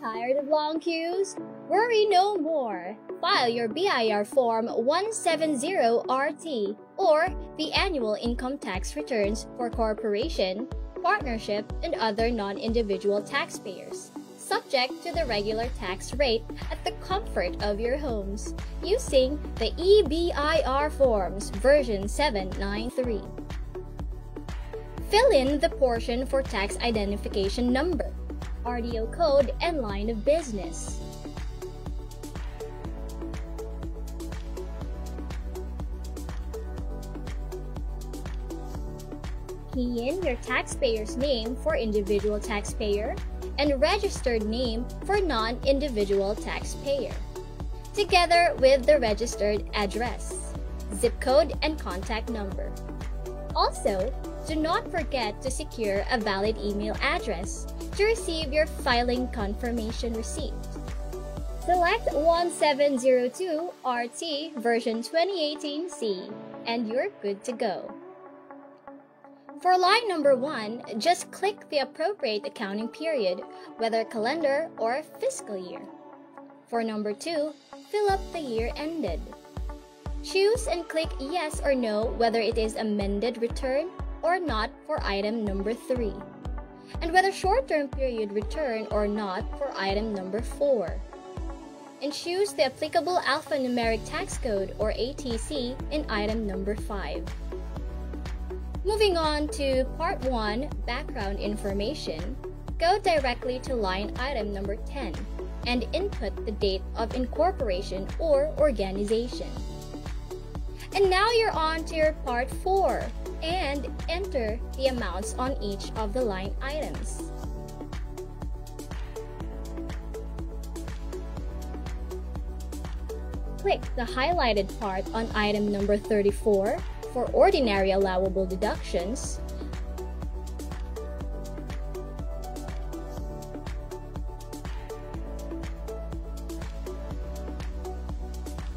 Tired of long queues? Worry no more. File your BIR Form 170RT or the annual income tax returns for corporation, partnership, and other non-individual taxpayers, subject to the regular tax rate at the comfort of your homes, using the EBIR Forms version 793. Fill in the portion for tax identification number, RDO code, and line of business. Key in your taxpayer's name for individual taxpayer and registered name for non-individual taxpayer, together with the registered address, zip code, and contact number. Also, do not forget to secure a valid email address to receive your filing confirmation receipt. Select 1702RT version 2018C and you're good to go. For line number 1, just click the appropriate accounting period, whether calendar or fiscal year. For number 2, fill up the year ended. Choose and click yes or no whether it is amended return or not for item number 3, and whether short-term period return or not for item number 4. And choose the applicable alphanumeric tax code or ATC in item number 5. Moving on to Part 1, Background Information, go directly to line item number 10 and input the date of incorporation or organization. And now you're on to your Part 4 and enter the amounts on each of the line items. Click the highlighted part on item number 34 for ordinary allowable deductions,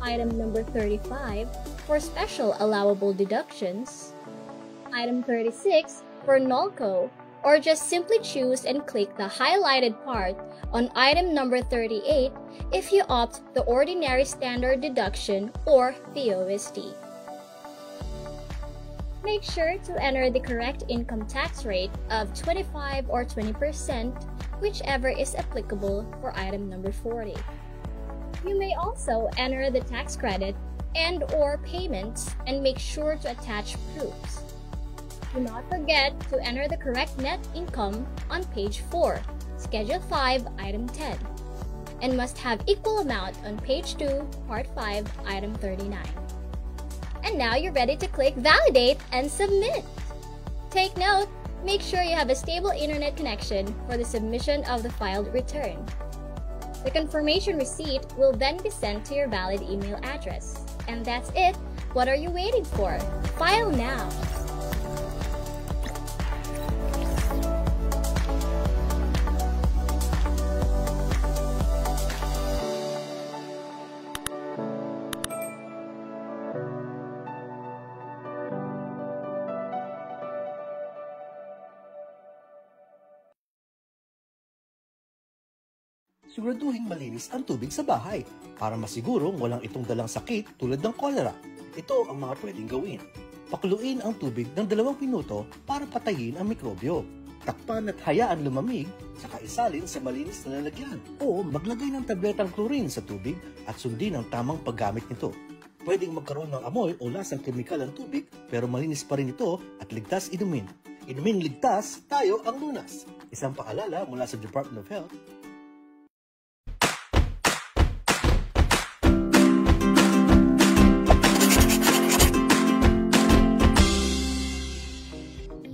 item number 35 for special allowable deductions, item 36 for NOLCO, or just simply choose and click the highlighted part on item number 38 if you opt the ordinary standard deduction or the OSD. Make sure to enter the correct income tax rate of 25 or 20%, whichever is applicable for item number 40. You may also enter the tax credit and or payments and make sure to attach proofs. Do not forget to enter the correct net income on page 4, Schedule 5, Item 10, and must have equal amount on page 2, Part 5, Item 39. And now you're ready to click Validate and Submit. Take note, make sure you have a stable internet connection for the submission of the filed return. The confirmation receipt will then be sent to your valid email address. And that's it. What are you waiting for? File now! Siguraduhin malinis ang tubig sa bahay para masigurong walang itong dalang sakit tulad ng cholera. Ito ang mga pwedeng gawin. Pakuluin ang tubig ng 2 minuto para patayin ang mikrobyo. Takpan at hayaan lumamig, saka isalin sa malinis na lalagyan. O maglagay ng tabletang chlorine sa tubig at sundin ang tamang paggamit nito. Pwedeng magkaroon ng amoy o lasang kemikal ang tubig pero malinis pa rin ito at ligtas inumin. Inumin ligtas, tayo ang lunas. Isang paalala mula sa Department of Health.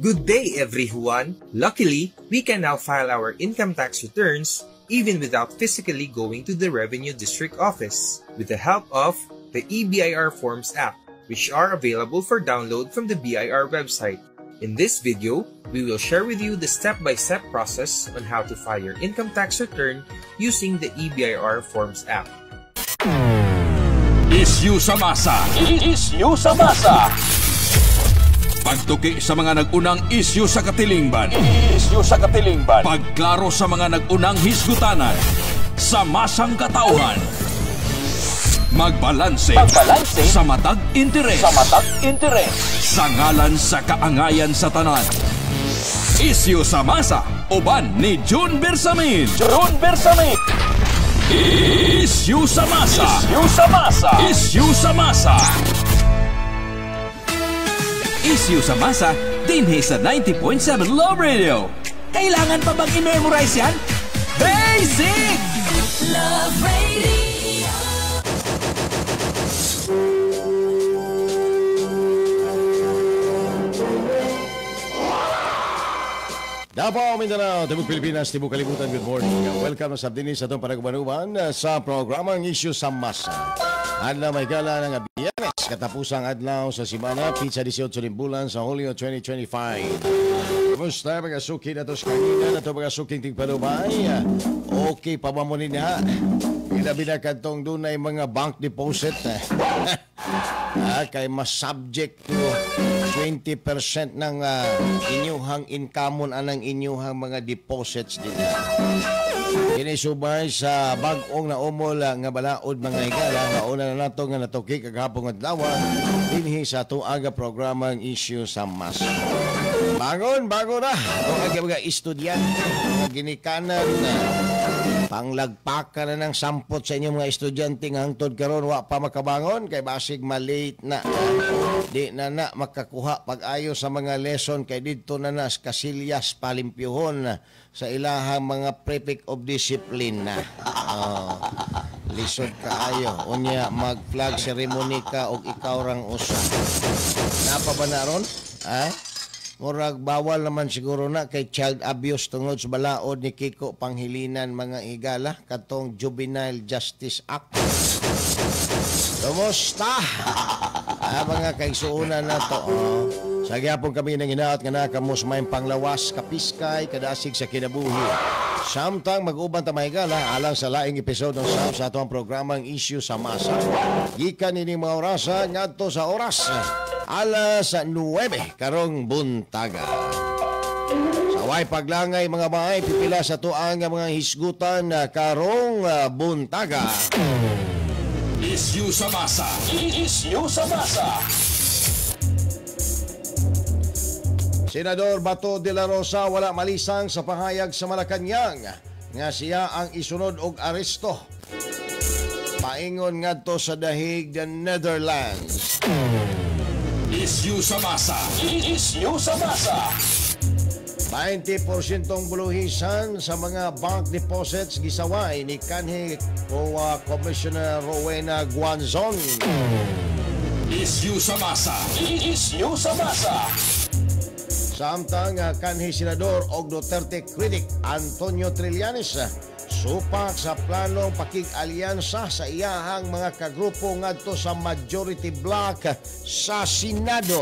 Good day, everyone! Luckily, we can now file our income tax returns even without physically going to the Revenue District Office with the help of the EBIR Forms app, which are available for download from the BIR website. In this video, we will share with you the step-by-step process on how to file your income tax return using the EBIR Forms app. Issue sa masa! Issue sa masa! Pagtuki sa mga nagunang isyu sa katilingban. Pagklaro sa mga nagunang hisgutanan. Sa masang katauhan. Magbalanse sa matag interes. Sa ngalan sa kaangayan sa tanan. Isyu sa masa. Uban ni June Bersamin. Isyu sa masa. Isyu sa masa, dinhi sa 90.7 Love Radio. Kailangan pa bang i-memorize yan? Basic! Love Radio. Davao, Mindanao, Tibok Pilipinas, Tibok Kalibutan, good morning. Welcome sa dinis sa itong panagbanuban sa programang Isyu sa Masa. Adlaw may gala ng Biyernes, katapusang adlaw sa simana, pizza 18 bulan sa Hulyo 2025. Kumusta mga suki na to sa kanina, na to mga suking tingpanubay? Okay pa ba mo niya? Binabinakan tong dunay mga bank deposit. Kay mas subject to 20% ng inyuhang income anang inyuhang mga deposits din. Kinisubay sa bag-ong na umol nga balaod mga higala nga una na nato nga natuki kagahapon adlaw dinhi sa tuaga programang Isyu sa Masa. Bangon na ang mga estudyante nga ginikanan na panglagpakan na ng sampot sa inyong mga estudyante nga hangtod karon wa pa makabangon kay basig malate na. Di na makakuha pag-ayo sa mga lesson kay didto na kasilyas palimpyuhon sa ilahang mga prefect of discipline na. Lisod kaayo. Unya mag-flag ceremony ka og ikaw rang usa. Napa ba na ron? Murag bawal naman siguro na kay child abuse tungod sa balaod ni Kiko Panghilinan mga higala katong Juvenile Justice Act. Kumusta? Mga kaigsuunan na to. Sa gyapon kami nang hinaot nga nakamos may panglawas kapiskay kadasig sa kinabuhi. Samtang mag-uban ta mahigala alang sa laing episode ng sa atong programang Isyu sa Masa. Gikan ini mga orasa ngadto sa oras alas 9 karong buntaga. Saway paglangay mga bahay pipila sa tuang mga hisgutan karong buntaga. Isyu sa Masa. Senador Bato de la Rosa wala malisang sa pahayag sa Malacañang nga siya ang isunod og aresto. Paingon ngadto sa dahig the Netherlands. Isyu sa Masa. 20% buluhisan sa mga bank deposits gisaway ni kanhi Commissioner Rowena Guanzon. Isyu sa Masa. Samtang kanhi Senador og Duterte critic Antonio Trillanes supak sa planong pakig-alyansa sa iyahang mga kagrupo ngadto sa majority bloc sa Senado.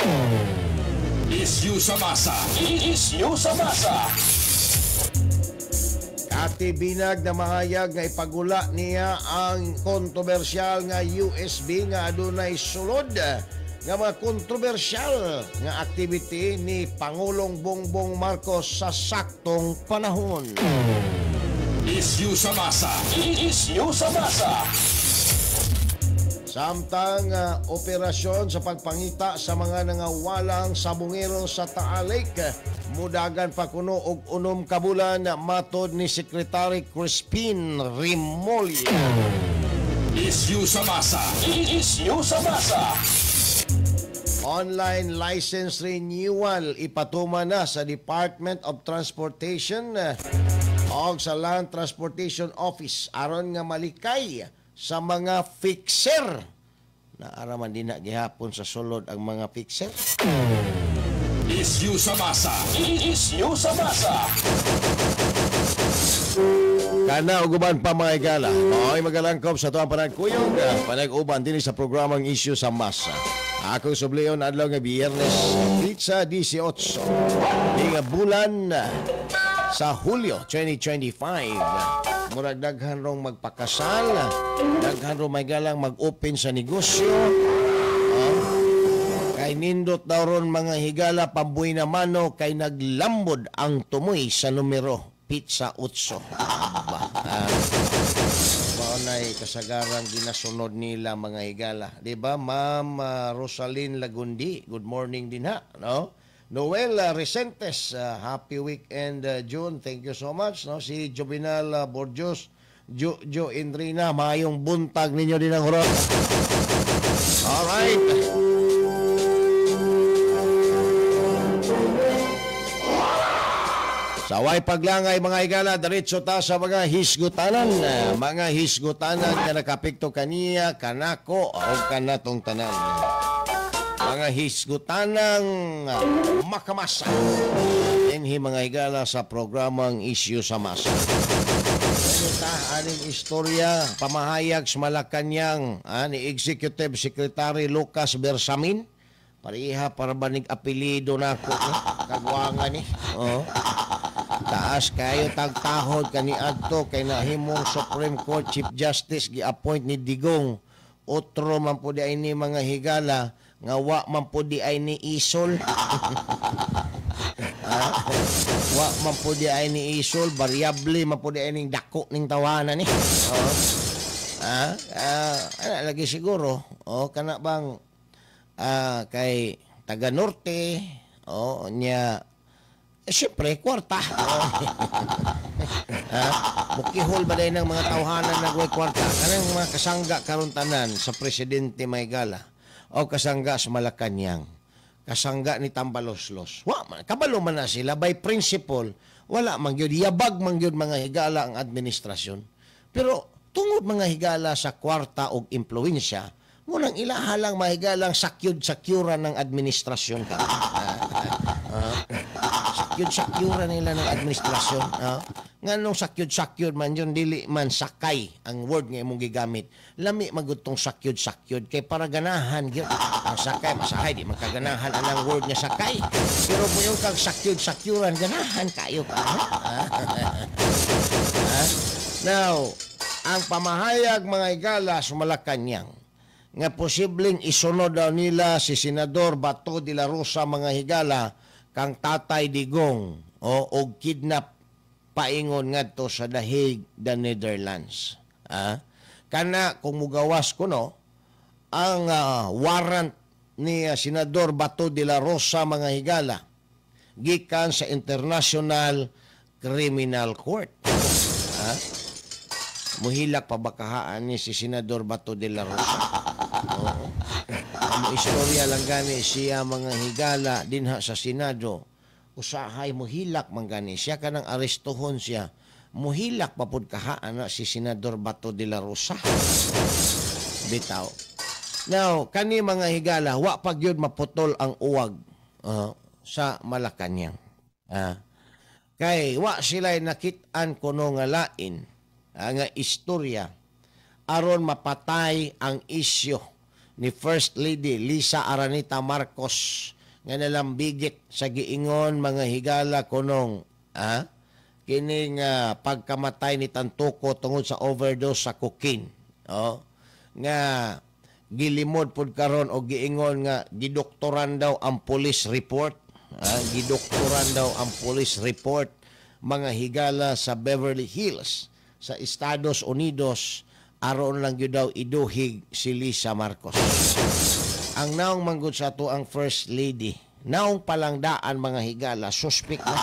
Isyu sa Masa. Katibinag na mahayag nga ipagula niya ang kontrobersyal nga USB nga adunay sulod nga mga kontrobersyal nga activity ni Pangulong Bongbong Marcos sa saktong panahon. Isyu sa Masa. Samtang operasyon sa pagpangita sa mga nangawalang sabungero sa Taal Lake, mudagan pa kuno og 6 ka bulan matod ni Secretary Crispin Rimolya. Isyu sa Masa. Online license renewal ipatuman na sa Department of Transportation o sa Land Transportation Office aron nga malikay sa mga fixer. Naaraman din na gihapon sa sulod ang mga fixer. Isyu sa Masa. Kana uguban pa mga igala. Mao'y magalangkop sa tuwang panagkuyog. Panag-uban din sa programang Isyu sa Masa. Akong subliyon adlaw nga Biyernes, pizza 18. Di nga bulan sa Hulyo 2025. Murag daghan rong magpakasal, daghan rong may galang mag-open sa negosyo. Kay nindot daw ron mga higala pambuy na mano kay naglambod ang tumoy sa numero pizza 8. Maunay kasagarang ginasunod nila mga higala. Di ba, Ma'am Rosalyn Lagundi? Good morning din ha, no? Noel Resentes, happy weekend June. Thank you so much, no? Si Jovinal Borjos, Jo Indrina, mayong buntag ninyo din ang hurot. Alright. Sa way paglangay mga higala, diretso ta sa mga hisgutanan. Mga hisgutanan na nakapikto kaniya, kanako, o kanatong tanan. Mga hisgutanang makamasa. Inhi mga higala sa programang Issue sa Masa. Ito aning istorya, pamahayag sa Malacanang ni Executive Secretary Lucas Bersamin. Pariha para banig apelido na ako. Kagwangan ni. Oh. Taas kayo tagtahod kani adto kay nahimong Supreme Court Chief Justice gi-appoint ni Digong. Otro man po di ay ni mga higala nga wa man po di ay ni Isol. Wa man po di ay ni Isol, variable man po di ay ning dako ning tawanan ni. Ana lagi siguro kana bang kay taga Norte nya siyempre, kwarta. Mukihol ba dahil ng mga tawhanan na gawin kwarta? Kanang mga kasangga karuntanan sa Presidente Maygala o kasangga sa Malacanang, kasangga ni Tambaloslos. Kabalo man na sila. By principle, wala man yun. Yabag man yun mga higala ang administrasyon. Pero tungod mga higala sa kwarta o impluensya, munang ilahalang mahigalang sakyud-sakyuran ng administrasyon ka. Sakyud-sakyuran nila ng administrasyon. Nga nung sakyud-sakyud man yun, dili man sakay ang word nga imong gigamit. Lami magutong sakyud-sakyud kay para ganahan yun. Ang sakay, masakay, di magkaganahan ang word nga sakay. Pero mo yung kang sakyud-sakyuran, ganahan kayo ka. Now, ang pamahayag mga higala sa Malacanang nga posibleng isunod daw nila si Senador Bato de la Rosa mga higala kang Tatay Digong og kidnap paingon ngadto sa The Hague, the Netherlands. Kana kung mugawas ko no ang warrant ni Senador Bato de la Rosa mga higala gikan sa International Criminal Court. Muhilak pabakahaan ni si Senador Bato de la Rosa. Ang istorya lang gani siya mga higala dinha sa Senado. Usahay muhilak man gani siya kanang arestuhon siya. Muhilak papud kahaan na si Senador Bato de la Rosa. Bitaw. Now, kani mga higala wa pagyud maputol ang uwag sa Malacanang. Kay wa sila nakit-an kuno nga lain nga istorya aron mapatay ang isyo ni First Lady Lisa Araneta Marcos nga nalambigit sa giingon mga higala kunong kining pagkamatay ni Tantuco tungod sa overdose sa cocaine. Nga gilimod pud karon og giingon nga gidoktoran daw ang police report. Gidoktoran daw ang police report mga higala sa Beverly Hills sa Estados Unidos aron lang yun daw iduhig si Lisa Marcos. Ang naong manggod sa to ang First Lady, naong palangdaan mga higala, suspect na.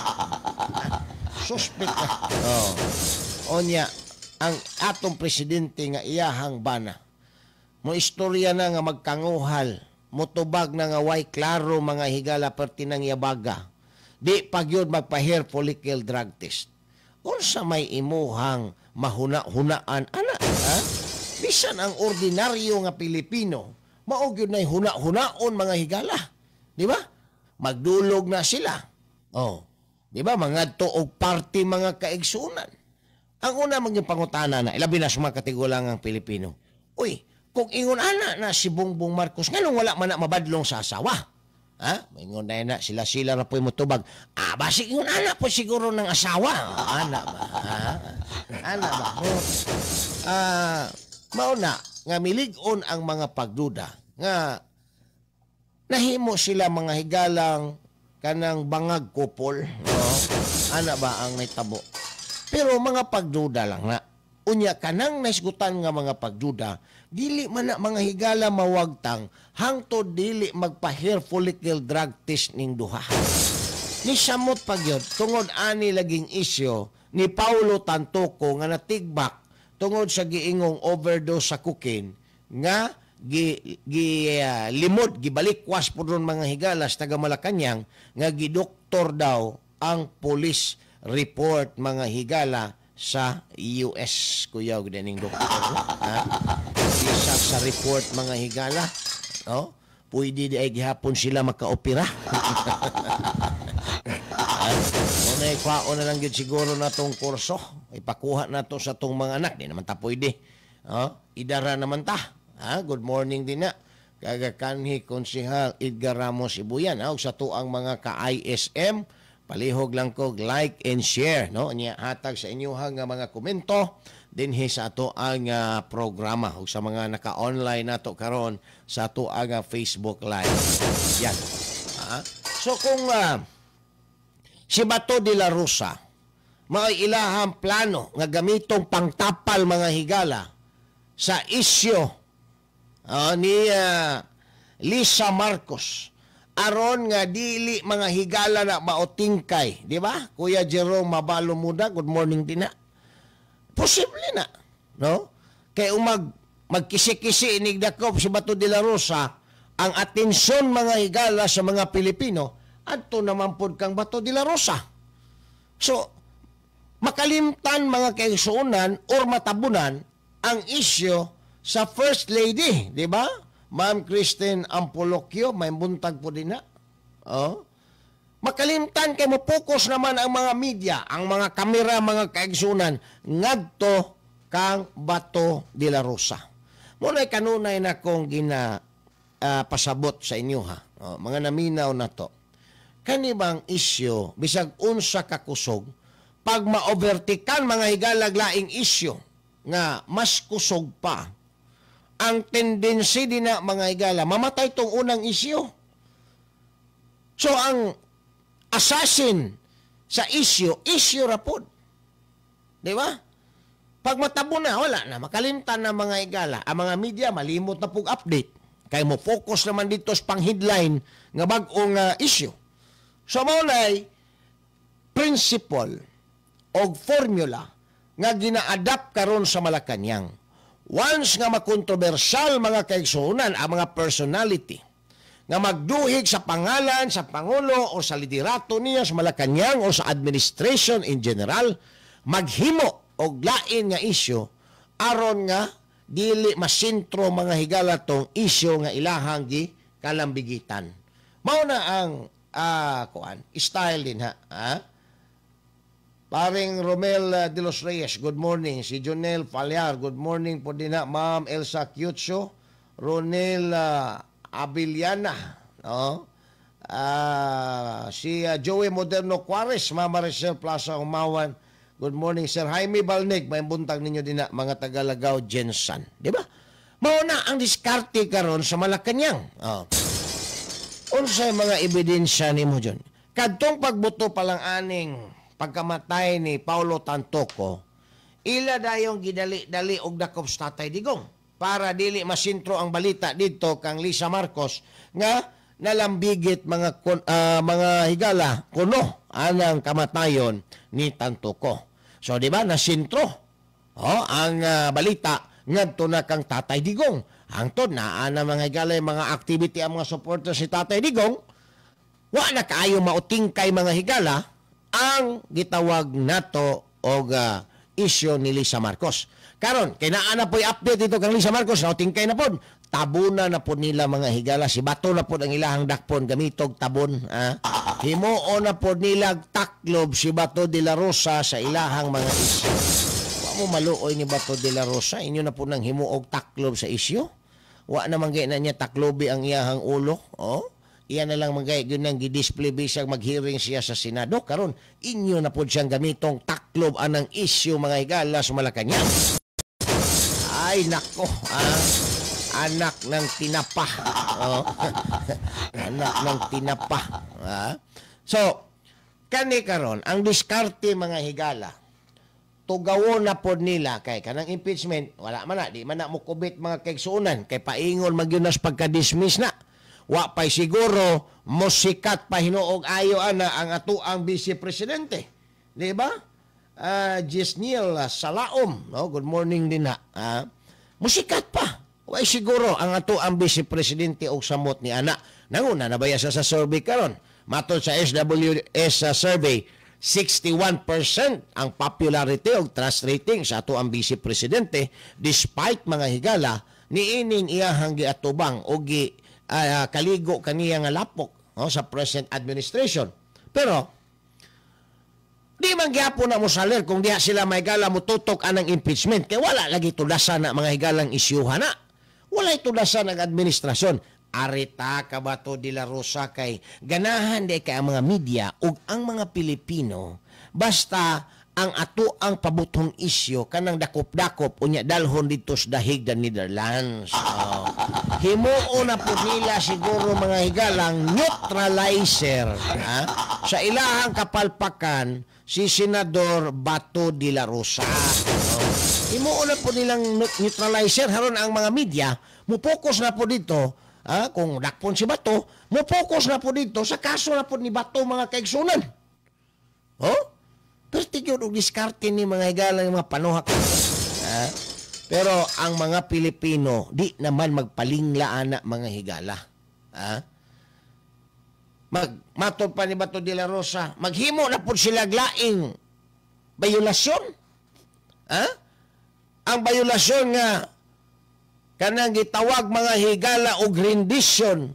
Suspect na. Onya, ang atong presidente nga iyahang bana, mo istorya na nga magkanguhal, mutubag na nga way klaro mga higala pertinang yabaga, di pagyod magpa-hair follicle drug test. Unsa may imuhang mahuna-hunaan ana bisan ang ordinaryo nga Pilipino mao gyud nay huna-hunaon mga higala, di ba? Magdulog na sila, di ba, mangadto og party mga kaigsunan. Ang una mga pangutana na ilabi na sa mga katigulang ang Pilipino, uy, kung ingon ana na si Bongbong Marcos nganong wala man na mabadlong sa asawa? Maingon na sila na po'y mutubag. Basig yun, anak po siguro ng asawa. Anak ba? Anak ba? Mauna, nga milig-on ang mga pagduda. Nga, nahimo sila mga higalang kanang bangag kupol, no? Ana ba ang naitabo? Pero mga pagduda lang na. Unya kanang naisgutan nga mga pagduda, dili man na mga higala mawagtang hangtod dili magpa-hair follicle drug test ning duha. Ni samot pagyod tungod ani laging isyo ni Paulo Tantoco nga natigbak tungod sa giingong overdose sa cocaine nga limod gibalikwas pud ron mga higalas taga Malacañang nga gidoktor daw ang police report mga higala sa US. Kuya ganing doktor isa sa report mga higala, no? Pwede di ay gihapon sila makaopera. Unay kwaon na lang yun siguro na tong kurso. Ipakuha na to sa tong mga anak. Di naman ta pwede. Idara naman ta. Good morning din na. Kagakanhi Konsehal Edgar Ramos Ibuyan. Sa tuang mga ka-ISM, palihog lang ko like and share. No? Niya hatag sa inyuhang mga komento dinhi sa ato ang programa. O sa mga naka-online nato karon sa ato ang Facebook Live. Yan. So kung si Bato de la Rosa, may ilahang plano nga gamitong pangtapal mga higala sa isyo ni Lisa Marcos aron nga dili mga higala na maotingkay, di ba? Kuya Jerome Mabalo Muda, good morning din na. Posible na, no? Kay magkisi-kisi inigdakop si Bato de la Rosa ang atensyon mga higala sa mga Pilipino adto naman pod kang Bato de la Rosa. So makalimtan mga kaigsuonan or matabunan ang isyo sa First Lady, di ba? Ma'am Christine Ampolocchio, may buntag po din na. Makalimtan kay mo focus naman ang mga media, ang mga kamera, mga kaigsunan, ngadto kang Bato de la Rosa. Muna'y kanunay na kong pasabot sa inyo ha. Mga naminaw na to. Kanibang isyo, bisag unsa kakusog, pag ma-overtikan mga higalag-laing isyo, nga mas kusog pa, ang tendency din na mga higala, mamatay tong unang isyo. So, ang assassin sa isyo rapod. Di ba? Pag matabo na, wala na. Makalimtan na mga higala. Ang mga media, malimot na pong update. Kaya mo focus naman dito sa pang-headline nga bag-ong isyo. So, maulay, principle o formula nga gina-adapt karon sa Malacañang. Once nga makontrobersyal mga kaigsuonan ang mga personality nga magduhig sa pangalan sa Pangulo o sa liderato niya sa Malacañang o sa administration in general, maghimo og lain nga isyu aron nga dili masintro mga higala tong isyu nga ilahang gi kalambigitan. Mao na ang style din ha. Paring Romel de los Reyes, good morning. Si Jonel Falyar, good morning po din na. Ma'am Elsa Cutso, Ronel Abiliana, no? Si Joey Moderno Juarez, Ma'am Maricel Plaza Umawan, good morning. Sir Jaime Balnig, may buntag ninyo din na, mga Tagalagaw Jensen. Di ba? Mauna ang diskarte karon sa Malacañang. Unsay mga ebidensya ni mo dyan? Kadtong pagbuto palang aning pagkamatay ni Paulo Tantoco, ila dayong gidali-dali og dakop sa Tatay Digong para dili masintro ang balita dito kang Lisa Marcos nga nalambigit mga higala kuno anang kamatayon ni Tantoco. So di ba nasintro ang balita ngadto na kang Tatay Digong. Hangtod na ana mga higala mga activity ang mga supporters si Tatay Digong, wa na kaayo mautingkay mga higala ang gitawag nato og isyo ni Lisa Marcos. Karon, kay naa na po'y update dito kang Lisa Marcos, nautingkay na po. Tabuna na po nila mga higala. Si Bato na po ang ilahang dakpon, gamitog tabon. Himuo na po nila taklob si Bato de la Rosa sa ilahang mga isyo. Wa mo maluoy ni Bato de la Rosa, inyo na po nang himuog taklob sa isyo. Wa naman gaya na niya taklobi ang iyahang ulo. Iyan na lang magay yun nang gidisplay bisag mag-hearing siya sa Senado. Karon inyo na po siyang gamitong taklob anang isyu mga higala sa Malacañang. Ay nako, anak ng tinapa. Oh. Anak ng tinapa. So, kani karon ang diskarte mga higala, tugawo na pod nila kay kanang impeachment, wala man na, di man na mo kubit mga kaigsuonan, kay paingon magyunas pagka-dismiss na. Wa pa'y siguro musikat pa hinuog ayo ana ang atuang Vice Presidente. Di ba? Jesniel Salaom, no? Good morning din na. Musikat pa. Wa siguro ang atuang Vice Presidente og samot ni ana. Nanguna nabaya sa survey karon. Matod sa SWS survey, 61% ang popularity o trust rating sa ato ang Vice Presidente despite mga higala niining iyahang giatubang o kaligo kaniya nga lapok sa present administration. Pero di man gyapon na mo salir kung diha sila may higala mo tutok anang impeachment kay wala lagi tudasan na mga higalang isyuhan na. Wala tudasan ang administrasyon. Arita Cabato de la Rosa kay ganahan di kay ang mga media ug ang mga Pilipino basta ang ato ang pabutong isyo kanang dakop-dakop unya dalhon dito sa dahig da Netherlands. Himuo na po nila siguro mga higalang neutralizer sa ilahang kapalpakan si Senador Bato de la Rosa. Himuo na po nilang neutralizer haron ang mga media mupokus na po dito. Kung dakpon si Bato, mo-focus na po dito sa kaso na po ni Bato mga kaigsunan. Pero tigyon o diskarte ni mga higala yung mga panuhak. Pero ang mga Pilipino, di naman magpalinglaan na mga higala. Matod pa ni Bato de la Rosa, maghimo na po sila glaing bayulasyon. Ang bayulasyon nga kanang gitawag mga higala og rendition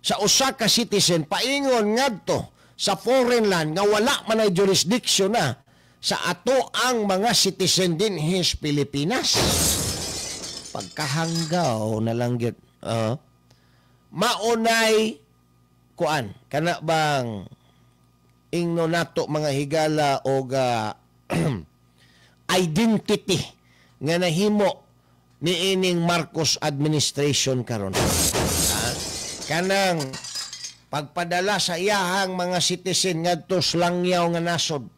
sa usa ka citizen paingon ngadto sa foreign land nga wala man ay jurisdiction na sa ato ang mga citizen din his Pilipinas. Pagkahanggaw na lang gyud. Maunay kuan kana bang ingno nato mga higala og identity nga nahimo niining Marcos administration karon. Kanang pagpadala sa iyahang mga citizen ngadto sa langyaw nga nasod.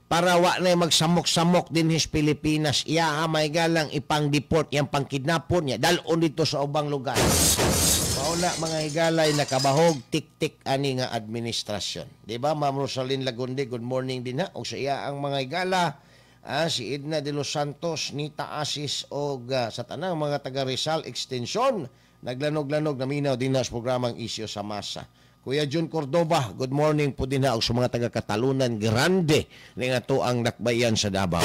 Para wa na magsamok-samok din his Pilipinas, iyaha may galang ipang-deport yang pangkidnapon niya dalon dito sa ubang lugar. Mauna mga higalay nakabahog tik-tik ani nga administrasyon. Di ba, Ma'am Rosalyn Lagundi, good morning din ha. O sa iyahang mga higala, si Edna de los Santos, Nita Asis o sa tanang mga taga Rizal Extension naglanog-lanog na minaw din na sa programang Isyo sa Masa. Kuya Jun Cordoba, good morning po din na sa mga taga Katalunan Grande ni nga to ang nakbayan sa Davao.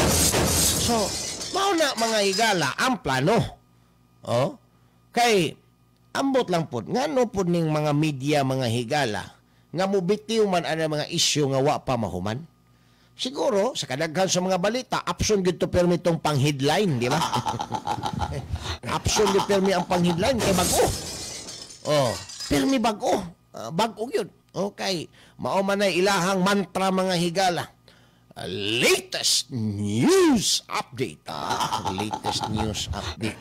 So, mauna mga higala ang plano. Kay ambot lang po ngano po ning mga media mga higala nga mubitiw man ana mga isyu nga wa pa mahuman. Siguro, sa kadaghan sa mga balita, option gito permi itong pang-headline, di ba? Option gito permi ang pang-headline, kay bago. Permi bago. Bago yun. Okay. Mauman na ilahang mantra mga higala. Latest news update. Latest news update.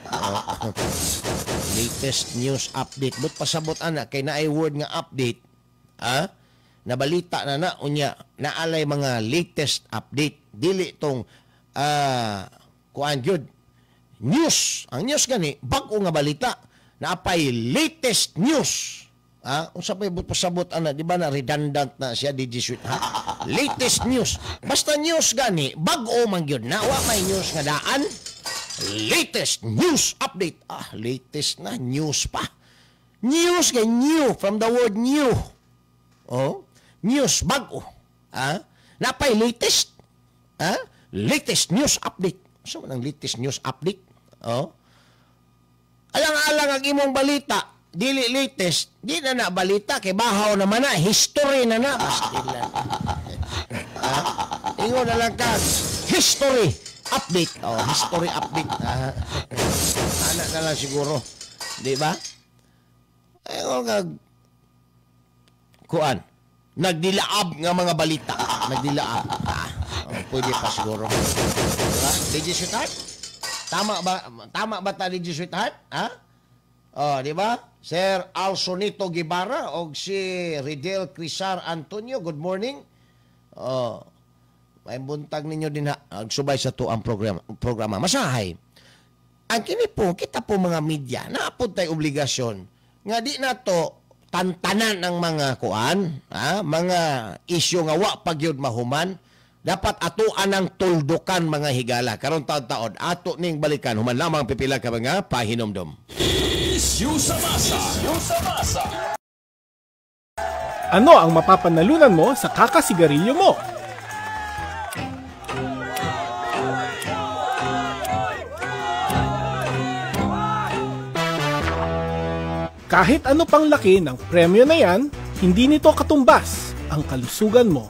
Latest news update. But pasabot ana, kay naay word nga update. Nabalita na unya naalay mga latest update dili tong kuan gyud news. Ang news gani bag-o nga balita naapay latest news. Unsa pay pasabot ana, di ba na redundant na siya di Jesuit latest news. Basta news gani bag-o man gyud na wa may news nga daan. Latest news update. Latest na news pa. News kay new from the word new. News bago. Napay latest. Latest news update. So, ang latest news update? Alang-alang ang imong balita. Dili latest. Di na balita. Kay bahaw naman na. History na na. Bastila. Ingo na lang ka. History update. History update. Anak na lang siguro. Di ba? Ingo ka. Kuan. Nagdilaab nga mga balita. Nagdilaab. Pwede pa siguro. Diba? DJ Sweetheart? Tama ba ta, DJ Sweetheart? Di ba? Sir Alsonito Guevara o si Ridel Crisar Antonio, good morning. May buntag ninyo din agsubay sa to ang programa. Masahay. Ang kini po, kita po mga media, naapod tayo obligasyon nga di na to tantanan ng mga kuan, mga isyu nga wa pagyud mahuman, dapat atuan ang tuldukan mga higala. Karon taon-taon, ato ning balikan, human lamang pipila ka mga pahinomdom. Isyu sa masa. Ano ang mapapanalunan mo sa kakasigarilyo mo? Kahit ano pang laki ng premyo na yan, hindi nito katumbas ang kalusugan mo.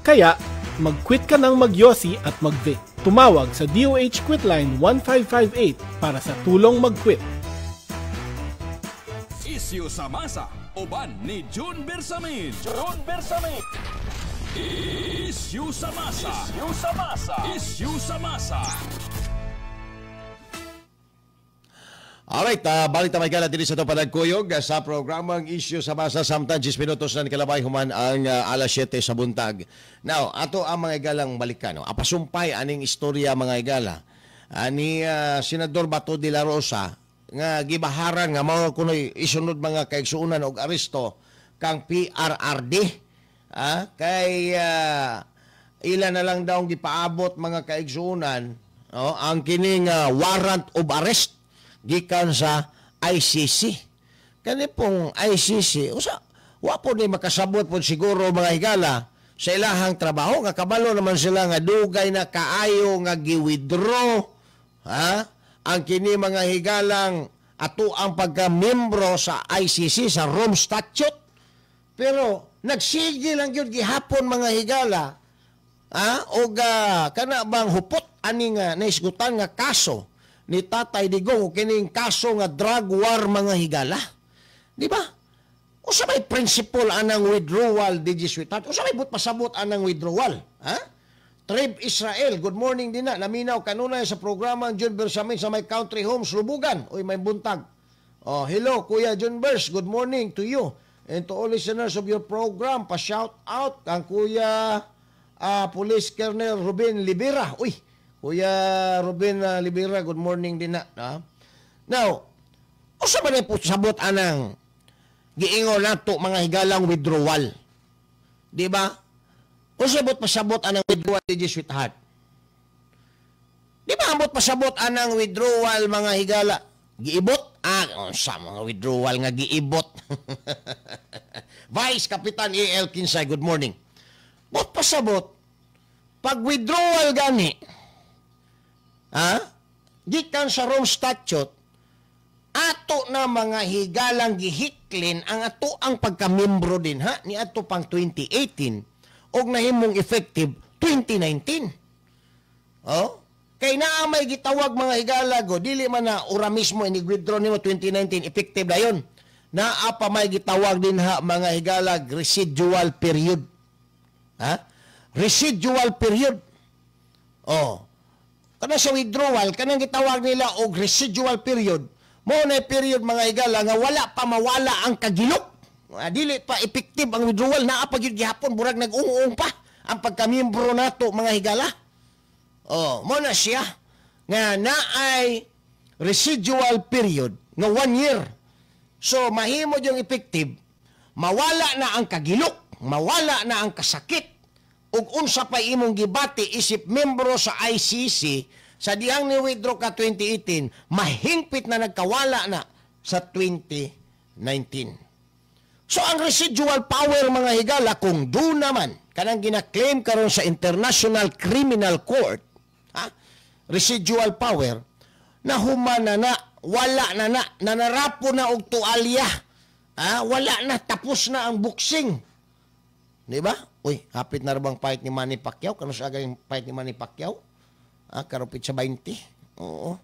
Kaya, mag-quit ka ng magyosi at mag-vape. Tumawag sa DOH Quitline 1558 para sa tulong mag-quit. Isyu sa masa, uban ni June Bersamin. Isyu sa masa. Alright, balik na may gala din sa ito panagkuyog sa programang Issue sa Masa. Samtang 10 minutos na nikalabay human ang alas 7 sa buntag. Now, ato ang mga igalang balikan. Apasumpay aning istorya mga igala. Ni Senador Bato de la Rosa nga gibaharan nga mga kunoy isunod mga kaigsuunan og aresto kang PRRD. Kay ilan na lang daw gipaabot mga kaigsuunan ang kining warrant of arrest gikan sa ICC. Kani pong ICC, wa po ni makasabot po siguro mga higala sa ilahang trabaho. Nga kabalo naman sila nga dugay na kaayo nga gi-withdraw ang kini mga higalang ato ang pagka-membro sa ICC, sa Rome Statute. Pero nagsige lang yun gihapon mga higala kana bang hupot ani nga naisgutan nga kaso ni Tatay Digong, kining kaso nga drug war mga higala. Di ba? O sa may principle anang withdrawal, DJ Sweetheart? O sa may pasabot anang withdrawal? Trib Israel, good morning din na. Naminaw kanunay sa programa John Bersamin sa may country homes, Lubugan. Uy, may buntag. Hello, Kuya John Bers, good morning to you. And to all listeners of your program, pa-shout out ang Kuya Police Colonel Ruben Libera. Uy, Kuya Ruben Libera, good morning din na. Now, usa ba na po sabot anang giingon nato mga higalang withdrawal? Di ba? Usa ba pasabot anang withdrawal, DJ Sweetheart? Di ba ambot pasabot anang withdrawal mga higala? Giibot? Sa mga withdrawal nga giibot. Vice Kapitan A.L. Kinsay, good morning. Bot pasabot, pag withdrawal gani, gikan sa Rome Statute, ato na mga higalang gihiklin ang ato ang pagkamembro din ni ato pang 2018 og nahimong effective 2019. Kay naa may gitawag mga higala go, dili man na ura mismo ini-withdraw nimo 2019 effective dayon. Naa pa may gitawag din mga higala residual period. Residual period. Kana sa withdrawal, kanang gitawag nila og residual period. Mao na period mga higala nga wala pa mawala ang kagilok. Dili pa effective ang withdrawal, naa pa gyud gihapon burag nag-uung pa ang pagkamiyembro nato mga higala. Mao na siya nga naay residual period nga 1 year. So mahimo yung effective, mawala na ang kagilok, mawala na ang kasakit, ug unsa pa imong gibati isip membro sa ICC sa dihang ni withdraw ka 2018, mahingpit na nagkawala na sa 2019. So ang residual power mga higala, kung do naman kanang gina-claim karon sa International Criminal Court, residual power na humana na, wala na nanarapo na og tualya, wala na, tapos na ang boxing. Di ba? Uy, hapit na bang fight ni Manny Pacquiao? Kano sa agay fight ni Manny Pacquiao? Karupit sa 20. Oo.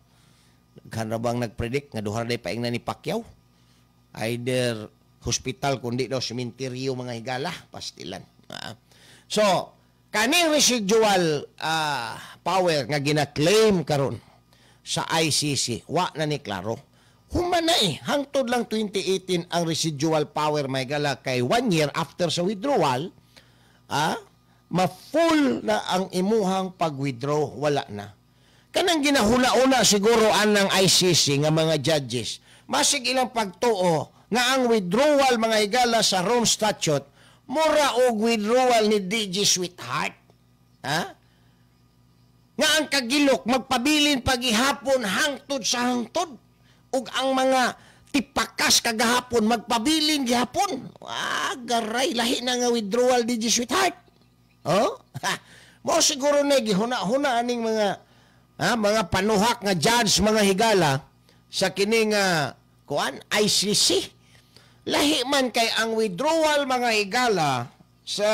Kanabang nagpredict nga duha day paing na ni Pacquiao. Either hospital kundi daw sementeryo mga higala, pastilan. So, kaning residual power nga gina-claim karon sa ICC, wa na ni klaro. Human na hangtod lang 2018 ang residual power may gala kay 1 year after sa withdrawal, ma-full na ang imuhang pag-withdraw, wala na. Kanang ginahuna-una siguro anang ICC nga mga judges, masig ilang pagtuo nga ang withdrawal mga higala sa Rome Statute, mura og withdrawal ni DJ Sweetheart. Nga ang kagilok, magpabilin pagihapon hangtod sa hangtod. Ug ang mga tipakas kagahapon, magpabilin gihapon. Garay, lahi na nga withdrawal DJ Sweetheart. Mo siguro na gihuna-huna aning mga panuhak nga judge mga higala sa kining ICC. Lahi man kay ang withdrawal mga higala sa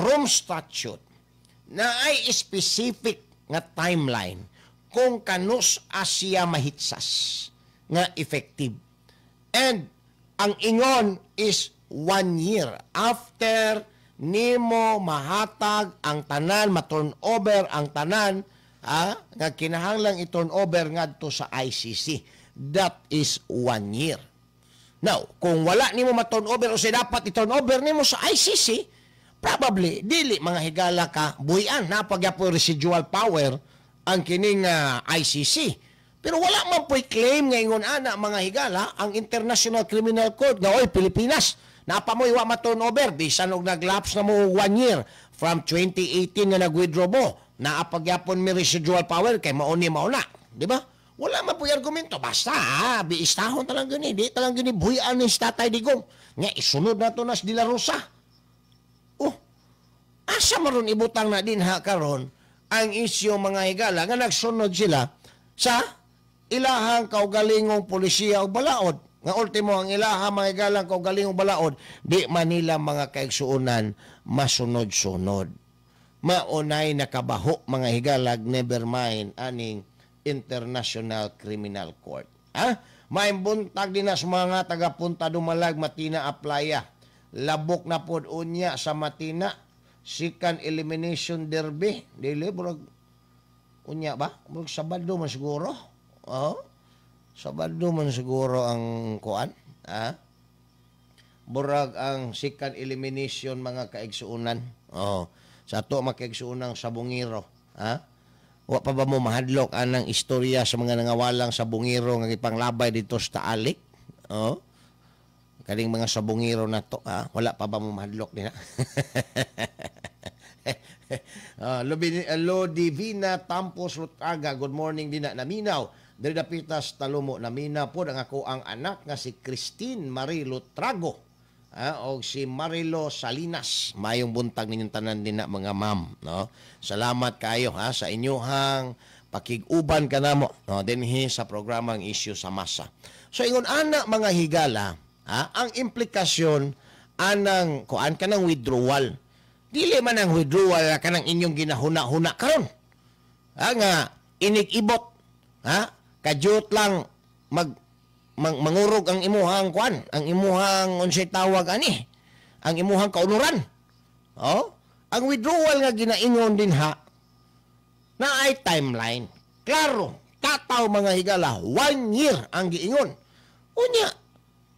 Rome Statute na ay specific nga timeline kung kanus asya mahitsas nga effective. And ang ingon is 1 year after nimo mahatag ang tanan, ma-turn over ang tanan, nga kinahanglang i-turn over ngadto sa ICC. That is 1 year. Now, kung wala nimo ma-turn over o say dapat i-turn over nimo sa ICC, probably dili mga higala ka buhian na pagyapo residual power ang kining ICC. Pero wala man po'y claim ngayon ana mga higala ang International Criminal Court nga oy Pilipinas napamoy wa ma-turn over bisan og naglapse na mo 1 year from 2018 nga nag-withdraw mo naapagyapon mi residual power kay mauni mauna, di ba? Wala man po'y argumento basta biistahon talang gani di talang gani buhian ni Tatay Digong nga isunod na to nas De La Rosa. Asa maron ibutang na din karon ang isyu mga higala nga nagsunod sila sa ilahang kaugalingong polisiya o balaod. Nga ultimo ang ilahang mga higalang kaugalingong balaod, di manila mga kaigsuunan masunod-sunod. Maunay nakabaho mga higalag, never mind aning International Criminal Court. May buntag din na sa mga tagapunta dumalag Matina Aplaya. Labok na pod unya sa Matina. Second elimination derby. Dili, burag, unya ba? Burag Sabado man siguro. Sabado man siguro ang kuan. Burag ang second elimination mga kaigsuunan. Sa ato makaigsuunang Sabungiro. Wa pa ba mo mahadlok anang istorya sa mga nangawalang Sabungiro nga ipanglabay dito sa Taalik? Kaling mga Sabungiro na to, wala pa ba mo mahadlok din, Lo Divina Tampos Rutaga, good morning din na naminaw. Dari dapitas talumo namina po ang ako ang anak nga si Christine Marilo Trago o si Marilo Salinas. Mayong buntag ninyong tanan din na mga ma'am. No? Salamat kayo sa inyong pakiguban ka na mo dinhi sa programang Issue sa Masa. So ingon ana mga higala, ang implikasyon anang kuan kanang withdrawal. Dili man ang withdrawal kanang inyong ginahuna-huna karon. Nga inig-ibot. Kadyot lang mangurog ang imuhang kuan, ang imuhang unsay tawag ani, ang imuhang kaunuran. Ang withdrawal nga ginaingon din na ay timeline. Klaro, tataw mga higala, 1 year ang giingon. Unya,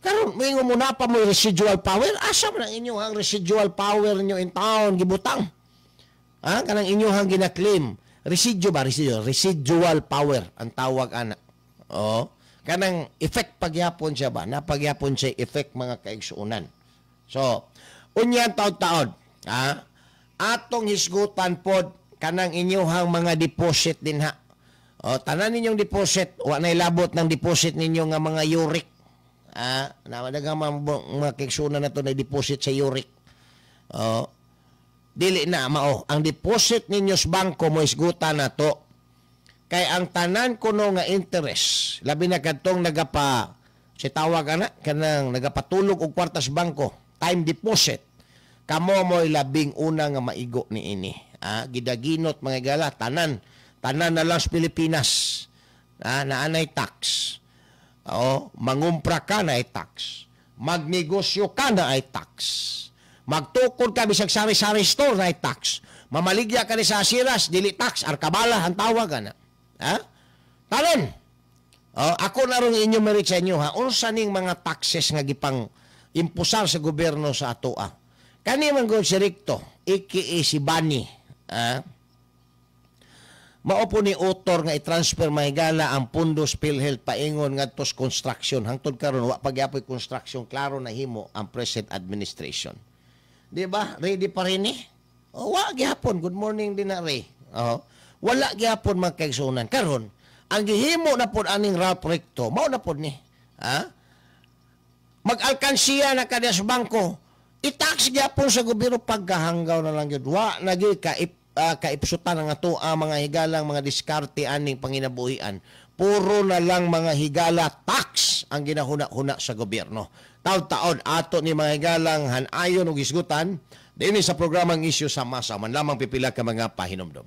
karon may muna pa mo residual power. Asa man ang inyong residual power nyo in town gibutang? Kanang inyong gina-claim. Residual power ang tawag ana. Kanang effect pagyapon siya ba? Napagyapon siya effect mga kaigsuunan. So, unyan taon-taon. Atong hisgutan pod kanang inyong mga deposit din tanan ninyong deposit, wa na ilabot ng deposit ninyo nga mga URIC. Namadagang mga kaigsuunan na to na deposit sa URIC. Dili na mao. Ang deposit ninyo sa bangko mo isgutan na to. Kay ang tanan kuno nga interest, labi na kadtong si tawag kanang nagapatulog og kwarta sa bangko, time deposit. Kamo mo'y labing una nga maigo ni ini. Gidaginot mga gala, tanan na lang sa Pilipinas. naanay tax. Mangumpra ka na ay tax. Magnegosyo ka na ay tax. Magtukod ka bisag sari-sari store na ay tax. Mamaligya ka ni sa asiras, dili tax, arkabala, ang tawag ka na. Talon, ako na rin inyong merit sa inyo, unsa ning mga taxes nga gipang impusar sa gobyerno sa ato, Kani man gud si Ricto, si Bani, maupo ni author nga i-transfer mahigala ang pundos PhilHealth paingon ngadto sa construction. Hangtod karon wa pagyapoy construction, klaro na himo ang present administration. Di ba? Ready pa rin wa gihapon. Good morning din na Ray. Wala gihapon magkaigsunan. Karon, ang gihimo na pod aning Ralph Ricto, mao na pod ni. Mag-alkansiya na kada sa bangko. I-tax gihapon sa gobyerno pagkahanggaw na lang yun. Wa nagi kaipsutan ng ato mga higalang mga diskarte aning panginabuhian. Puro na lang mga higala tax ang ginahuna-huna sa gobyerno. Taon-taon ato ni mga higalang hanayon ug isgutan dinhi sa programang Isyu sa Masa. Man lamang pipila ka mga pahinomdom.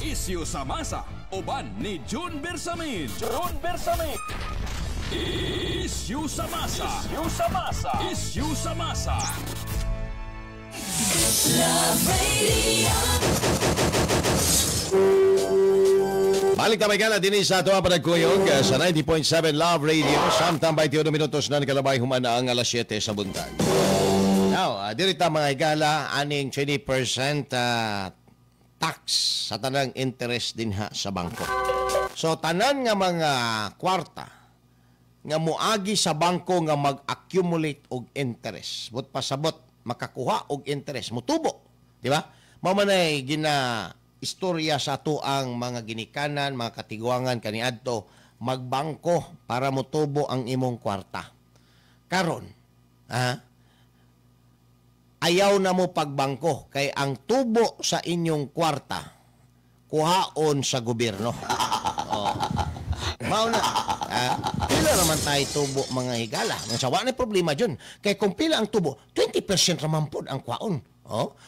Isyu sa Masa, uban ni June Bersamin. June Bersamin. Isyu sa Masa. Isyu sa Masa. Isyu sa Masa. Love Radio. Balik na may gala din sa ito ang panagkuyog sa 90.7 Love Radio. Samtang 22 minutos na nakalabay humana ang alas 7 sa buntag. Now, dirita mga igala, aning 20% tax sa tanang interest din sa bangko. So, tanan nga mga kwarta nga muagi sa bangko nga mag-accumulate og interest. But pasabot, makakuha og interest. Mutubo. Di ba? Mamanay istorya sa ato ang mga ginikanan, mga katigwangan kaniadto magbangko para mutubo ang imong kwarta. Karon, ayaw na mo pagbangko kay ang tubo sa inyong kwarta kuhaon sa gobyerno. Mao na. Pila naman tayo tubo mga higala. Sawa na problema dyan. Kay kung pila ang tubo, 20% naman po ang kwaon.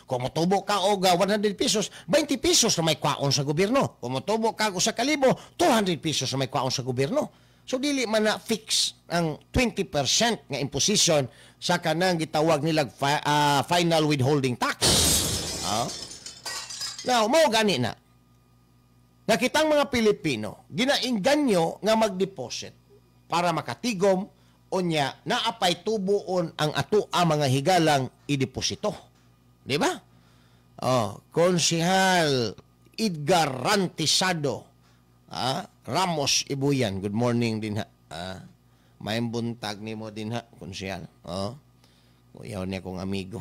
Kung matubo ka og 100 pesos, 20 pesos na may kwaon sa gobyerno. Kung matubo ka og 1,000, 200 pesos na may kwaon sa gobyerno. So dili man na fix ang 20% nga imposition sa kanang gitawag nilag final withholding tax. Now, mao gani na. Nakitang mga Pilipino ginainganyo nga mag-deposit para makatigom unya naapay tubuon ang ato mga higalang ideposito. Di ba? Konsehal Edgar Rantisado Ramos Ibuyan. Good morning din may buntag ni mo din konsehal. Uyaw niya kong amigo.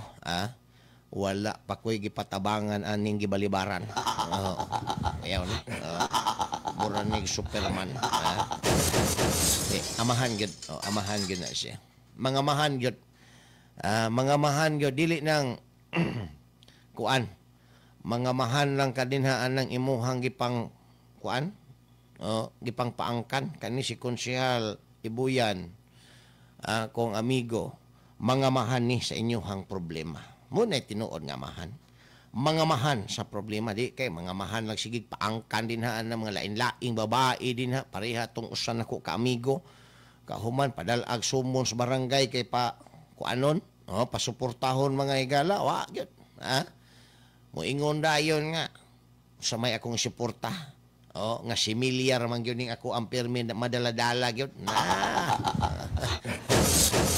Wala pa ko'y gipatabangan aning gibalibaran. Uyaw niya. Buranig Superman. Amahan gyud. Amahan gyud na siya. Mga mahan gyud. Mga mahan gyud dili nang kuan. Mga mahan lang kadinhaan ng imuhang gipang kuan. Gipang paangkan kani si konsehal Ibuyan kong amigo. Mga mahan ni sa inyong problema. Muna tinuod nga mahan. Mga mahan sa problema di kay mga mahan lang sigig paangkan dinhaan ng mga lain-laing babae din pareha tong usan nako ka amigo. Kahuman padalag sumon sa barangay kay pa kuanon. Pasuportahon mga higala, wa gyud. Moingon dayon nga sa may akong suporta. Nga si milyar man gyud ning ako ang pirmi madaladala gyud.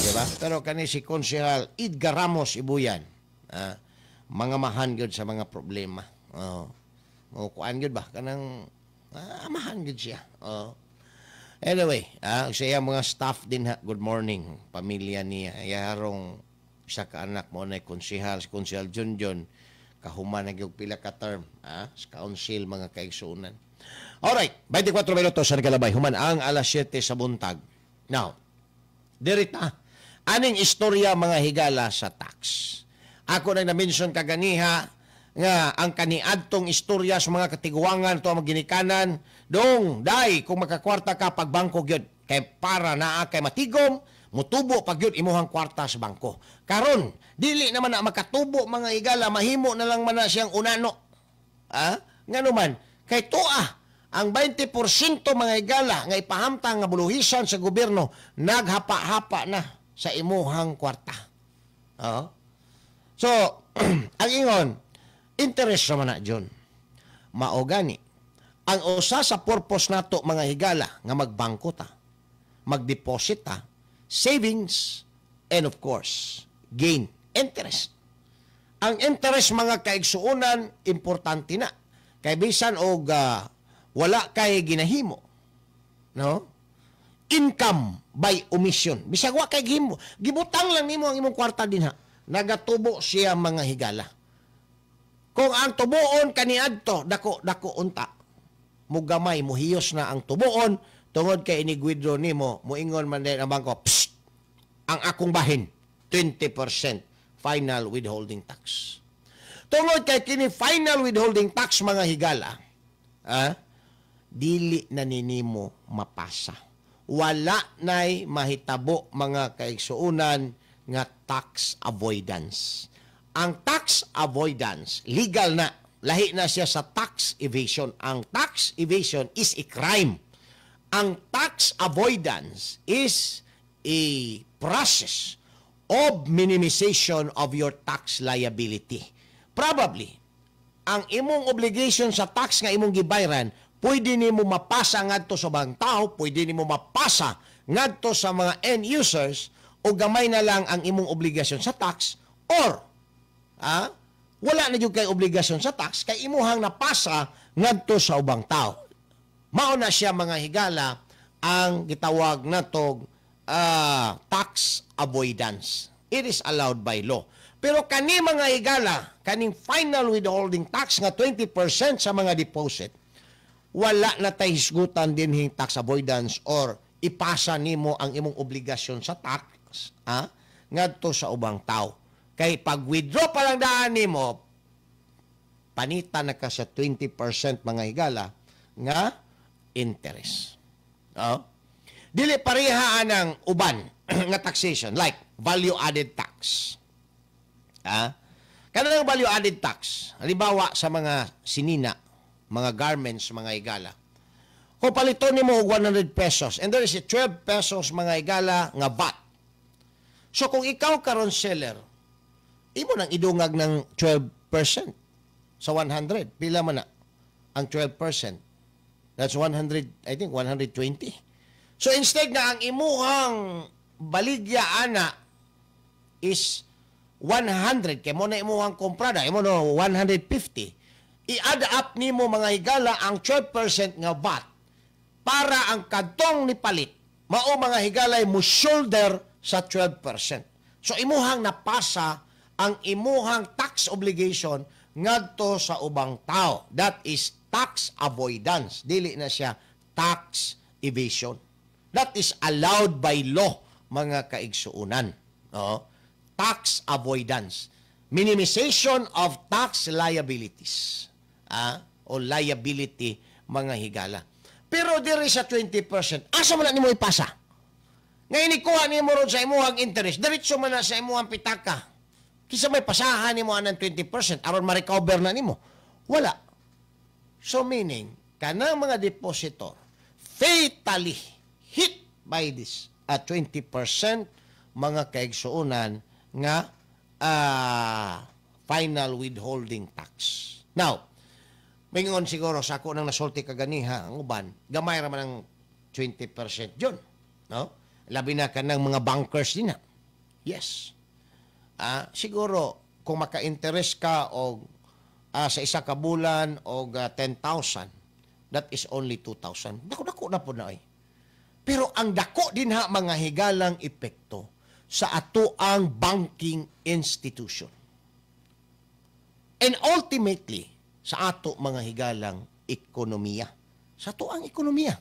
Diba? Pero kani si konsehal Edgar Ramos Ibuyan. mga mahan gyud sa mga problema. Kuan gyud ba kanang amahan gyud siya. Anyway, siya mga staff din ha. Good morning, pamilya niya. Yarong isa ka anak mo na konsehal, si Konsehal Junjun, kahuman na gyud pila ka term, sa council mga kaigsuonan. Alright, 24 minutos sa nagalabay. Human ang alas 7 sa buntag. Now, dirita, aning istorya mga higala sa tax. Ako na na-mention kaganiha nga ang kaniadtong istorya sa mga katiguangan to ang ginikanan dong dai kung makakwarta ka pag bangko gyud kay para naa kay matigom mutubo pag gyud imuhang kwarta sa bangko. Karon dili naman na makatubo mga higala, mahimo na lang man na siyang unano. Ngano man kay tuah ang 20% mga higala nga ipahamtang nga buluhisan sa gobyerno naghapa-hapa na sa imuhang kwarta. So, ang ingon, interest naman na dyan. Mao gani. Ang usa sa purpose nato mga higala nga magbangko ta, magdeposit ta, savings, and of course, gain, interest. Ang interest mga kaigsuonan, importante na. Kay bisan og wala kay ginahimo. No? Income by omission. Bisag wa kay gihimo, gibutang lang nimo ang imong kwarta dinha. Nagatubo siya mga higala. Kung ang tubuon kaniadto dako unta, mugamay muhiyos na ang tubuon tungod kay inigwidro nimo, muingon man din ang bangko, psst, ang akong bahin 20% final withholding tax. Tungod kay kini final withholding tax mga higala, dili na ninimo mapasa. Wala nay mahitabo mga kaigsuonan nga tax avoidance. Ang tax avoidance, legal na. Lahi na siya sa tax evasion. Ang tax evasion is a crime. Ang tax avoidance is a process of minimization of your tax liability. Probably, ang imong obligation sa tax nga imong gibayran, pwede nimo mapasa ngadto sa bang tao, pwede nimo mapasa ngadto sa mga end users, o gamay na lang ang imong obligasyon sa tax, or wala na yung kay obligasyon sa tax, kay imuhang napasa ngadto sa ubang tao. Mao na siya mga higala ang gitawag natog tax avoidance. It is allowed by law. Pero kani mga higala, kaning final withholding tax nga 20% sa mga deposit, wala na tay hisgutan din hing tax avoidance or ipasa nimo ang imong obligasyon sa tax ngadto sa ubang tao. Kay pag-withdraw pa lang daan nimo, panitan na ka sa 20% mga higala nga interest. Dili parehaan ng uban nga taxation like value added tax. Kanang value added tax, halimbawa sa mga sinina, mga garments mga higala. Kung paliton nimo og 100 pesos and there is a 12 pesos mga higala nga VAT. So kung ikaw karon seller, imo nang idungag ng 12% sa 100. Pila man na ang 12%? That's 100, I think 120. So instead na ang imuhang baligya ana is 100, kay mo na imuhang komprada, imo no 150. I-add up nimo mga higala ang 12% nga VAT para ang kadtong ni palit mao mga higalay mo shoulder sa 12%. So imuhang napasa ang imuhang tax obligation ngadto sa ubang tao. That is tax avoidance. Dili na siya tax evasion. That is allowed by law mga kaigsuunan. Tax avoidance. Minimization of tax liabilities. O liability mga higala. Pero diri sa 20%, asa man na nimo ipasa? Ngayon ikuha ni mo ron sa imuhang interest, diretso man na sa imuhang pitaka. Kisa may pasahan ni mo ng 20%, aron ma-recover na ni mo. Wala. So meaning, kanang mga depositor, fatally hit by this 20% mga kaigsuunan nga final withholding tax. Now, mingon siguro sa ako nang nasulti kaganiha, ang uban, gamay raman ng 20% yun. No? Labi na ka ng mga bankers din na. Yes. Siguro, kung maka-interest ka o sa isa ka bulan o 10,000, that is only 2,000. Dako na po na ay. Pero ang dako din ha mga higalang epekto sa ato ang banking institution. And ultimately, sa ato mga higalang ekonomiya. Sa ato ang ekonomiya.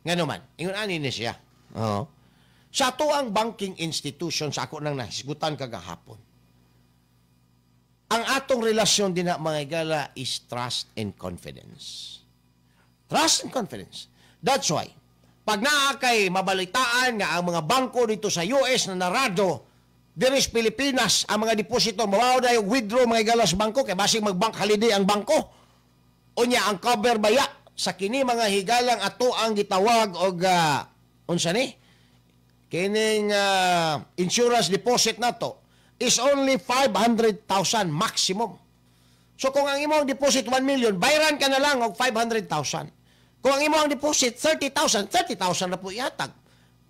Nga naman, ingon ani ni siya. Sa ato ang banking institution, sa ako nang nahisgutan kagahapon. Ang atong relasyon din na mga higala is trust and confidence. Trust and confidence. That's why, pag naa kay mabalitaan nga ang mga bangko dito sa US na narado, diri sa Pilipinas, ang mga deposito, mawaw na yung withdraw mga higala sa bangko, kaya basig mag-bank holiday ang bangko. Unya, ang cover baya sa kini mga higalang ato ang gitawag og unsa ni? Kining insurance deposit nato is only 500,000 maximum. So kung ang imong deposit 1 million, bayaran ka na lang og 500,000. Kung ang imong deposit 30,000 na po ihatag.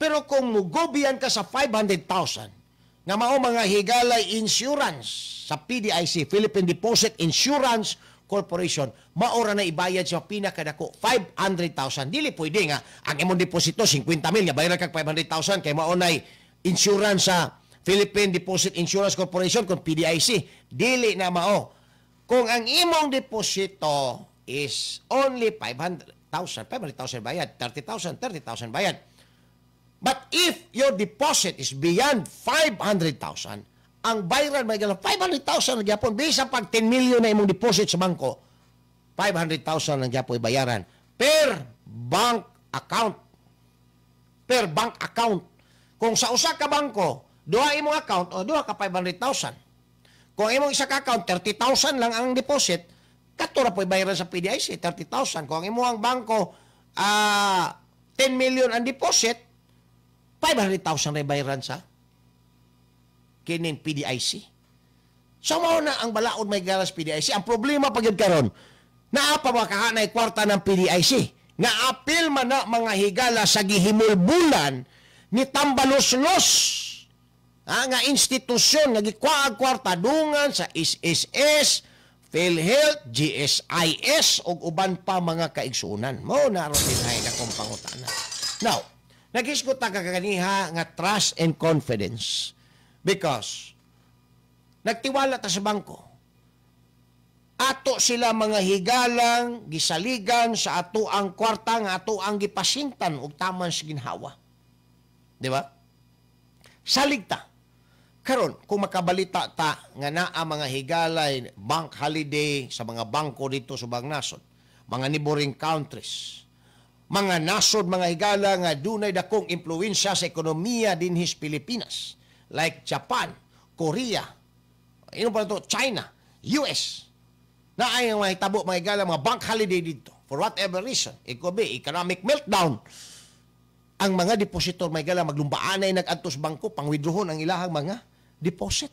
Pero kung mugobian ka sa 500,000, nga mao mga higalay insurance sa PDIC, Philippine Deposit Insurance Corporation, maora na ibayad sa pinakadako 500,000. Dili pwede nga ang imong deposito 50,000 nga bayaran kag 500,000 kay mao nay insurance sa Philippine Deposit Insurance Corporation kung PDIC. Dili na mao. Kung ang imong deposito is only 500,000 bayad, 30,000 bayad. But if your deposit is beyond 500,000, ang bayaran may galang 500,000 na gyapon. Bisa pag 10 million na imong deposit sa bangko, 500,000 na gyapon bayaran per bank account. Per bank account. Kung sa usa ka bangko, duha imong account, o duha ka 500,000. Kung imong isa ka account, 30,000 lang ang deposit, kato ra po'y bayaran sa PDIC, 30,000. Kung imong ang bangko, 10 million ang deposit, 500,000 na bayaran sa kining PDIC. So, mao na ang balaod may galas PDIC. Ang problema pagid karon, naa pa makahanay kwarta ng PDIC. Nga apil man na mga higala sa gihimulbulan ni tambalos-los. Nga institusyon nga gikuha kwarta dungan sa SSS, PhilHealth, GSIS ug uban pa mga kaigsunan. Mao na ron dinay na kong pangutana. Now, nag-isgot ta kaniha nga trust and confidence. Because, nagtiwala ta sa bangko. Ato sila mga higalang, gisaligan sa ato ang kwarta nga ato ang gipasingtan og taman sa ginhawa. Di ba? Salig ta. Karon, kung makabalita ta nga naa mga higalay, bank holiday sa mga bangko dito sa bang nasod, mga neighboring countries, mga nasod, mga higala nga dunay dakong impluwensya sa ekonomiya dinhis Pilipinas, like Japan, Korea, China, US, na ay mga hitabo mga higala, mga bank holiday dito, for whatever reason. It could be economic meltdown. Ang mga depositor mga higala, maglumbaanay nag-adtos bangko, pang-withdrawon ang ilahang mga deposit.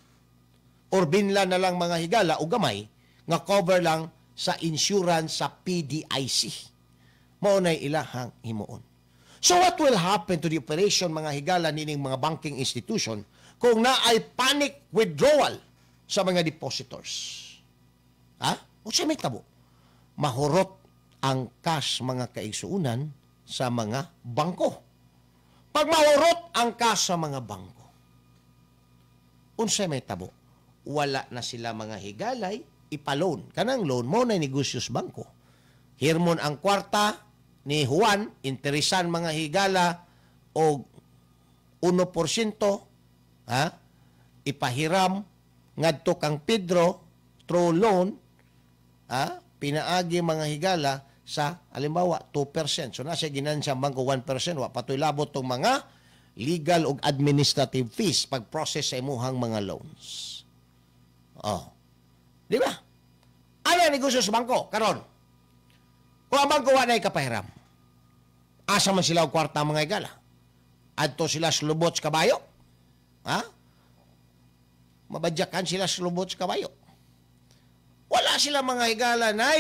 Or binla na lang mga higala o gamay, nga cover lang sa insurance sa PDIC. Maunay ilahang himuon. So what will happen to the operation mga higala nining mga banking institution kung na ay panic withdrawal sa mga depositors? O siya may tabo? Mahurot ang cash mga kaigsuunan sa mga bangko. Pag mahurot ang cash sa mga bangko, unsay may tabo? Wala na sila mga higalay, ipaloan. Kanang loan mo na negosyo sa bangko. Hirmon ang kwarta ni Juan, interesan mga higala o 1%, ipahiram ngadto kang Pedro through loan, pinaagi mga higala sa halimbawa 2%. So nasa ginansya bangko 1%, wa patoy labot tong mga legal o administrative fees pag-process sa imuhang mga loans. Di ba? Ano ang negosyo sa bangko? Karon, kung ang bangko wala ay kapahiram, asa man sila o kwarta mga higala? Adto sila sa lubot sa kabayo? Mabadyakan sila sa lubot sa kabayo. Wala sila mga higala na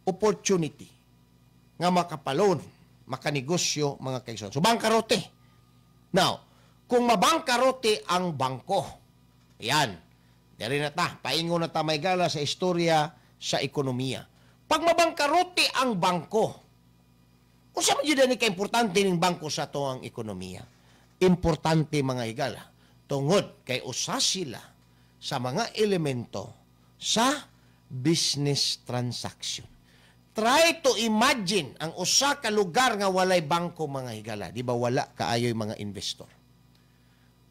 opportunity nga makapalon, makanegosyo mga kaigsoon. So, bangkarote. Now, kung mabangkarote ang bangko, yan, Dari na ta, paingon na ta may gala sa istorya sa ekonomiya. Pag mabangkarote ang bangko, kung saan man ni ka-importante ng bangko sa to ang ekonomiya? Importante mga higala. Tungod kay usa sila sa mga elemento sa business transaction. Try to imagine ang usa ka lugar nga walay bangko mga higala. Di ba wala kaayoy mga investor?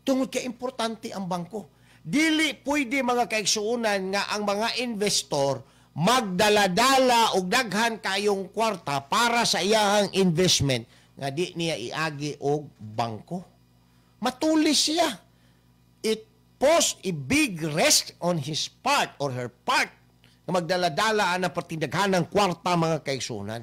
Tungod kay importante ang bangko. Dili pwede mga kaigsuunan nga ang mga investor magdala-dala og daghan kayong kwarta para sa iyahang investment nga di niya iagi og bangko. Matulis siya. It pose a big risk on his part or her part na magdala-dala na patindaghan ng kwarta mga kaigsuunan.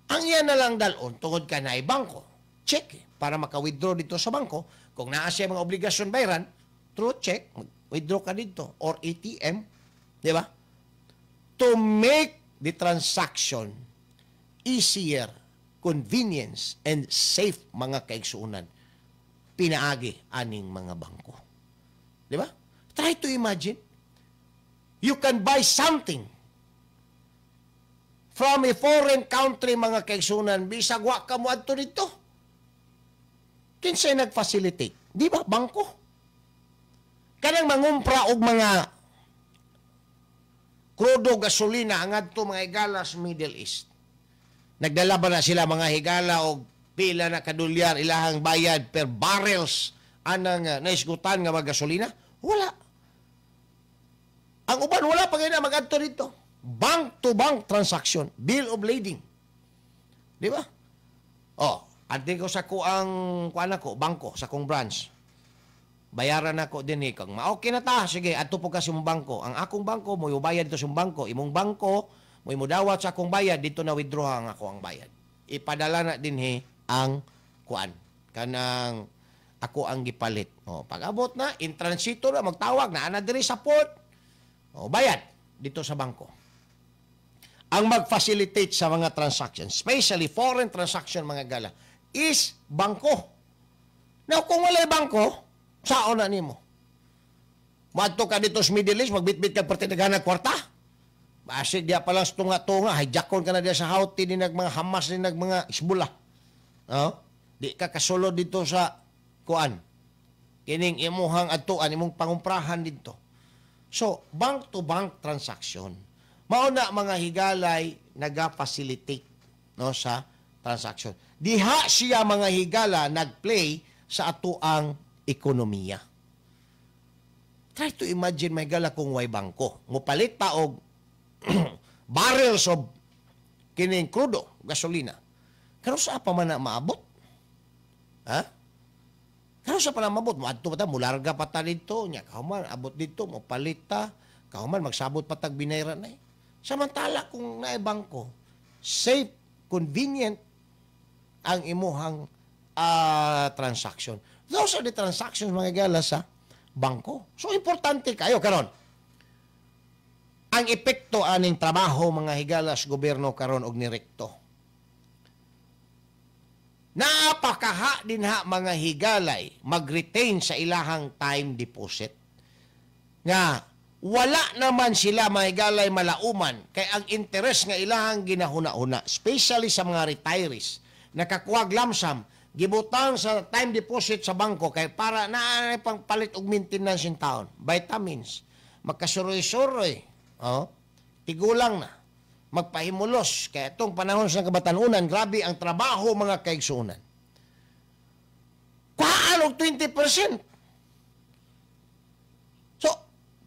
Ang iyan na lang dalon tungod ka na bangko. Check para maka-withdraw dito sa bangko. Kung naa siya mga obligasyon bayaran, through check, withdraw ka dito or ATM, di ba? To make the transaction easier, convenience, and safe mga kaigsuunan, pinaagi aning mga bangko. Di ba? Try to imagine. You can buy something from a foreign country mga kaigsuunan, bisag wa ka mo adto dito. Kinsay nag-facilitate? Di ba? Bangko. Kanang mangumpra og mga krudo, gasolina, ang adto mga higala sa Middle East. Nagdala ba na sila mga higala og pila na kadolyar ilahang bayad per barrels anang naisgutan nga mga gasolina? Wala. Ang uban, wala pa ganyan mag-adto dito. Bank-to-bank transaction. Bill of lading. Di ba? Anting ko sa kuang bangko, sa kong branch. Bayaran ako din kang okay na ta. Sige, ato po kasi mong bangko. Ang akong bangko, mo bayad to sa bangko. Imong bangko, mo dawat sa akong bayad, dito na withdraw ang ako ang bayad. Ipadala na din ang kuan. Kanang ako ang gipalit. Pag-abot na, in transito na, magtawag na, diri sa port. Bayad dito sa bangko. Ang mag-facilitate sa mga transaction, especially foreign transaction mga gala, is bangko. Now, kung walay bangko, saan na nimo? Madto ka dito sa Middle East, magbitbit ka pertinagan ng kwarta. Basig diya palang tunga-tunga, hijakon ka na diya sa Houthi, ni mga Hamas, ni mga Hezbollah. Di ka kasulod dito sa kuan. Kining imuhang atuan, imong pangumprahan dito. So, bank-to-bank transaction. Mauna mga higalay naga-facilitate sa transaction. Diha siya mga higala nag-play sa atuang ekonomiya. Try to imagine may higala kung way bangko. Mupalit pa og barrels of kining krudo, gasolina. Kano sa pa man na maabot? Ha? Kano sa pa na maabot? Maadto pa ta, mularga pa ta dito. Kauman, abot dito, mupalit ta. Kauman, magsabot pa tag binayran na Samantala kung naibangko, safe, convenient ang imuhang transaction. Those are the transactions mga gala sa bangko. So, importante kayo karon. Ang epekto aning trabaho mga higala sa gobyerno karon og nirekto. Napakaha din mga higalay mag-retain sa ilahang time deposit. Nga, wala naman sila mahigalay malauman kay ang interes nga ilahang ginahuna-una, especially sa mga retirees, nakakuwag lamsam, gibutang sa time deposit sa bangko kay para na pang palit og maintenance in town, vitamins, magkasuroy-suroy, tigulang na, magpahimulos, kay itong panahon sa kabatanunan, grabe ang trabaho mga kaigsuunan. Kuhaan og 20%.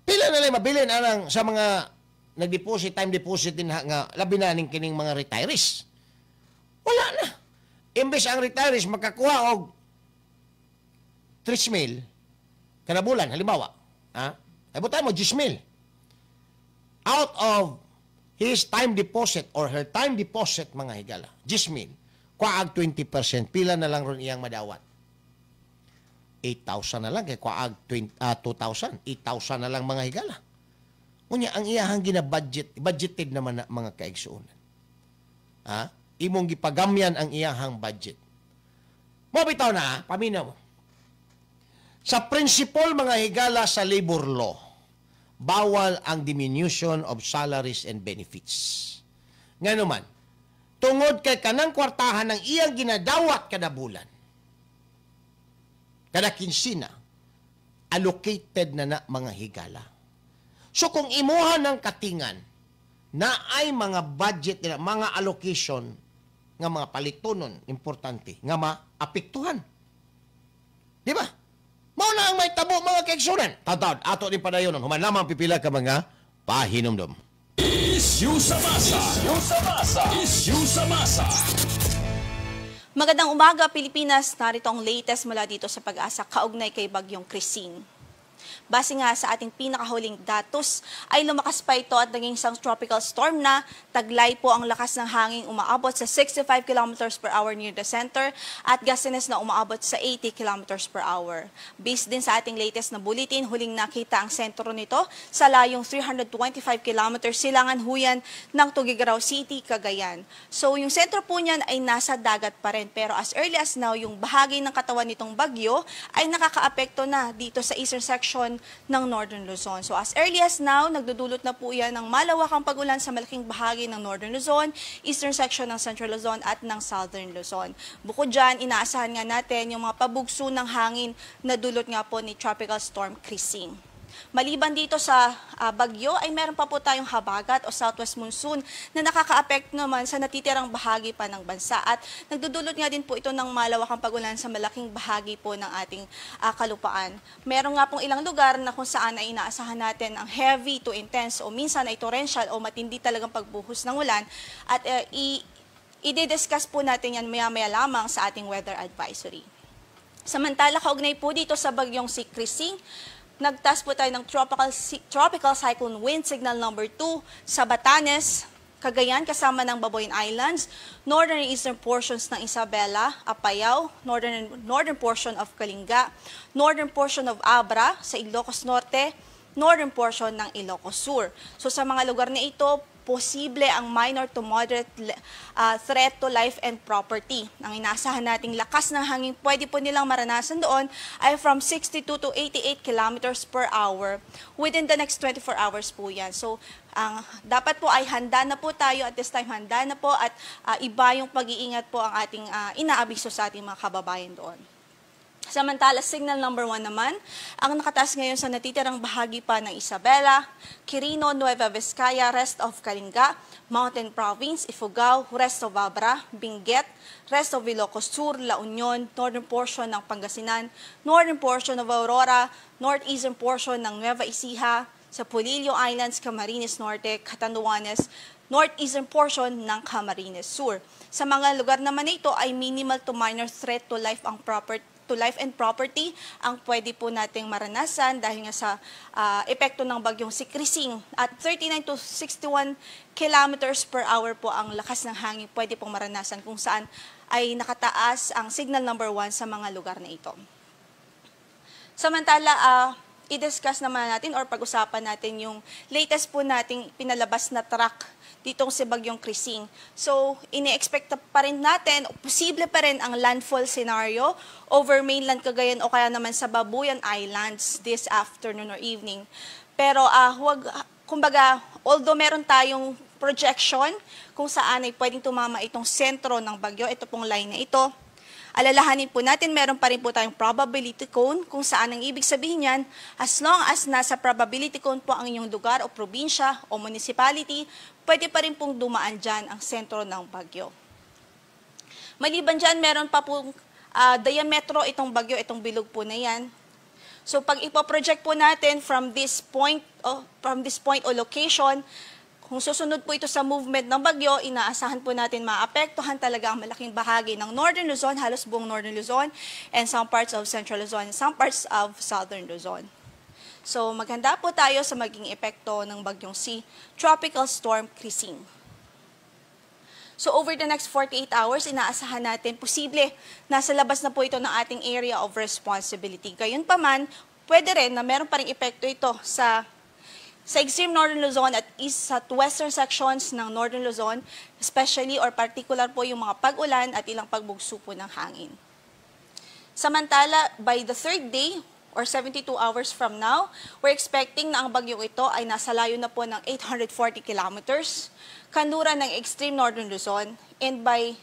Pila na lang mabilin anang sa mga nag-deposit, time deposit din nga labi na ning kining mga retirees. Wala na. Imbes ang retirees makakuha og 3,000 kada bulan halimbawa, ay butan mo 10,000 out of his time deposit or her time deposit mga higala. 10,000. Kuaag 20%, pila na lang ron iyang madawat. 8,000 na lang kay kuaag 2,000, 8,000 na lang mga higala. Unya ang iyahang budgeted naman na mga kaigsuunan. Imong gipagamyan ang iyahang budget. Mo bitaw na, paminaw mo. Sa principle mga higala sa labor law, bawal ang diminution of salaries and benefits. Nga naman, tungod kay kanang kwartahan ng iyang ginadawat kada bulan, kada kinsina, allocated na mga higala. So kung imuha ng katingan na ay mga budget nila, mga allocation nga mga palitonon importante nga maapektuhan. Di ba? Mao na ang may tabo mga kaigsunan. Tatawad, ato din padayonon. Human lamang pipila ka mga pahinumdom. Issue sa masa. Issue sa masa. Issue sa masa. Magandang umaga, Pilipinas. Narito ang latest mula dito sa Pag-asa kaugnay kay Bagyong Christine. Base nga sa ating pinakahuling datos, ay lumakas pa ito at naging isang tropical storm na. Taglay po ang lakas ng hangin umaabot sa 65 km per hour near the center at gustiness na umaabot sa 80 km per hour. Based din sa ating latest na bulletin, huling nakita ang sentro nito sa layong 325 km silangan huyan ng Tuguegarao City, Cagayan. So yung sentro po niyan ay nasa dagat pa rin, pero as early as now, yung bahagi ng katawan nitong bagyo ay nakakaapekto na dito sa eastern section ng Northern Luzon. So as early as now, nagdudulot na po yan ng malawakang pag-ulan sa malaking bahagi ng Northern Luzon, eastern section ng Central Luzon at ng Southern Luzon. Bukod dyan, inaasahan nga natin yung mga pabugso ng hangin na dulot nga po ni Tropical Storm Christine. Maliban dito sa bagyo ay meron pa po tayong habagat o southwest monsoon na nakaka-apekto naman sa natitirang bahagi pa ng bansa at nagdudulot nga din po ito ng malawakang pag-ulan sa malaking bahagi po ng ating kalupaan. Meron nga pong ilang lugar na kung saan ay inaasahan natin ang heavy to intense o minsan ay torrential o matindi talagang pagbuhos ng ulan at i-discuss po natin yan maya-maya lamang sa ating weather advisory. Samantala, kaugnay po dito sa bagyong si Christine, nagtaas po tayo ng tropical cyclone wind signal number 2 sa Batanes, Cagayan kasama ng Babuyan Islands, northern and eastern portions ng Isabela, Apayao, northern portion of Kalinga, northern portion of Abra sa Ilocos Norte, northern portion ng Ilocos Sur. So sa mga lugar na ito, posible ang minor to moderate threat to life and property. Ang inaasahan nating lakas ng hangin pwede po nilang maranasan doon ay from 62 to 88 kilometers per hour within the next 24 hours po yan. So, dapat po ay handa na po tayo at this time, handa na po at iba yung pag-iingat po ang ating inaabiso sa ating mga kababayan doon. Samantala, signal number 1 naman, ang nakataas ngayon sa natitirang bahagi pa ng Isabela, Quirino, Nueva Vizcaya, rest of Kalinga, Mountain Province, Ifugao, rest of Abra, Benguet, rest of Ilocos Sur, La Union, northern portion ng Pangasinan, northern portion of Aurora, northeastern portion ng Nueva Ecija, sa Polillo Islands, Camarines Norte, Catanduanes, northeastern portion ng Camarines Sur. Sa mga lugar naman ito ay minimal to minor threat to life and property ang pwede po nating maranasan dahil nga sa epekto ng bagyong si Christine. At 39 to 61 kilometers per hour po ang lakas ng hangin pwede pong maranasan kung saan ay nakataas ang signal number 1 sa mga lugar na ito. Samantala, i-discuss naman natin or pag-usapan natin yung latest po nating pinalabas na track ditong si Bagyong Christine. So, ini-expect pa rin natin, posible pa rin ang landfall scenario over mainland Cagayan o kaya naman sa Babuyan Islands this afternoon or evening. Pero kumbaga, although meron tayong projection kung saan ay pwedeng tumama itong sentro ng bagyo, ito pong line na ito, alalahanin po natin, meron pa rin po tayong probability cone kung saan ang ibig sabihin yan, as long as nasa probability cone po ang inyong lugar o probinsya o municipality, pwede pa rin pong dumaan dyan ang sentro ng bagyo. Maliban dyan, meron pa pong diametro itong bagyo, itong bilog po na yan. So pag ipoproject po natin from this point o location, kung susunod po ito sa movement ng bagyo, inaasahan po natin maapektuhan talaga ang malaking bahagi ng Northern Luzon, halos buong Northern Luzon, and some parts of Central Luzon, and some parts of Southern Luzon. So maghanda po tayo sa maging epekto ng bagyong si Tropical Storm Christine. So over the next 48 hours, inaasahan natin posible nasa labas na po ito ng ating area of responsibility. Gayunpaman, pwede rin na meron pa ring epekto ito sa extreme Northern Luzon at east at western sections ng Northern Luzon, especially or particular po yung mga pag-ulan at ilang pagbugso po ng hangin. Samantala, by the third day or 72 hours from now, we're expecting na ang bagyong ito ay nasa layo na po ng 840 kilometers, kanluran ng extreme northern Luzon, and by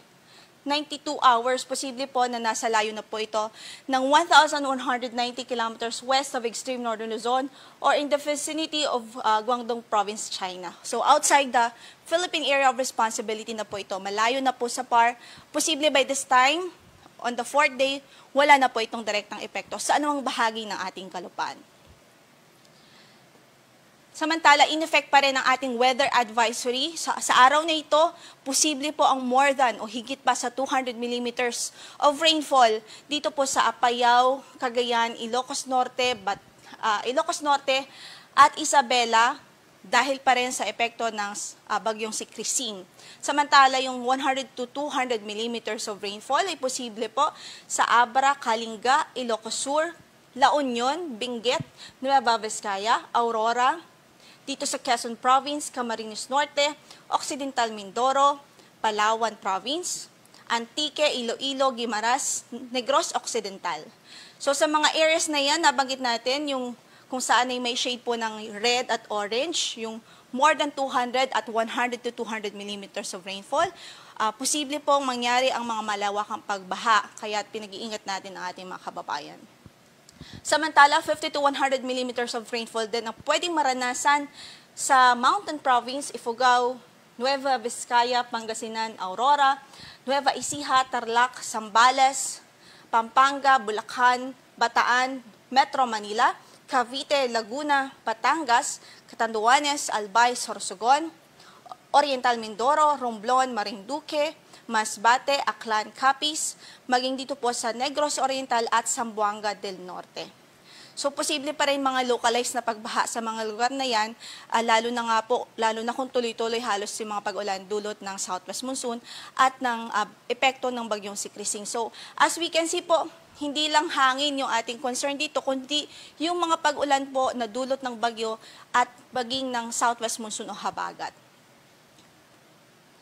92 hours, posible po na nasa layo na po ito ng 1,190 kilometers west of extreme northern Luzon or in the vicinity of Guangdong Province, China. So outside the Philippine area of responsibility na po ito, malayo na po sa PAR. Posible by this time, on the 4th day, wala na po itong direktang epekto sa anumang bahagi ng ating kalupaan. Samantala, in effect pa rin ang ating weather advisory. Sa araw na ito, posible po ang more than o higit pa sa 200 millimeters of rainfall dito po sa Apayao, Cagayan, Ilocos Norte at Isabela dahil pa rin sa epekto ng bagyong si Christine. Samantala, yung 100 to 200 millimeters of rainfall ay posible po sa Abra, Kalinga, Ilocos Sur, La Union, Benguet, Nueva Vizcaya, Aurora, dito sa Quezon Province, Camarines Norte, Occidental Mindoro, Palawan Province, Antique, Iloilo, Guimaras, Negros Occidental. So sa mga areas na yan, nabanggit natin yung kung saan ay may shade po ng red at orange, yung more than 200 at 100 to 200 millimeters of rainfall, posible pong mangyari ang mga malawakang pagbaha, kaya pinag-iingat natin ang ating mga kababayan. Samantala, 50 to 100 millimeters of rainfall din ang pwedeng maranasan sa Mountain Province, Ifugao, Nueva Vizcaya, Pangasinan, Aurora, Nueva Ecija, Tarlac, Zambales, Pampanga, Bulacan, Bataan, Metro Manila, Cavite, Laguna, Batangas, Catanduanes, Albay, Sorsogon, Oriental Mindoro, Romblon, Marinduque, Masbate, Aklan, Capiz, maging dito po sa Negros Oriental at Zamboanga del Norte. So, posible pa rin mga localized na pagbaha sa mga lugar na yan, lalo na kung tuloy-tuloy halos yung mga pag-ulan dulot ng southwest monsoon at ng epekto ng bagyong si Christine. So, as we can see po, hindi lang hangin yung ating concern dito, kundi yung mga pag-ulan po na dulot ng bagyo at baging ng southwest monsoon o habagat.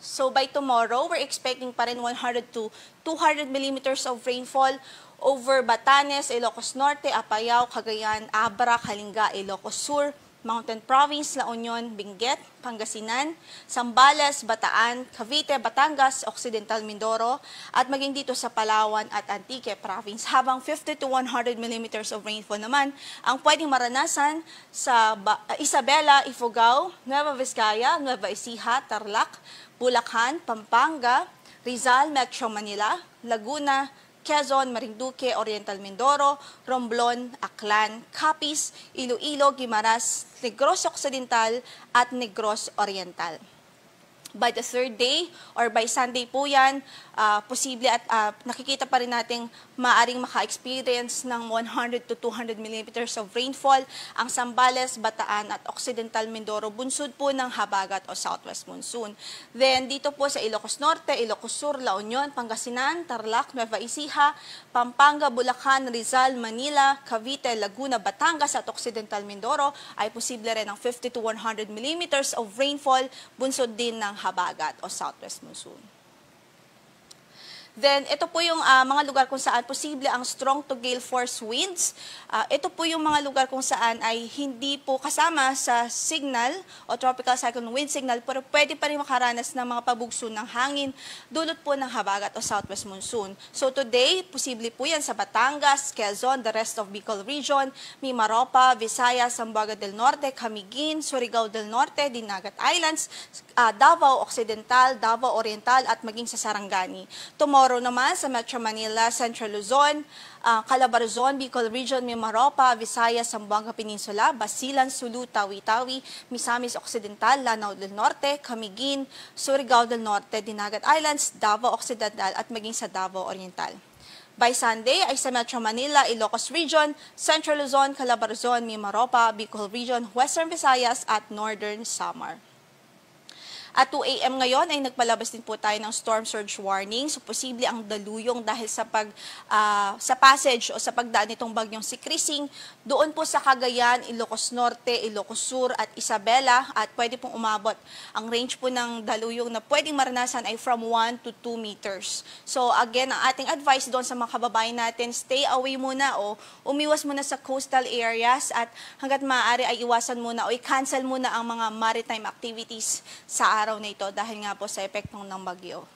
So by tomorrow, we're expecting pa rin 100 to 200 millimeters of rainfall over Batanes, Ilocos Norte, Apayao, Cagayan, Abra, Kalinga, Ilocos Sur, Mountain Province, La Union, Benguet, Pangasinan, Zambales, Bataan, Cavite, Batangas, Occidental Mindoro, at maging dito sa Palawan at Antique Province. Habang 50 to 100 millimeters of rainfall naman ang pwedeng maranasan sa Isabela, Ifugao, Nueva Vizcaya, Nueva Ecija, Tarlac, Bulacan, Pampanga, Rizal, Metro Manila, Laguna, Quezon, Marinduque, Oriental Mindoro, Romblon, Aklan, Capiz, Iloilo, Guimaras, Negros Occidental at Negros Oriental. By the 3rd day or by Sunday po yan, posible at nakikita pa rin nating maaring maka-experience ng 100 to 200 millimeters of rainfall ang Zambales, Bataan at Occidental Mindoro, bunsod po ng habagat o southwest monsoon. Then dito po sa Ilocos Norte, Ilocos Sur, La Union, Pangasinan, Tarlac, Nueva Ecija, Pampanga, Bulacan, Rizal, Manila, Cavite, Laguna, Batangas at Occidental Mindoro ay posible rin ng 50 to 100 millimeters of rainfall, bunsod din ng habagat o southwest monsoon. Then, ito po yung mga lugar kung saan posible ang strong to gale force winds. Ito po yung mga lugar kung saan ay hindi po kasama sa signal o tropical cyclone wind signal, pero pwede pa rin makaranas ng mga pabugso ng hangin dulot po ng habagat o southwest monsoon. So today, posible po yan sa Batangas, Quezon, the rest of Bicol region, Mimaropa, Visayas, Zamboanga del Norte, Camiguin, Surigao del Norte, Dinagat Islands, Davao Occidental, Davao Oriental at maging sa Sarangani. Tomorrow naman sa Metro Manila, Central Luzon, Calabarzon, Bicol Region, Mimaropa, Visayas, Zamboanga Peninsula, Basilan, Sulu, Tawi-Tawi, Misamis Occidental, Lanao del Norte, Camiguin, Surigao del Norte, Dinagat Islands, Davao Occidental at maging sa Davao Oriental. By Sunday ay sa Metro Manila, Ilocos Region, Central Luzon, Calabarzon, Mimaropa, Bicol Region, Western Visayas at Northern Samar. At 2 a.m. ngayon ay nagpalabas din po tayo ng storm surge warning. So posible ang daluyong dahil sa sa passage o sa pagdaan nitong bagyong si Krising doon po sa Cagayan, Ilocos Norte, Ilocos Sur at Isabela, at pwede pong umabot. Ang range po ng daluyong na pwedeng maranasan ay from 1 to 2 meters. So again, ang ating advice doon sa mga kababayan natin, stay away muna o umiwas muna sa coastal areas, at hanggat maaari ay iwasan muna o i-cancel muna ang mga maritime activities sa araw na ito dahil nga po sa epektong ng bagyo.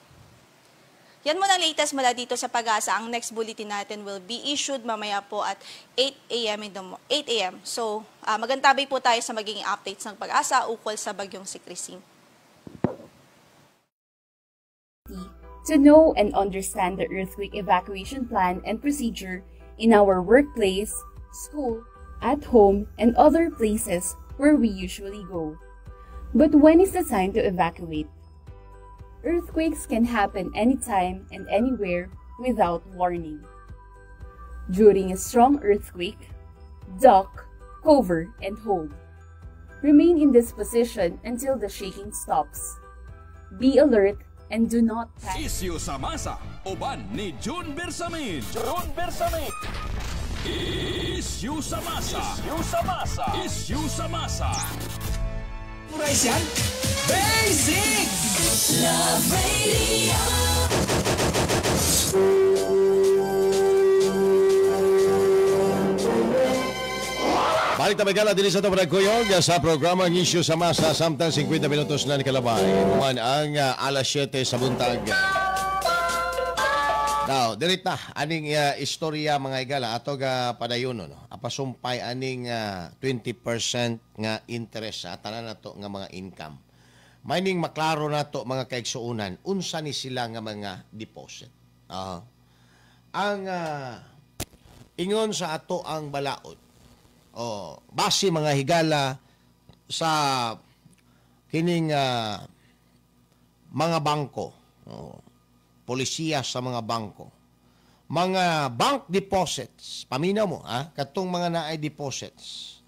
Yan muna ang latest mula dito sa Pag-asa. Ang next bulletin natin will be issued mamaya po at 8 a.m. So, magantabay po tayo sa magiging updates ng Pag-asa ukol sa bagyong si Krising. To know and understand the earthquake evacuation plan and procedure in our workplace, school, at home, and other places where we usually go. But when is the time to evacuate? Earthquakes can happen anytime and anywhere without warning. During a strong earthquake, duck, cover, and hold. Remain in this position until the shaking stops. Be alert and do not panic. Isyu sa masa, uban ni June Bersamin. Isyu sa masa. Isyu sa masa. Memorize yan? Basic! Love Radio! Balik na magala din sa ito panagkuyog sa programang Issue sa Masa, samtang 50 minutos na nikalabay. Kuman ang alas 7 sa buntag. Now, dirita aning istorya mga igala ato ga padayon no. Apasumpay aning 20% nga interest sa tanan nato nga mga income. Mining maklaro nato mga kaigsuunan unsa ni sila nga mga deposit. Ang ingon sa ato ang balaod. Base mga higala sa kining mga bangko. Polisiya sa mga bangko. Mga bank deposits, paminaw mo, katong mga naay deposits.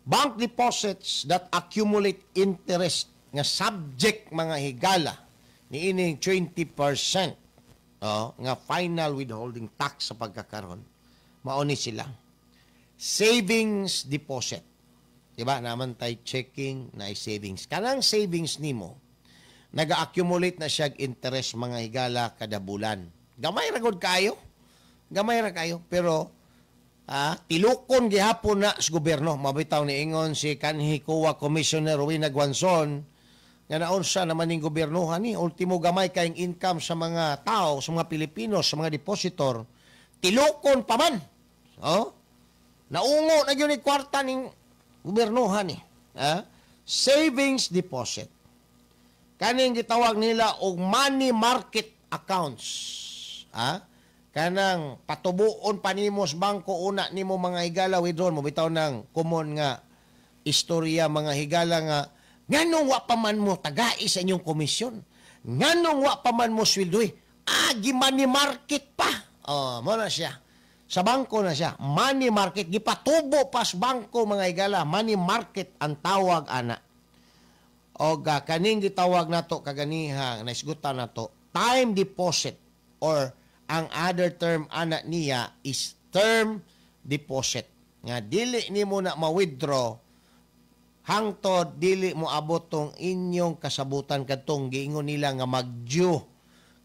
Bank deposits that accumulate interest nga subject mga higala ni ining 20% nga final withholding tax sa pagkakaroon. Mauni sila. Savings deposit. Diba? Naman tayo checking na savings. Kanang savings nimo, nag-accumulate na siya interest mga higala kada bulan. Gamay ra gud kayo. Gamay ra kayo. Pero tilukon gihapon na sa gobyerno. Mabitaw ni ingon si kanhi COA Commissioner Rowena Guanzon nga naunsa naman ning gobyernohan ni ultimo gamay kayong income sa mga tao, sa mga Pilipino, sa mga depositor. Tilukon pa man. Naungo na gyud ni kwarta ning gobyernohan ni. Savings deposit. Kaning gitawag nila og money market accounts. Kanang patubuon panimos bangko una nimo mga higala withdraw mo bitaw ng common nga istorya mga higala nga nganong wa pa man mo tagai sa inyong komisyon. Nganong wa pa man mo sweldoy. Gi money market pa. Mo na siya. Sa bangko na siya. Money market gipatubo pas bangko mga higala. Money market ang tawag ana. O kaning gitawag nato kaganiha naisgutan nato time deposit or ang other term ana niya is term deposit nga dili nimo na ma-withdraw hangtod dili mo abot tong inyong kasabutan kadtong giingon nila nga mag-due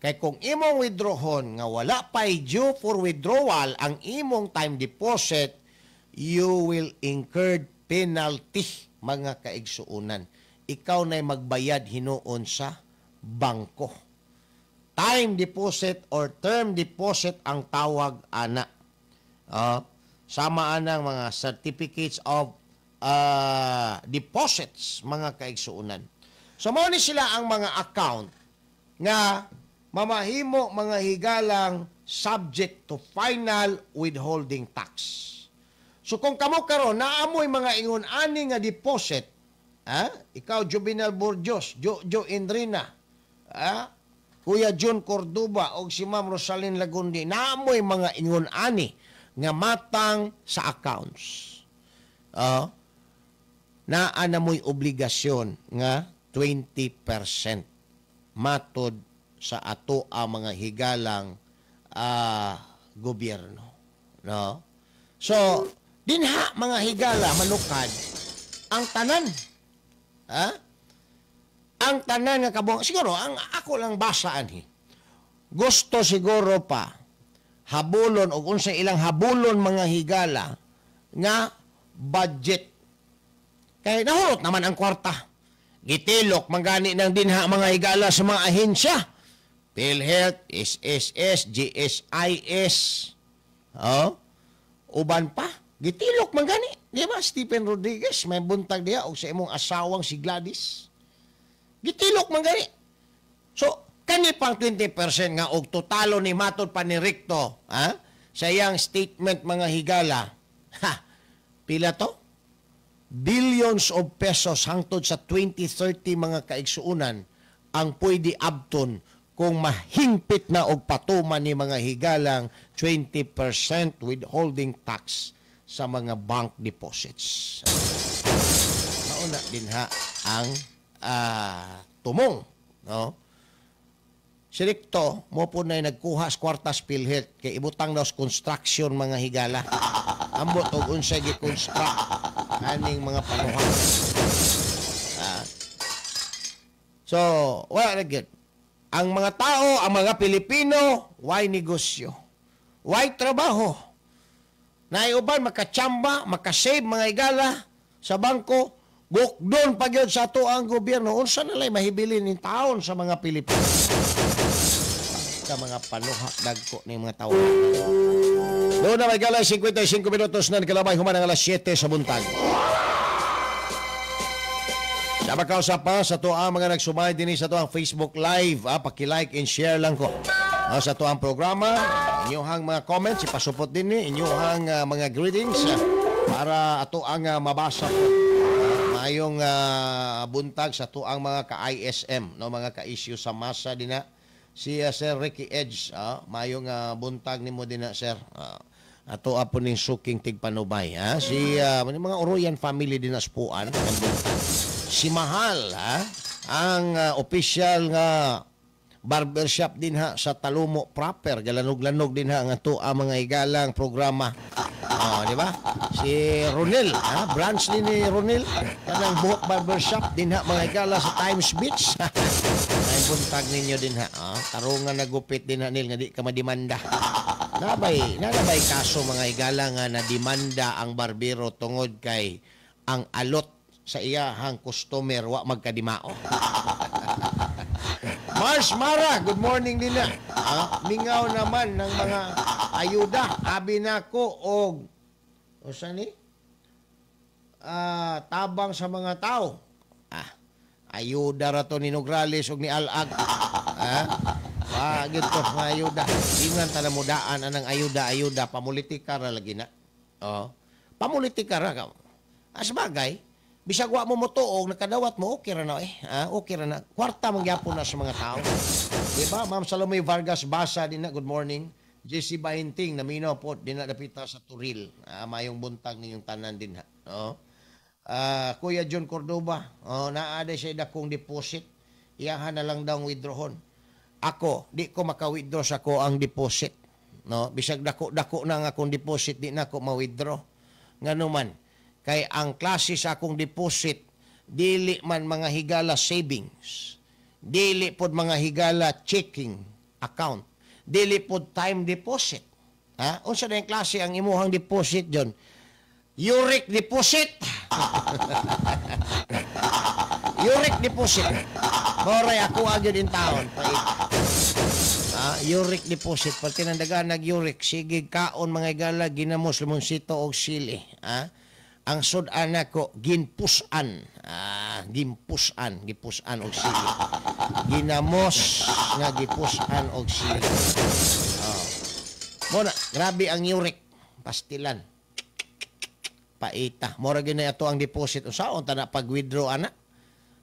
kay kung imong withdrawon nga wala pay due for withdrawal ang imong time deposit you will incur penalty mga kaigsuunan. Ikaw na'y magbayad hinuon sa bangko. Time deposit or term deposit ang tawag ana. Sama anang mga certificates of deposits, mga kaigsuunan. So, mao ni sila ang mga account nga mamahimo mga higalang subject to final withholding tax. So, kung kamo karon naamoy mga ingon ani nga deposit, ikaw, Juvenal Burgos, Jo Indrina, Kuya John Cordoba, o si Ma'am Rosalyn Lagundi, naamoy mga ingon-ani nga matang sa accounts. Naa na mo'y obligasyon nga 20% matod sa ato ang mga higalang gobyerno, no? So dinha mga higala manukad ang tanan, ang tanan nga kabong siguro ang ako lang basaan gusto siguro pa habulon o unsa ilang habulon mga higala nga budget kay nahurot naman ang kwarta. Gitilok mangani ng dinha mga higala sa mga ahensya. PhilHealth, SSS, GSIS. Uban pa. Gitilok mangani. Di ba, Stephen Rodriguez, may buntag diya o sa imong asawang si Gladys. Gitilok mangani. So, kani pang 20% nga og totalo ni matod pa ni Ricto, sa iyang statement mga higala. Pila to? Billions of pesos hangtod sa 2030 mga kaigsuunan ang pwede abton kung mahingpit na og patuman ni mga higalang 20% withholding tax sa mga bank deposits. Mauna din ang tumong, no? Si Ricto, mo po na nagkuha sa kwartas PhilHealth kay ibutang daw sa construction mga higala. Ambot og unsay gi-construct aning mga panuhan. So, wala na good. Ang mga tao, ang mga Pilipino, why negosyo? Why trabaho? Naiuban, makachamba, makasave mga higala sa bangko, gukdon pa gyud sa ato ang gobyerno. Unsa na lay mahibilin ni taon sa mga Pilipino? Sa mga panuhak dagko ni mga tao. Doon na may gala 55 minutos na nakalabay humanang alas 7 sa buntag. Sama kausap pa sa to ang mga nagsumay din sa to ang Facebook Live. Paki-like and share lang ko. Sa to ang programa, inyong mga comments, ipasupot din ni inyong mga greetings para ato ang mabasa po. Mayong buntag sa to ang mga ka-ISM, no, mga ka-issue sa masa din na. Si Sir Ricky Edge, mayong buntag ni mo din na, Sir. Ato po ning suking tigpanubay. Si mga Oroyan family din na spuan. Si Mahal, ang official nga barbershop din sa Talumo proper. Galanog-lanog din ang ato ang mga igalang programa. Di ba? Si Ronel, branch din ni Ronel. Kanang buhok barbershop din mga igala sa Times Beach. Ay buntag ninyo din tarungan na gupit din nil nga di ka madimanda. Nabay kaso mga igala nga na demanda ang barbero tungod kay ang alot sa iyahang customer wa magkadimao. Mars Mara, good morning din na. Mingaw naman ng mga ayuda. Abi nako og ni? Tabang sa mga tao. Ayuda ra to ni Nograles og ni Alag. Gito nga ayuda. Ingan ta na mudaan anang ayuda pamulitika ra lagi na. Pamulitika ra ka. Asbagay, bisag wa mo motuog nakadawat mo okay ra na okay ra na. Kwarta man gyapon na sa mga tao. Diba? Ma'am Salome Vargas Basa din na, good morning. JC Bahinting naminaw po din na dapita sa Turil. Mayong buntag ninyong tanan din Kuya John Cordoba, naada siya dakong deposit. Iyahan na lang daw withdrawon. Ako, di ko maka-withdraw sa ko ang deposit. No? Bisag dako-dako na nga akong deposit, di na ako ma-withdraw. Nga naman, kay ang klase sa akong deposit, dili man mga higala savings, dili pod mga higala checking account, dili pod time deposit. Unsa na yung klase ang imuhang deposit dyan? Uric deposit. Uric deposit. Moray ako agad in taon. Uric deposit. Pati nandaga nag-uric. Sige kaon mga igala, ginamos limonsito o sili. Ang sudan ako, ginpusan. Gipusan og sili. Ginamos nga gipusan og sili. Muna, grabe ang uric. Pastilan. Paita. Mora gina ato ang deposit. Usaon ta na pag-withdraw ana.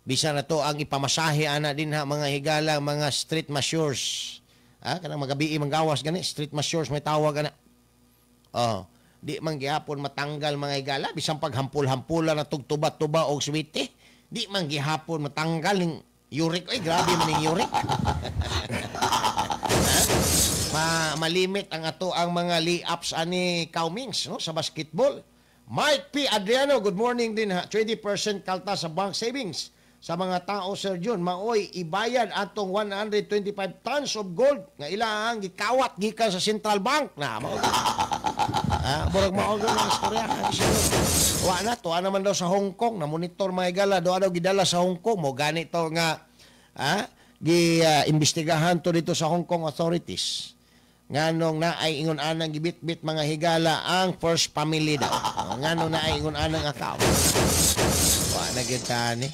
Bisa na to ang ipamasahe ana din mga higala, mga street masseurs. Kanang magabi manggawas gani, street masseurs may tawag ana. Di man gyapon matanggal mga higala bisan paghampul-hampulan na tugtuba-tuba og switi. Di man gihapon matanggal ning uric. Ay, grabe man ning uric. Malimit ang ato ang mga layups ani Kaumings no, sa basketball. Mike P. Adriano, good morning din ha. 20% kalta sa bank savings. Sa mga tao, Sir John, maoy ibayad atong 125 tons of gold nga ilang gikawat gikan sa Central Bank na burag maogon ang istorya. Wa na to naman daw sa Hong Kong na monitor mga higala daw gidala sa Hong Kong mo ganito nga imbestigahan to dito sa Hong Kong authorities. Nganong na ay ingon anang gibit-bit mga higala ang first family daw. Nganong na ay ingon anang account. Wa na gyud ni.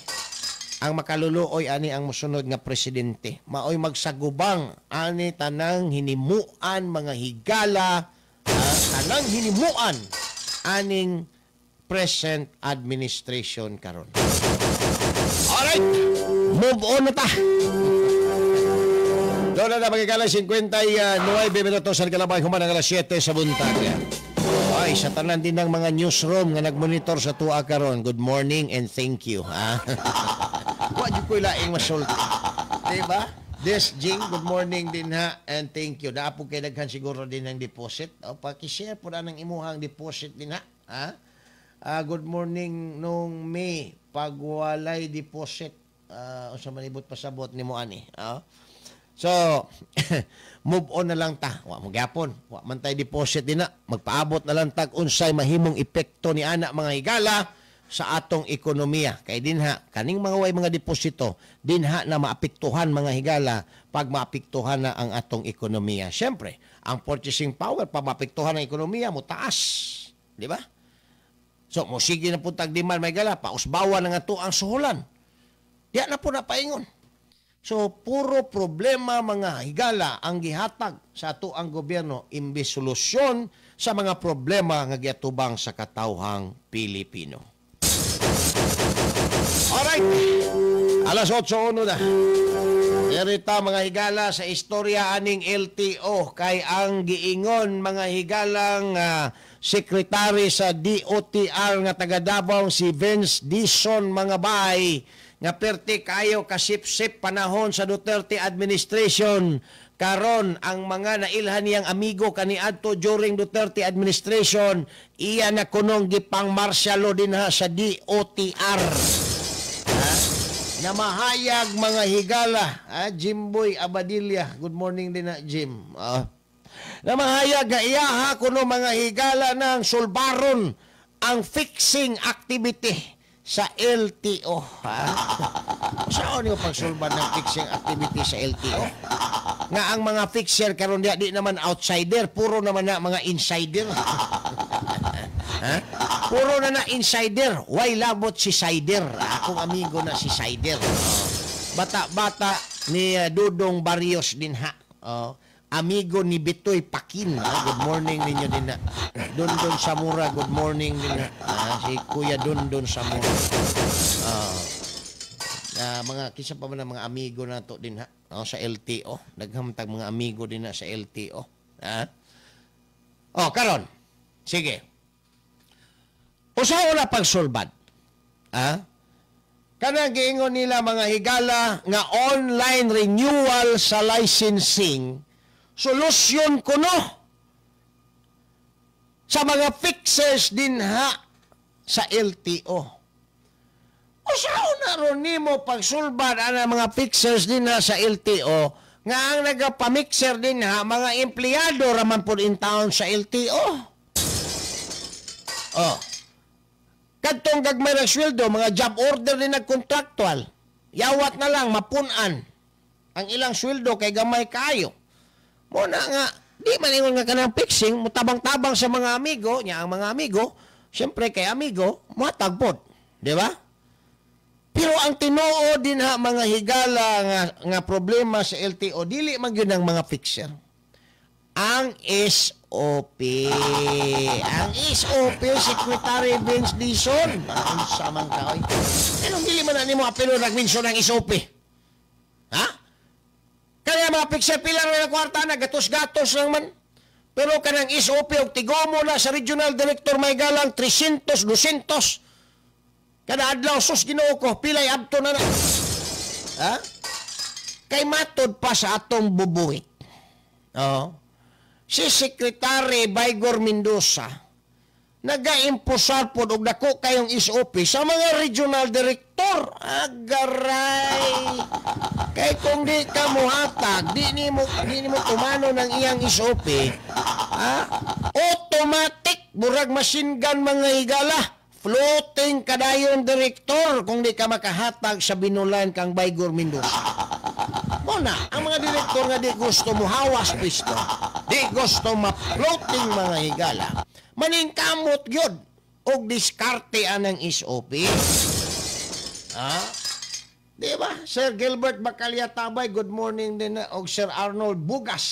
Ang makaluluoy ani ang mosunod nga presidente. Maoy magsagubang ani tanang hinimuan mga higala, tanang hinimuan aning present administration karon. Alright, move on na ta. Doon na magigala 59 minutos sa kalabay human ang alas 7 sa buntag. Ay, sa tanan din ng mga newsroom nga nagmonitor sa tuwa karon. Good morning and thank you. Wag ko ilaing masulti. Diba? This Jing, good morning din ha and thank you. Daapog kay daghan siguro din ng deposit. O paki-share po na ng imuhang deposit din ha. Good morning nung May pagwalay deposit. Sa manibot pasabot ni mo ani. So, move on na lang ta. Wa mo gyapon. Wa man tay deposit din na. Magpaabot na lang tag unsay mahimong epekto ni ana mga higala sa atong ekonomiya. Kay dinha kaning mga way mga deposito dinha na maapektuhan mga higala pag maapektuhan na ang atong ekonomiya. Syempre, ang purchasing power pag maapektuhan ang ekonomiya mo taas, di ba? So, mo sige na puntag demand mga higala pausbawan nga ato ang suhulan. Diya na po napaingon. So, puro problema mga higala ang gihatag sa ato ang gobyerno imbis solusyon sa mga problema nga giatubang sa katawhang Pilipino. Alright, alas 8:01 na. Derita mga higala sa istorya aning LTO kay ang giingon mga higalang sekretary sa DOTR nga taga Davao si Vince Dizon mga bay nga perti kayo kasip-sip panahon sa Duterte administration karon ang mga nailhan niyang amigo kaniadto during Duterte administration iya na kunong gipang marsyalo din ha sa DOTR. Na mahayag mga higala Jimboy Abadilla, good morning din na Jim. Na mahayag nga iyaha kuno mga higala ng sulbaron ang fixing activity sa LTO. Saan yung pagsulban ng fixing activity sa LTO? Nga ang mga fixer karon di naman outsider, puro naman na mga insider. Puro na insider. Why labot si Sider? Akong amigo na si Sider. Bata-bata ni Dudong Barrios din ha. Amigo ni Bitoy Pakin. Good morning ninyo din na. Dundon Samura, good morning din na. Si Kuya Dundon Samura. Mga kisa pa man mga amigo na to din ha. Sa LTO. Naghamtag mga amigo din na sa LTO. Karon. Sige. Usaw na pagsulbad. Kanang giingon nila mga higala nga online renewal sa licensing solusyon kuno sa mga fixers din ha sa LTO. Usaw na ron nimo pagsulbad ana mga fixers din ha sa LTO nga ang nagapamixer din ha mga empleyado raman pud in town sa LTO. Kadtong gagmay ng sweldo, mga job order din nagkontraktual. Yawat na lang, mapunan ang ilang sweldo kay gamay kayo. Muna nga, di man ingon nga kanang fixing, mutabang-tabang sa mga amigo, niya ang mga amigo, siyempre kay amigo, matagpod. Di ba? Pero ang tinuod din ha, mga higala nga problema sa LTO, dili man yun ang mga fixer. Ang SOP. Ang SOP, Secretary Vince Dizon. Ang samang kaoy. Anong dili man na mo apelo nag-mention ng SOP? Ha? Kaya mga fixer pilar na kwarta na, gatos-gatos lang man. Pero kanang SOP, og tigomo na sa Regional Director may galang 300, 200. Kada adlaw sus Ginoo ko, pilay abto na na. Ha? Kay matod pa sa atong bubuhit. Oh. Si Secretary Baygor Mendoza naga-impusar po og dako kayong SOP sa mga regional director. Agaray. Kay kung di ka muhatag, di ni mo tumano ng iyang SOP, automatic murag machine gun mga higala. Floating kadayon director kung di ka makahatag sa binulan kang Baygor Mendoza. Muna, ang mga direktor nga di gusto mo hawas pisto, di gusto ma-floating mga higala, maningkamot yun og diskarte anang SOP. Di ba? Sir Gilbert Bacalyatabay, good morning din na. Og Sir Arnold Bugas.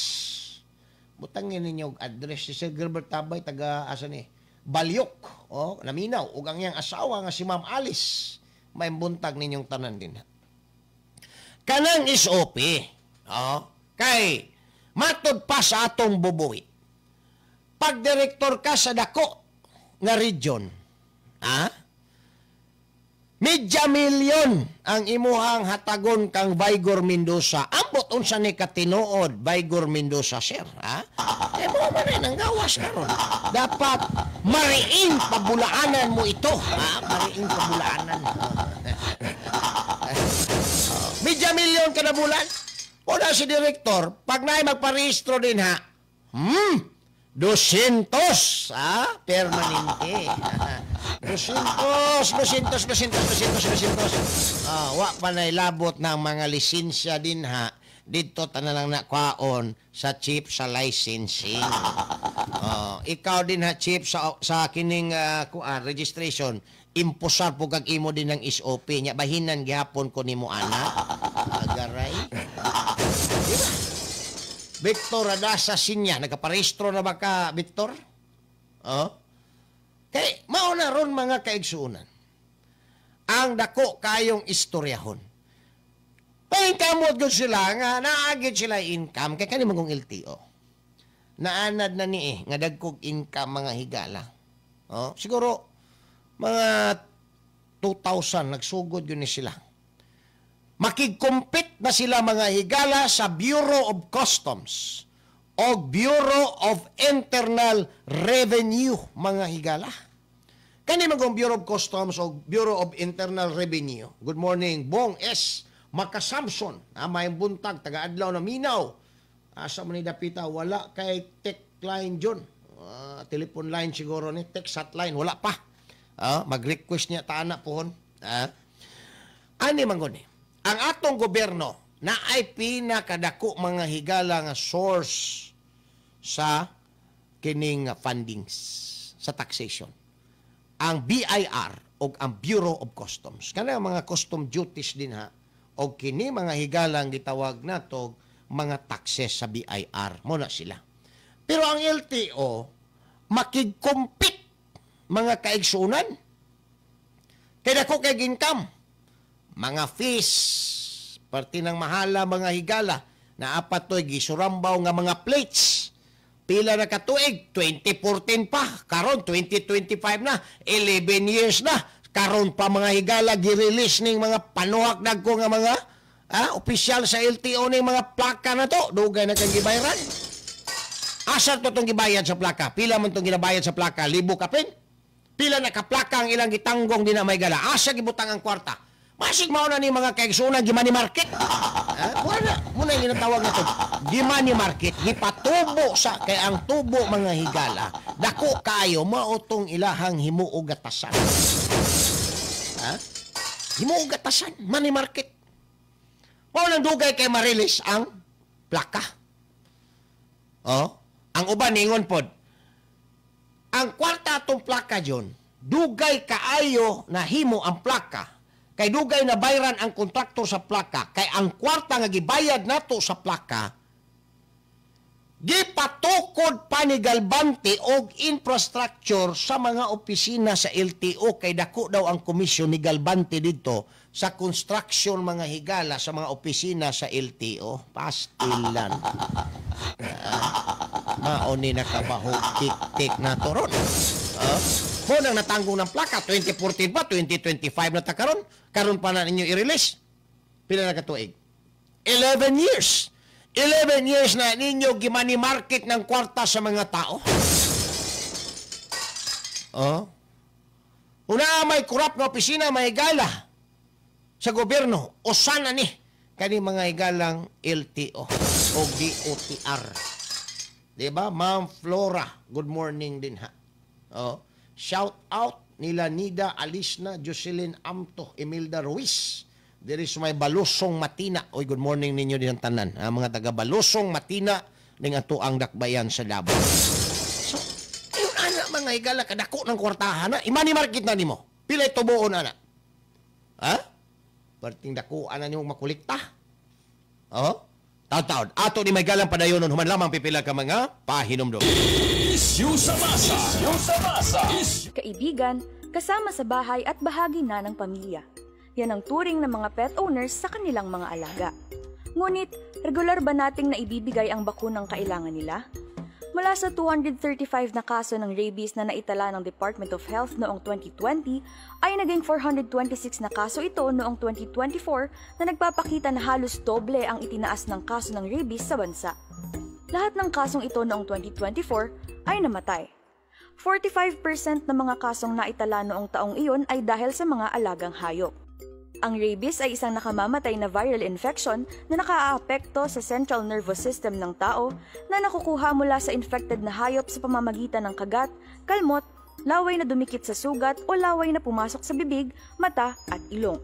Butangin ninyo og address si Sir Gilbert Tabay, taga asa ni? Balyok. Naminaw. Og ang iyang asawa nga si Ma'am Alice. May buntag ninyong tanan din. Kanang SOP. Kay matod pa sa atong bubuhi. Pag direktor ka sa dako nga region, medya milyon ang imuhang hatagon kang Baygor Mendoza. Ambot unsa ni katinuod Baygor Mendoza, sir, mo man ang gawas karon. Dapat mariing pabulaanan mo ito, mariing pabulaanan. Medya milyon kada bulan. O na si direktor, pag naay magparehistro din 200, permanente. 200. Wa pa na ilabot ng mga lisensya din dito tanan lang nakwaon sa chief sa licensing. Ikaw din chief sa kining registration, impusar po kag imo din ng SOP nya bahinan gihapon ko nimo ana. Agaray. Diba? Victor Adasa Sinya, nagkaparehistro na ba ka, Victor? Kay, mauna ron mga kaigsuunan. Ang dako kayong istoryahon. Paingkamot gud sila nga naagid sila income kay kani magong LTO. Naanad na ni nga dagkog income mga higala. Siguro mga 2,000 nagsugod yun ni sila. Makig-compete na sila mga higala sa Bureau of Customs o Bureau of Internal Revenue mga higala. Kani magong Bureau of Customs o Bureau of Internal Revenue. Good morning, Bong S. Makasamson. May buntag, taga-adlaw na minaw. Asa man ni dapita, wala kay tech line dyan. Telephone line siguro ni, text hotline, wala pa. Mag-request niya taana pohon. Ani mangon ni? Ang atong gobyerno na ay pinakadako mga higala nga source sa kining fundings sa taxation. Ang BIR o ang Bureau of Customs. Kana mga custom duties din o kini mga higalang gitawag nato mga taxes sa BIR. Muna sila. Pero ang LTO makig-compete mga kaigsunan. Kaya dako kay income. Mga fees, parte ng mahala mga higala, na apat to'y gisurambaw nga mga plates. Pila na katuig, 2014 pa, karon 2025 na, 11 years na, karon pa mga higala, girelease ning mga panuhak dagko nga mga opisyal sa LTO ning mga plaka na to, dugay na kang gibayaran. Asa to itong gibayad sa plaka? Pila man itong ginabayad sa plaka? 1,000 kapin? Pila na kaplaka ang ilang gitanggong din na may gala? Asa gibutang ang kwarta? Masig mao na ni mga kaigsunan gi-money market. Muna yung ginatawag na ito. Gi-money market, gipatubo sa kay ang tubo mga higala. Dako kayo mautong ilahang himuog gatasan. Himuog gatasan, money market. Mao nang dugay kay marilis ang plaka. Ang uban ningon pod. Ang kwarta atong plaka jon, dugay kaayo na himo ang plaka. Kay dugay na bayran ang kontraktor sa plaka, kay ang kwarta nga gibayad nato sa plaka, gipatukod pa ni Galbante og infrastructure sa mga opisina sa LTO, kay dako daw ang komisyon ni Galbante dito sa construction mga higala sa mga opisina sa LTO. Pastilan. Maoni na kabahog tik-tik na to ron. Mo nang natanggong ng plaka 2014 pa 2025 na ta karon. Karon pa na ninyo i-release. Pila na ka tuig? 11 years. 11 years na ninyo gimani market ng kwarta sa mga tao. Oh. Una may korap nga opisina, may higala sa gobyerno. O sana ni kani mga higalang LTO o DOTR. Diba? Ma'am Flora, good morning din ha. Oh. Shout out nila Nida Alisna, Jocelyn Amto, Imelda Ruiz. There is my Balusong Matina. Oy, good morning ninyo din ang tanan. Mga taga Balusong Matina ning ato ang dakbayan sa Davao. So, ayun ana mga higala kadako ng kwartahan na. Imani market na nimo. Pila tubuon ana. Ha? Perting dako ana nimo makulikta. Oh? Taon-taon. Ato ni may galang padayonon human lamang pipila ka mga pahinomdom. Isyu sa masa. Isyu sa masa. Kaibigan, kasama sa bahay at bahagi na ng pamilya. Yan ang turing ng mga pet owners sa kanilang mga alaga. Ngunit, regular ba nating naibibigay ang bakunang kailangan nila? Mula sa 235 na kaso ng rabies na naitala ng Department of Health noong 2020, ay naging 426 na kaso ito noong 2024 na nagpapakita na halos doble ang itinaas ng kaso ng rabies sa bansa. Lahat ng kasong ito noong 2024 ay namatay. 45% ng mga kasong naitala noong taong iyon ay dahil sa mga alagang hayop. Ang rabies ay isang nakamamatay na viral infection na nakaaapekto sa central nervous system ng tao na nakukuha mula sa infected na hayop sa pamamagitan ng kagat, kalmot, laway na dumikit sa sugat o laway na pumasok sa bibig, mata at ilong.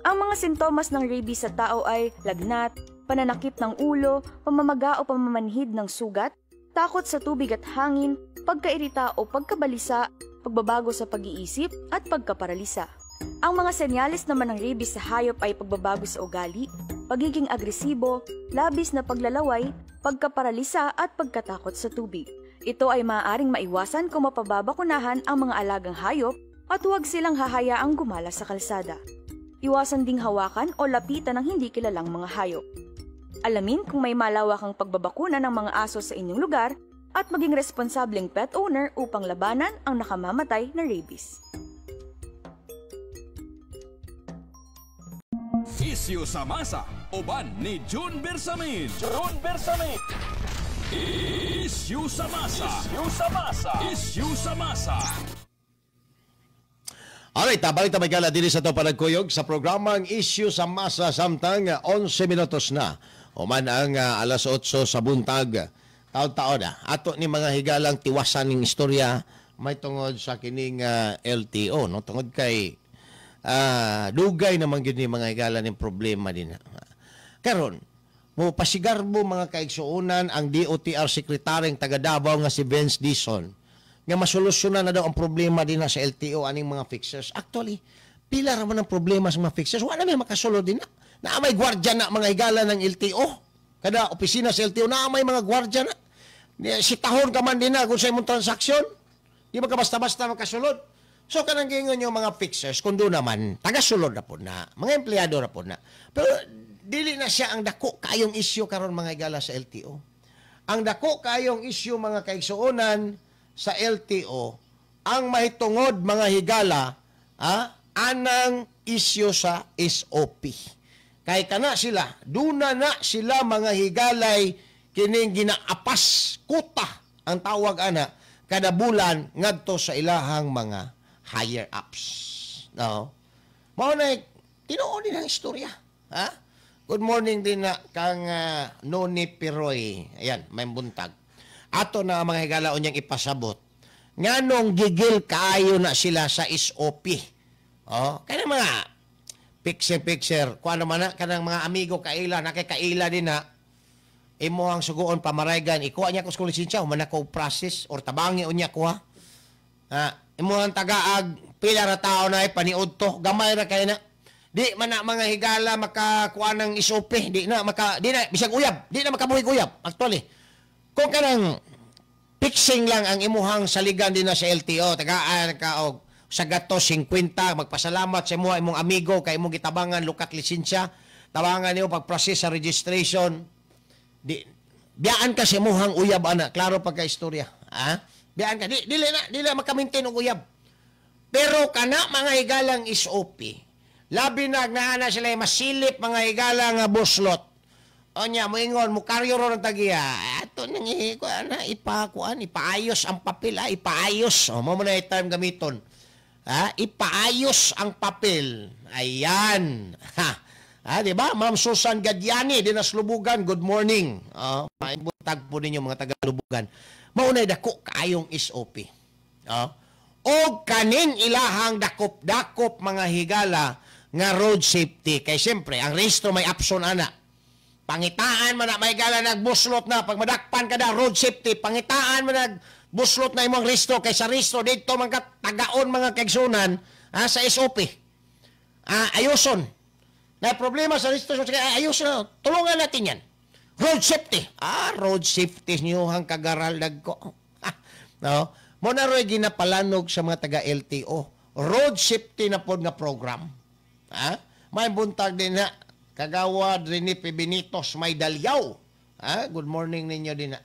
Ang mga sintomas ng rabies sa tao ay lagnat, pananakit ng ulo, pamamaga o pamamanhid ng sugat, takot sa tubig at hangin, pagkairita o pagkabalisa, pagbabago sa pag-iisip at pagkaparalisa. Ang mga senyales naman ng rabies sa hayop ay pagbabago sa ugali, pagiging agresibo, labis na paglalaway, pagkaparalisa at pagkatakot sa tubig. Ito ay maaaring maiwasan kung mapababakunahan ang mga alagang hayop at huwag silang hahayaang gumala sa kalsada. Iwasan ding hawakan o lapitan ng hindi kilalang mga hayop. Alamin kung may malawakang pagbabakuna ng mga aso sa inyong lugar at maging responsableng pet owner upang labanan ang nakamamatay na rabies. Isyu sa masa. Uban ni June Bersamin. June Bersamin. Isyu sa masa. Isyu sa masa. Isyu sa masa. Alright, balik na may gala din sa ito panagkuyog sa programang Issue sa Masa samtang 11 minutos na. Uman ang alas 8 sa buntag. Taon-taon na. Ato ni mga higalang tiwasan ng istorya may tungod sa kining LTO. No? Tungod kay dugay naman yun ni mga higala ng problema din. Karon, mo pasigar mo mga kaigsuunan ang DOTR Secretary taga Davao nga si Vince Dizon nga masolusyonan na daw ang problema din sa LTO aning mga fixers. Actually, pila raman ang problema sa mga fixers. Wala may makasulod din na may gwardya na mga higala ng LTO. Kada opisina sa LTO na may mga gwardya na. Sitahon ka man din na kung sa imong transaksyon. Di ba ka basta-basta makasulod? So, kanang gingon yung mga fixers, kung doon naman, taga-sulod na po na, mga empleyado na po na. Pero, dili na siya ang dako kayong isyu karon mga higala sa LTO. Ang dako kayong isyu mga kaigsuonan sa LTO, ang mahitungod mga higala, anang isyu sa SOP. Kay kana sila, duna na sila mga higalay, kining ginaapas kuta ang tawag ana, kada bulan ngadto sa ilahang mga higher ups. No? Mao na tinuod din ang istorya. Ha? Good morning din na kang Noni Piroy. Ayan, may buntag. Ato na mga higala unyang ipasabot. Nganong gigil kaayo na sila sa SOP. Oh, kaya mga picture. Kuha naman na, kanang mga amigo kaila, nakikaila din na imo ang suguon pamaraygan. Ikuha niya ko sa lisensya, human ako process or tabangi unya ko ha. Imo ang tagaag, pila ra tao na paniud to, gamay ra kay na. Di man na mga higala makakuha ng SOP, di na bisag uyab, di na makabuhig uyab. Actually, kung kanang fixing lang ang imuhang saligan din na sa LTO, tagaan ka og sa gato 50, magpasalamat sa imong amigo kay imong gitabangan lukat lisensya, tabangan niyo pag-process sa registration. Di biyaan ka sa imuhang uyab ana, klaro pagka istorya. Biyaan ka, dili na maka-maintain og uyab. Pero kana mga higalang SOP, labi na agnaana sila masilip mga higalang buslot. O niya, moingon, mukaryo ro ng tagiya. Ato nang ipaayos ang papel, ipaayos. O, mo na yung term gamiton. Ipaayos ang papel. Ayan. Di ba? Ma'am Susan Gadiani, dinaslubugan, good morning. Maibutag po ninyo mga taga-lubugan. Maunay dako kaayong SOP. O kaning ilahang dakop-dakop mga higala nga road safety. Kay siyempre, ang rehistro may option ana. Pangitaan man na may higala nagbuslot na. Pag madakpan ka na road safety, pangitaan man nagbuslot na imong rehistro. Kay sa rehistro, dito mga tagaon mga kaigsunan sa SOP. Ayuson. Na problema sa rehistro, ayuson na. Tulungan natin yan. Road safety. Road safety niyo hang kagaral nagko. No? Muna ro'y ginapalanog sa mga taga-LTO. Road safety na po nga program. May buntag din na. Kagawad Renipe Benitos, may Dalyaw. Good morning ninyo din na.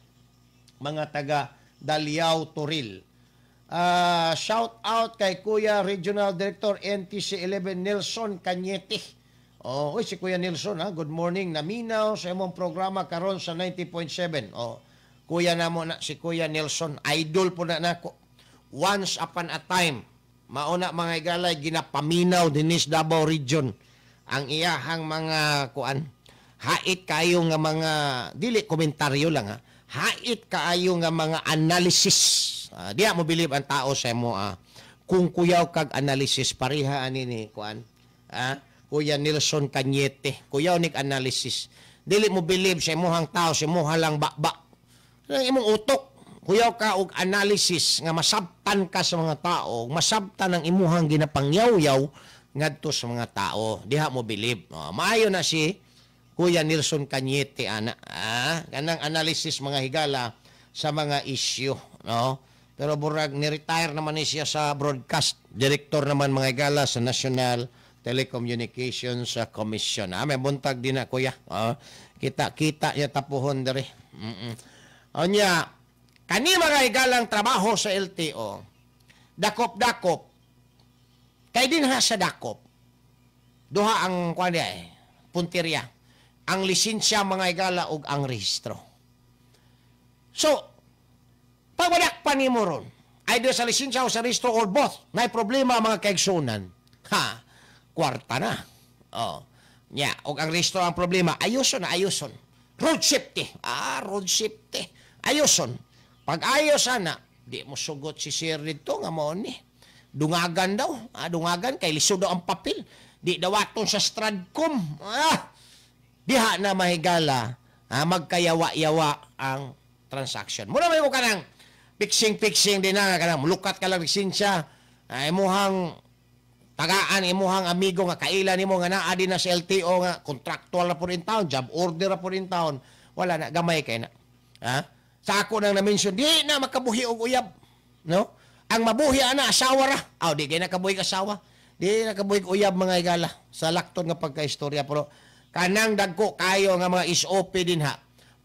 Mga taga-Dalyaw Turil. Shout out kay Kuya Regional Director NTC 11 Nelson Cañete. Si Kuya Nelson, good morning. Naminaw sa imong programa karon sa 90.7. Kuya na mo na si Kuya Nelson. Idol po na nako. Once upon a time, mauna mga igalay, ginapaminaw dinis Davao Region. Ang iyahang mga hait kayo nga mga, dili komentaryo lang hait kayo nga mga analysis. Diya mo believe ang tao sa mo, kung kuyaw kag analysis, pariha ani Kuya Nelson Cañete, kuyaw nik analysis. Dili mo believe sa imuhang tao, sa imuha lang bakbak. Imong utok, kuyaw ka og analysis nga masabtan ka sa mga tao, masabtan ang imuhang ginapangyaw-yaw ngadto sa mga tao. Diha mo believe. Maayo na si Kuya Nelson Cañete ana. Kanang analysis mga higala sa mga issue, no? Pero burag ni-retire naman ni siya sa broadcast. Director naman mga higala sa National Telecommunications Commission. May buntag din na kuya. Kita niya tapuhon dere. Onya, kani mga higalang trabaho sa LTO, dakop-dakop, kay din sa dakop, duha ang punteriya, ang lisensya mga higala ug ang rehistro. So, pag madakpan ni mo ron, either sa lisensya o sa rehistro or both, may problema mga kaigsunan, kwarta na. Og ang rehistro ang problema, ayuson. Road safety. Road safety. Ayoson. Pag ayos na, di mo sugot si Sir dito nga mo ni. Dungagan daw. Dungagan kay lisod daw ang papel. Di dawaton sa Stradcom. Diha na mahigala. Magkayawa-yawa ang transaction. Muna may mo ka ng fixing din na. Lukat ka lang fixing siya. Imuhang tagaan, imuhang amigo nga kailan mo nga naadi na sa LTO nga contractual na po rin taon, job order na po rin taon. Wala na, gamay kayo na. Sa ako nang na-mention, di na makabuhi og uyab. No? Ang mabuhi na, asawa ra. Di kayo nakabuhi asawa. Di nakabuhi uyab mga higala. Sa lakton nga pagka-istorya. Pero kanang dagko kayo nga mga SOP din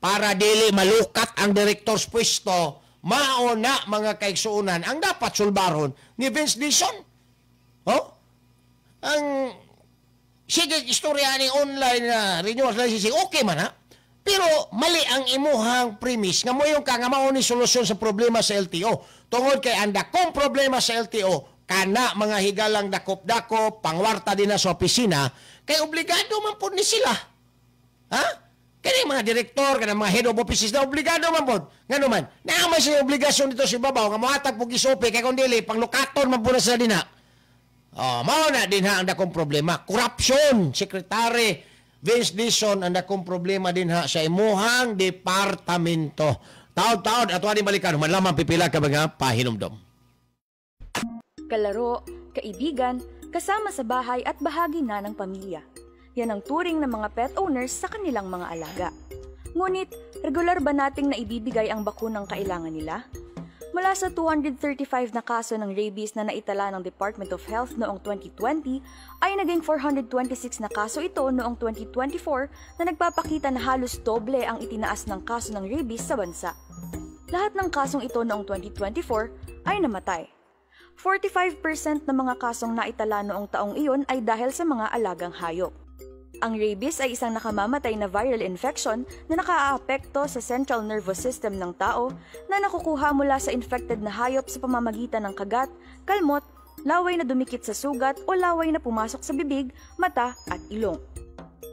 para dili malukat ang director's pwesto, mauna mga kaigsuunan ang dapat sulbaron ni Vince Dizon. Ang sige istorya ni online na renewal license, okay man pero mali ang imuhang premise nga mo yung mao ni solusyon sa problema sa LTO. Tungod kay anda kung problema sa LTO, kana mga higalang dakop-dakop, pangwarta din na sa opisina, kay obligado man po ni sila. Kaya mga direktor, kaya mga head of offices na obligado man po. Nga naman, naman siya obligasyon dito si Babaw, nga muhatag po gisope, kaya kung dili, panglukaton man po na sila din mao na din ang dakong problema. Corruption, Secretary Vince Dizon, ang dakong problema din sa imuhang departamento. Taod-taod, at wani balikan, manlamang pipila ka mga pahinumdom. Kalaro, kaibigan, kasama sa bahay at bahagi na ng pamilya. Yan ang turing ng mga pet owners sa kanilang mga alaga. Ngunit, regular ba nating naibibigay ang bakunang kailangan nila? Mula sa 235 na kaso ng rabies na naitala ng Department of Health noong 2020, ay naging 426 na kaso ito noong 2024 na nagpapakita na halos doble ang itinaas ng kaso ng rabies sa bansa. Lahat ng kasong ito noong 2024 ay namatay. 45% ng mga kasong naitala noong taong iyon ay dahil sa mga alagang hayop. Ang rabies ay isang nakamamatay na viral infection na nakaaapekto sa central nervous system ng tao na nakukuha mula sa infected na hayop sa pamamagitan ng kagat, kalmot, laway na dumikit sa sugat o laway na pumasok sa bibig, mata at ilong.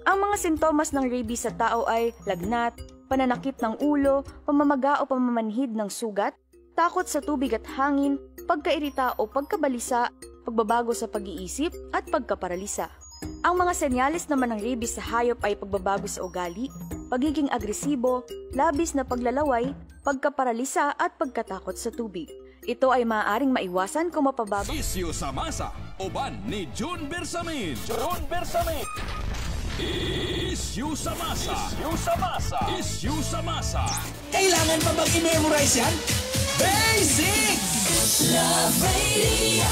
Ang mga sintomas ng rabies sa tao ay lagnat, pananakit ng ulo, pamamaga o pamamanhid ng sugat, takot sa tubig at hangin, pagkairita o pagkabalisa, pagbabago sa pag-iisip at pagkaparalisa. Ang mga senyales naman ng rabies sa hayop ay pagbabago sa ugali, pagiging agresibo, labis na paglalaway, pagkaparalisa at pagkatakot sa tubig. Ito ay maaaring maiwasan kung mapababa. Isyu sa Masa, uban ni June Bersamin. June Bersamin. Isyu sa Masa. Isyu sa Masa. Isyu sa Masa. Kailangan pa bang i-memorize yan? Basic! Love Radio!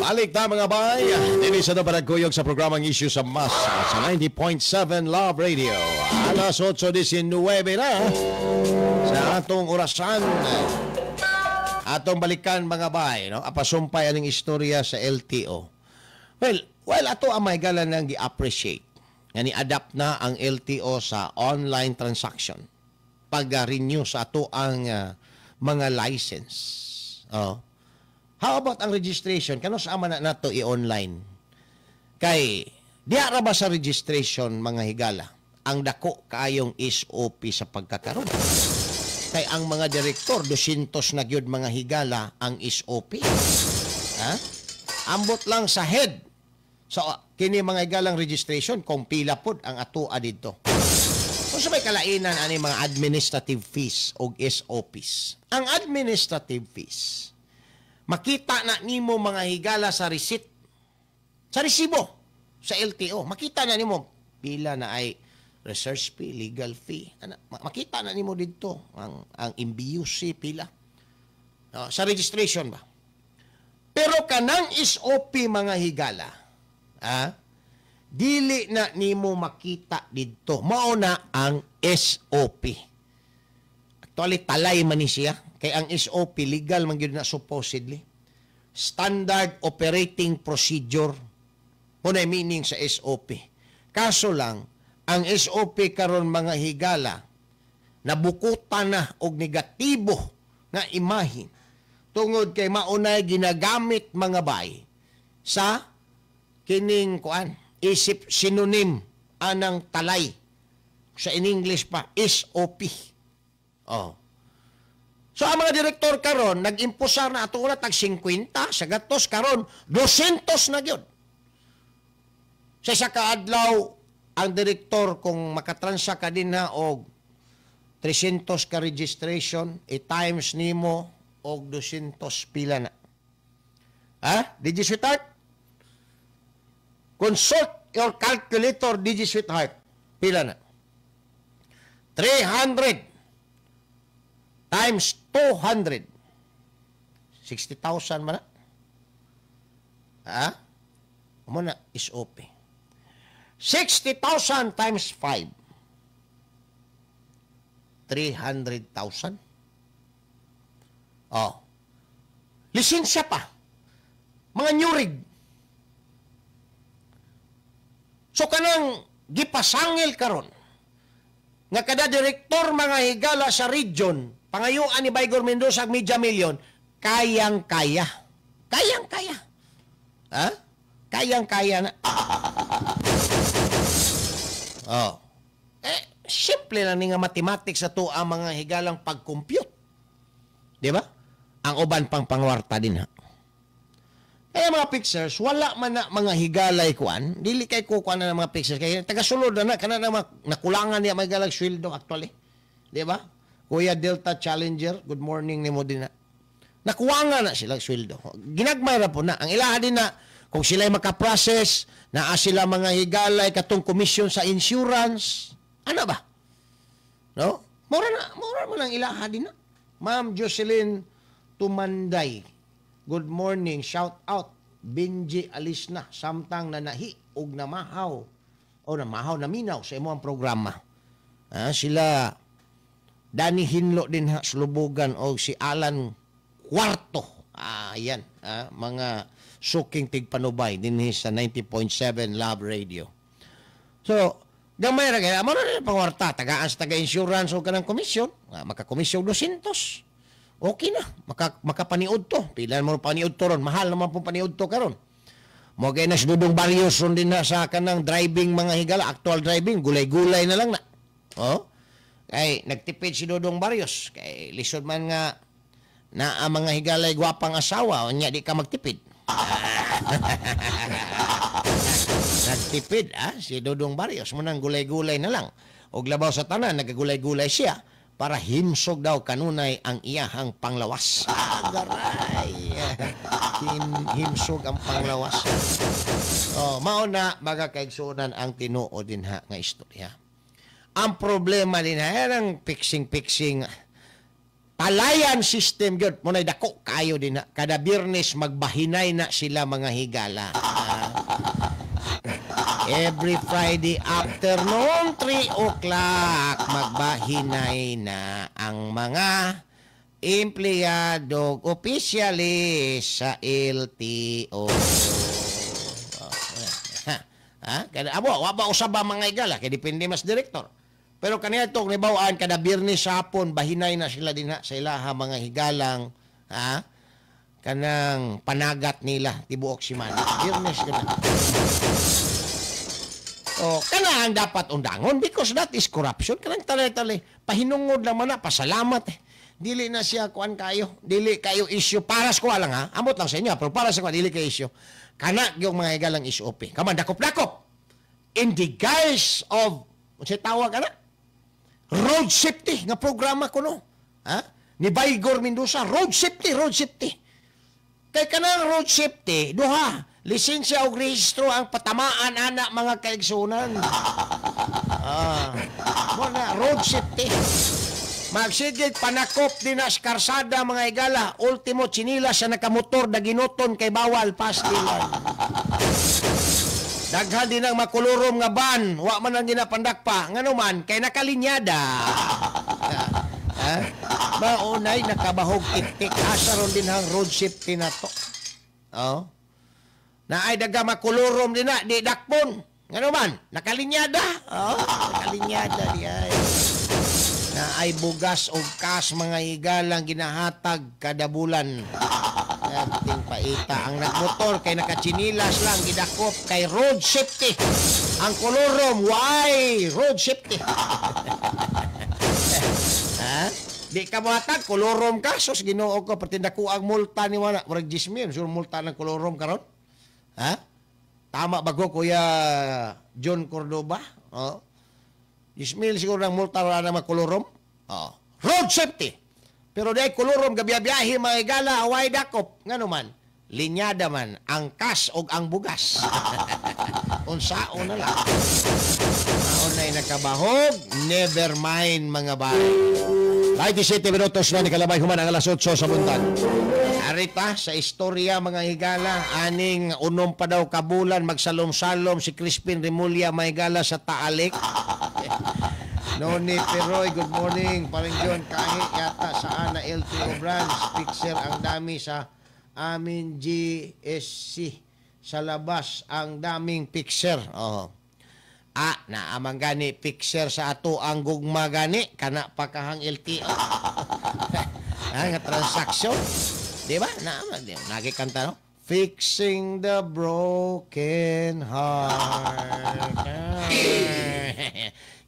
Balik na mga bay, dili sa nabaragkuyog sa programang Issue sa Masa sa 90.7 Love Radio. Alas 8:19 na sa atong orasan. Atong balikan mga bay, no? Apasumpay aning istorya sa LTO. Well, ato ang may galan nang gi-appreciate. Nga ni-adapt na ang LTO sa online transaction. Pag-renew sa ato ang mga license. Oh. How about ang registration? Kano sa ama na nato i-online? Kay, diya ra ba sa registration, mga higala, ang dako kaayong SOP sa pagkakaroon? Kay ang mga direktor, 200 na gyud mga higala ang SOP. Ha? Ambot lang sa head. So, kini mga higalang registration, kung pila pod ang atua dito. Kung sa may kalainan, ani mga administrative fees o SOPs. Ang administrative fees, makita na nimo mga higala sa receipt, sa resibo, sa LTO. Makita na nimo pila na ay research fee, legal fee. Makita na nimo dito ang MBUC pila. Sa registration ba? Pero kanang SOP mga higala, dili na nimo makita dito. Mao na ang SOP. Actually, talay man ni siya. Kay ang SOP, legal man yun na supposedly. Standard Operating Procedure. Muna meaning sa SOP. Kaso lang, ang SOP karon mga higala, nabukutan na og negatibo nga imahin tungod kay maunay ginagamit mga bay sa kining isip synonym anang talay. Sa in English pa, SOP. Oh. So, ang mga direktor karon nag-impusar na ato na tag 50, sa gatos karon 200 na gyud. Sa isa ka adlaw, ang direktor kung makatransa ka din na og 300 ka registration, i-times nimo og 200 pila na. Did you sweetheart? Consult your calculator, did you sweetheart? Pila na? 300 times 200. 60,000 man na. Muna is OP. 60,000 times 5. 300,000. Oh. Lisensya pa. Mga nyurig. So kanang gipasangil karon nga kada direktor mga higala sa region, pangayuan ni Baygor Mendoza ang media million, kayang-kaya. Kayang-kaya. Kayang-kaya na. Simple lang ni nga mathematics sa to ang mga higalang pag-compute. Di ba? Ang uban pang pangwarta din ha. Kaya mga fixers, wala man na mga higalay kuan, dili kay kukuan na mga fixers. Kaya tagasulod na kana na nakulangan niya mga higalang sweldo actually. Di ba? Kuya Delta Challenger, good morning ni mo din na. Nakuwangan na sila sweldo. Ginagmay ra po na. Ang ilaha din na, kung sila'y makaprocess, naa sila mga higalay, katong komisyon sa insurance, ano ba? No? Mura mo lang ilaha din na. Ma'am Jocelyn Tumanday, good morning, shout out, Benji alis na, samtang nanahi, og namahaw, o namahaw, naminaw sa imo ang programa. Sila, Dani Hinlo din ha, Slubugan o si Alan Cuarto. Ayan, mga suking tigpanubay din sa 90.7 Love Radio. So, gamay ra kaya mo na pangwarta, tagaan sa taga-insurance o kanang komisyon, makakomisyon 200. Okay na, makapaniud to. Pilan mo paniud to ron, mahal naman po paniud to karon. Mo kay nas Dudong Barrios ron din na sa kanang driving mga higala, actual driving, gulay-gulay na lang na. Oh. Kay nagtipid si Dudong Barrios, kay lisod man nga na ang mga higalay gwapang asawa, nya di ka magtipid. Nagtipid si Dudong Barrios mo nang gulay-gulay na lang. Og labaw sa tanan nagagulay-gulay siya para himsog daw kanunay ang iyahang panglawas. Garay. Himsog ang panglawas. Mao na magakaigsunan ang tinuod din ha nga istorya. Ang problema din ha ang fixing palayan system gyud mo nay dako kayo din ha. Kada Biyernes magbahinay na sila mga higala. Every Friday afternoon, 3 o'clock, magbahinay na ang mga empleyado opisyalis sa LTO. Kada waba usab ba mga igala kay depende mas direktor. Pero kaniya tok nibawaan kada Biyernes hapon bahinay na sila din sa ilaha mga higalang kanang panagat nila tibuok semana. Biyernes kana. Kanang dapat undangon because that is corruption. Kanang talay-talay. Pahinungod naman na, pasalamat. Dili na siya kuan kayo. Dili kayo issue. Paras ko lang ha. Amot lang sa inyo. Pero para sa ko, dili kayo issue. Kana yung mga higalang issue opi. Kaman, dakop-dakop. In the guise of, siya tawag ka na? Road safety nga programa ko no. Ni Baygor Mendoza. Road safety. Kay kanang road safety, duha. Lisensya o rehistro ang patamaan anak mga kaigsunan. Muna, road safety. Magsigig panakop din na karsada mga igala. Ultimo chinila sa nakamotor na ginuton kay bawal pastilan. Daghan din ang makulurom nga ban. Wa man ang ginapandak pa. Nga naman, kay nakalinyada. Maunay nakabahog itik. Asaron din ang road safety na to. Na ay daga makulurom din na, di dakpon. Nga naman, nakalinyada. Nakalinyada di ay. Na ay bugas o kas mga higalang ginahatag kada bulan. Ating paita. Ang nagmotor kay nakachinilas lang, gidakop kay road safety. Ang kulurom, why? Road safety. Di ka matag, kulurom ka. Sos ginoo ko, patinda ko ang multa ni wala. Warag 10,000, sur multa ng kulurom karon. Tama bago Kuya John Cordoba? 10,000 siguro ng multa wala na makulurom. Road safety. Pero dahil kulurom, gabiyabiyahi mga igala, away dakop. Nga naman, linyada man, ang kas o ang bugas. Unsao na lang. Maunay nakabahog, never mind mga bahay. 27 minutos na ni Kalabay human ang alas 8 sa buntag. Arita sa istorya mga higala, aning unom pa daw kabulan magsalom-salom si Crispin Remulla mga higala sa Taalik. Noni Peroy, good morning. Parang John Kahi yata sa Ana LTO branch. Fixer ang dami sa amin GSC. Sa labas ang daming fixer. Naamang gani fixer sa ato ang gugma gani. Kana pa kahang LTO. Nga transaksyon. Diba? Nagikanta no? Fixing the broken heart.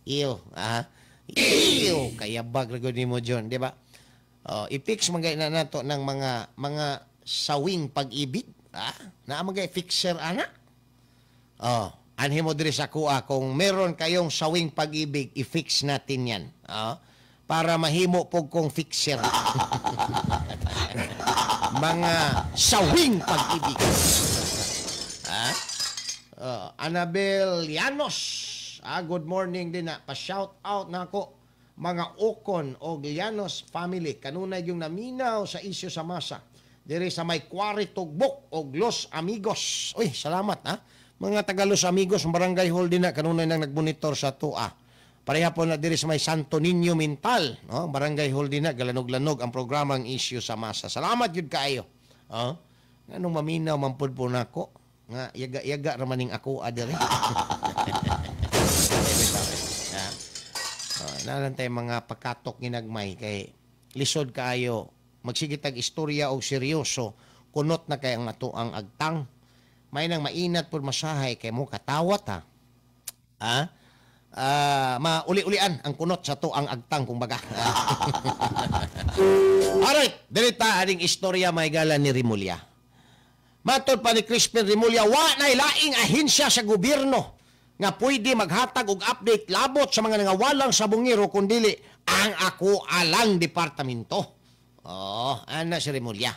Iyo. Kaya bagragod ni mo, John. Diba? I-fix magay na nato ng mga sawing pag-ibig. Naamagay fixer, ana? Anhin mo diri sa kuha. Kung meron kayong sawing pag-ibig, i-fix natin yan. Para mahimo po kong fixer. Mga sawing pag-ibig. Annabel Llanos. Good morning din na. Pa-shout out na ako. Mga Ocon o Llanos family. Kanunay yung naminaw sa isyu sa masa. Diri sa may Quarry Tugbok o Los Amigos. Uy, salamat ha. Mga taga Los Amigos, barangay hall din na. Kanunay nang nagbonitor sa TUA. Pareha po na diri sa may Santo Niño Mental, no? Barangay Hall din na, galanog-lanog ang programang Isyu sa Masa. Salamat yun kaayo. Anong maminaw, mampud po na ako. Nga, yaga-yaga ramaning ako adere. Nalantay mga pagkatok ginagmay kay lisod kaayo. Magsigitag istorya o seryoso, kunot na kay ang ato ang agtang. May nang mainat po masahay kay mo katawat ha. Mauli-ulian ang kunot sa to ang agtang kung baga. Alright, dirita aning istorya may gala ni Rimulya. Matod pa ni Crispin Rimulya, wa nay laing ahensya sa gobyerno nga pwede maghatag og update labot sa mga nangawalang sa bungiro kundili ang ako alang departamento. Ana si Rimulya.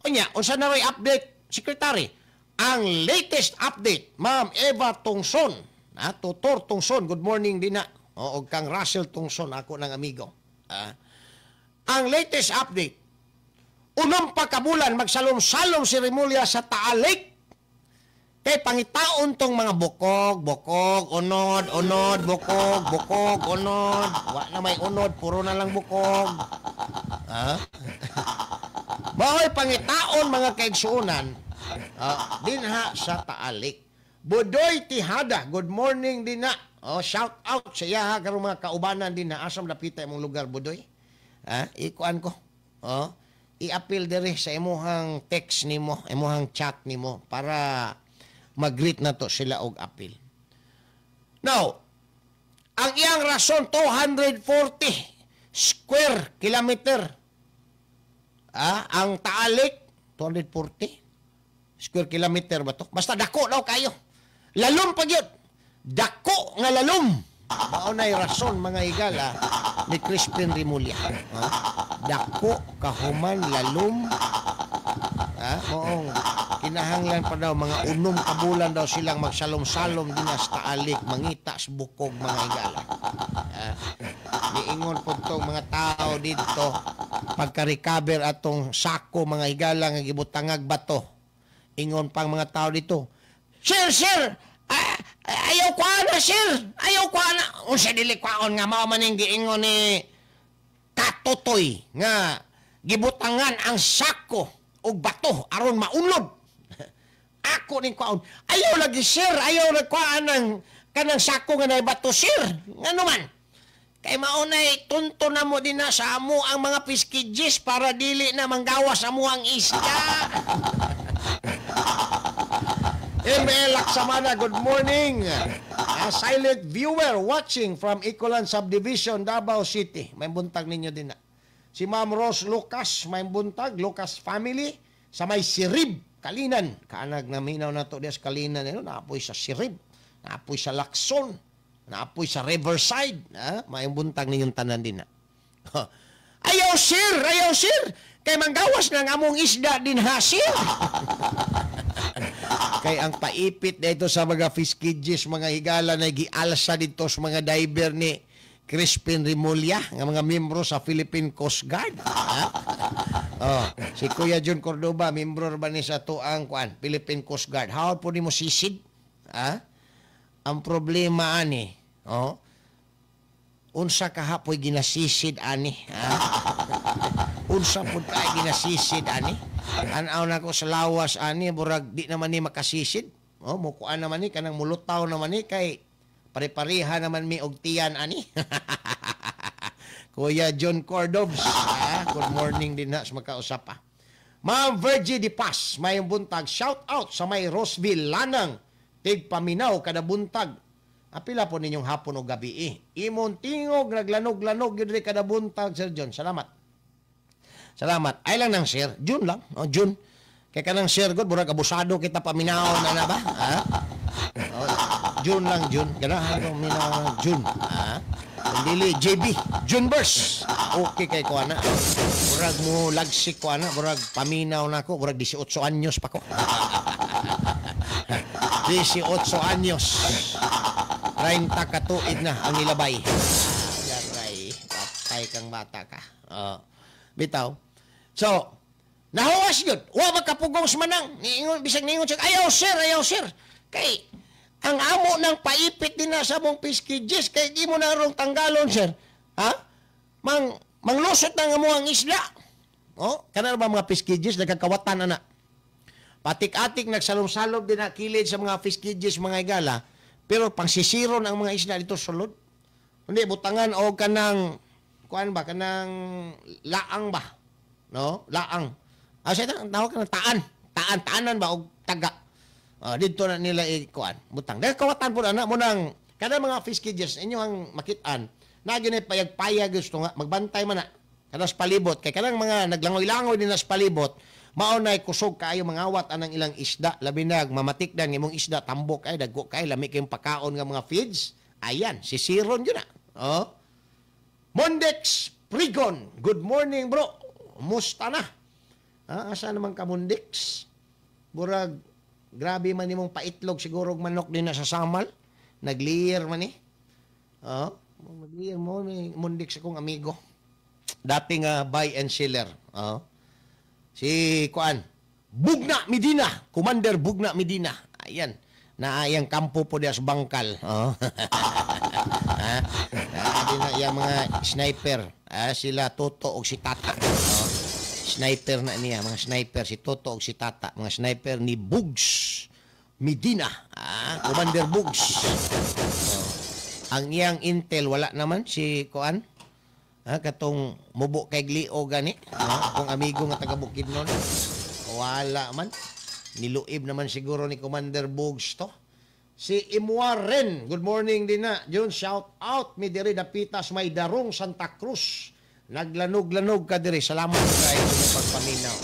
Unya, unsa na ray update, Secretary? Ang latest update, Ma'am Eva Tungson, Tutor Tungson, good morning din na. O kang Russell Tungson, ako ng amigo. Ang latest update, unang pagkabulan magsalom-salom si Rimulya sa Taalik. Kay pangitaon tong mga bukog, unod, bukog, unod. Wa na may unod, puro na lang bukog. Mahoy pangitaon mga kaigsuunan, dinha sa Taalik. Budoy Tihada, good morning din na. Shout out sa iya karong mga kaubanan din na. Asam lapita imong lugar, Budoy. Ikuan ko. I-appeal diri sa imuhang text nimo, imuhang chat nimo para mag-greet na to sila og appeal. Now, ang iyang rason 240 square kilometer. Ang Taalik 240 square kilometer ba to? Basta dako daw kayo. Lalom pa gyud. Dako nga lalom. Mao nay rason mga higala ni Crispin Rimulya. Dako kahuman lalom. Moong kinahanglan pa daw mga unom kabulan daw silang magsalom-salom din sa Taalik, mangita sa bukog mga higala. Niingon po itong mga tao dito pagka-recover atong sako mga higala nga gibutangag bato. Ingon pang mga tao dito, Sir! Ayaw ko na, sir! Ayaw ko na! Unsa dili kwaon nga mao man ning giingon ni Katutoy nga gibutangan ang sako og bato aron maunod. Ako ning kwaon, ayaw lagi, sir! Ayaw na kwaon ng kanang sako nga nay bato, sir! Ngano man? Kay maunay tunto na mo din na sa amo ang mga piskidjis para dili na manggawas amo ang isda. ML Laksamana, good morning. A silent viewer watching from Icolan Subdivision, Davao City. May buntag ninyo din na. Si Ma'am Rose Lucas, may buntag, Lucas family, sa may Sirib, Kalinan. Kaanag na minaw na to des Kalinan, naapoy sa Sirib, naapoy sa Lacson, naapoy sa Riverside. May buntag ninyong tanan din na. Ayaw sir! Kay manggawas ng among isda din ha, sir! Kay ang paipit dito sa mga fiskidjis, mga higala na gialsa dito sa mga diver ni Crispin Rimulya, nga mga miyembro sa Philippine Coast Guard. Si Kuya John Cordoba, miyembro ba ni sa tuang Philippine Coast Guard. How po ni mo sisid? Ang problema ani, unsa kahapoy ginasisid ani? Unsa pud kay ginasisid ani? Anaw na ko sa lawas ani, burag di naman ni makasisid. Mukuan naman ni kanang mulutaw naman ni kay pare-pareha naman mi og tiyan ani. Kuya John Cordobs, good morning din na sa magkausap. Ma'am Virgie Di Paz, may buntag, shout out sa may Roseville Lanang, tig paminaw kada buntag. Apila po ninyong hapon o gabi Imon tingog naglanog-lanog yun rin kada buntag, Sir John. Salamat. Ay lang nang sir, June lang. June. Kaya ka nang sir, God, burag abusado kita paminaw na ba? June lang, June. Ganahan ko minaw June. Dili, JB, Junebers. Okay kay ko ana. Burag mo lagsik ko ana. Burag paminaw na ko. Burag 18 anyos pa ko. 18 anyos. 30 katuig na ang nilabay. Yaray, patay kang bata ka. Bitaw. So, nahuwas yun. Wa magkapugong sumanang. Bisag ningon siya, ayaw sir. Kay, Ang amo ng paipit din na sa mong piskidjes, kay di mo na rong tanggalon, sir. Ha? Manglusot na nga mo ang isla. Oh, kana ba mga piskidjes, nagkakawatan na. Patik-atik, nagsalom-salom din na kilid sa mga piskidjes, mga higala. Pero pangsisiron ang mga isla dito sulod. Hindi, butangan o kanang, kuan ba, kanang laang ba? No? Laang. Siya tawag ka ng taan. Taanan ba o taga? Dito na nila ikuan. Butang. Dahil kawatan po na mo nang kada mga fiskidges inyo ang makitaan. Na ginay payag-payag gusto nga magbantay man na. Kada sa palibot kay kanang mga naglangoy-langoy din sa palibot, mao nay kusog kaayo mangawat anang ilang isda, labi na mamatikdan imong isda tambok ay dagko kay lami kay pakaon nga mga feeds. Ayan, sisiron yun na. Oh. Mondex Prigon. Good morning, bro. Musta na? Asa naman ka, Mondex? Burag grabe man imong paitlog siguro manok din na sa samal. Nagliyer man eh. Nagliyer mo ni Mondex akong amigo. Dating buy and seller. Si Kuan Bugna Medina, Commander Bugna Medina. Ayan. Naayang kampo po diya sa bangkal. Na yung mga sniper. Sila Toto o si Tata. Sniper na niya, mga sniper, si Toto o si Tata, mga sniper ni Bugs Medina, Commander Bugs. Ang iyang intel, wala naman, si Kuan, katong mubo kay Glio gani, kung amigo nga taga Bukidnon, wala man, niluib naman siguro ni Commander Bugs to. Si Imuaren, good morning din na, Jun, shout out, mi diri dapitas may darong Santa Cruz. Naglanog-lanog ka diri. Salamat kayo sa pagpaminaw.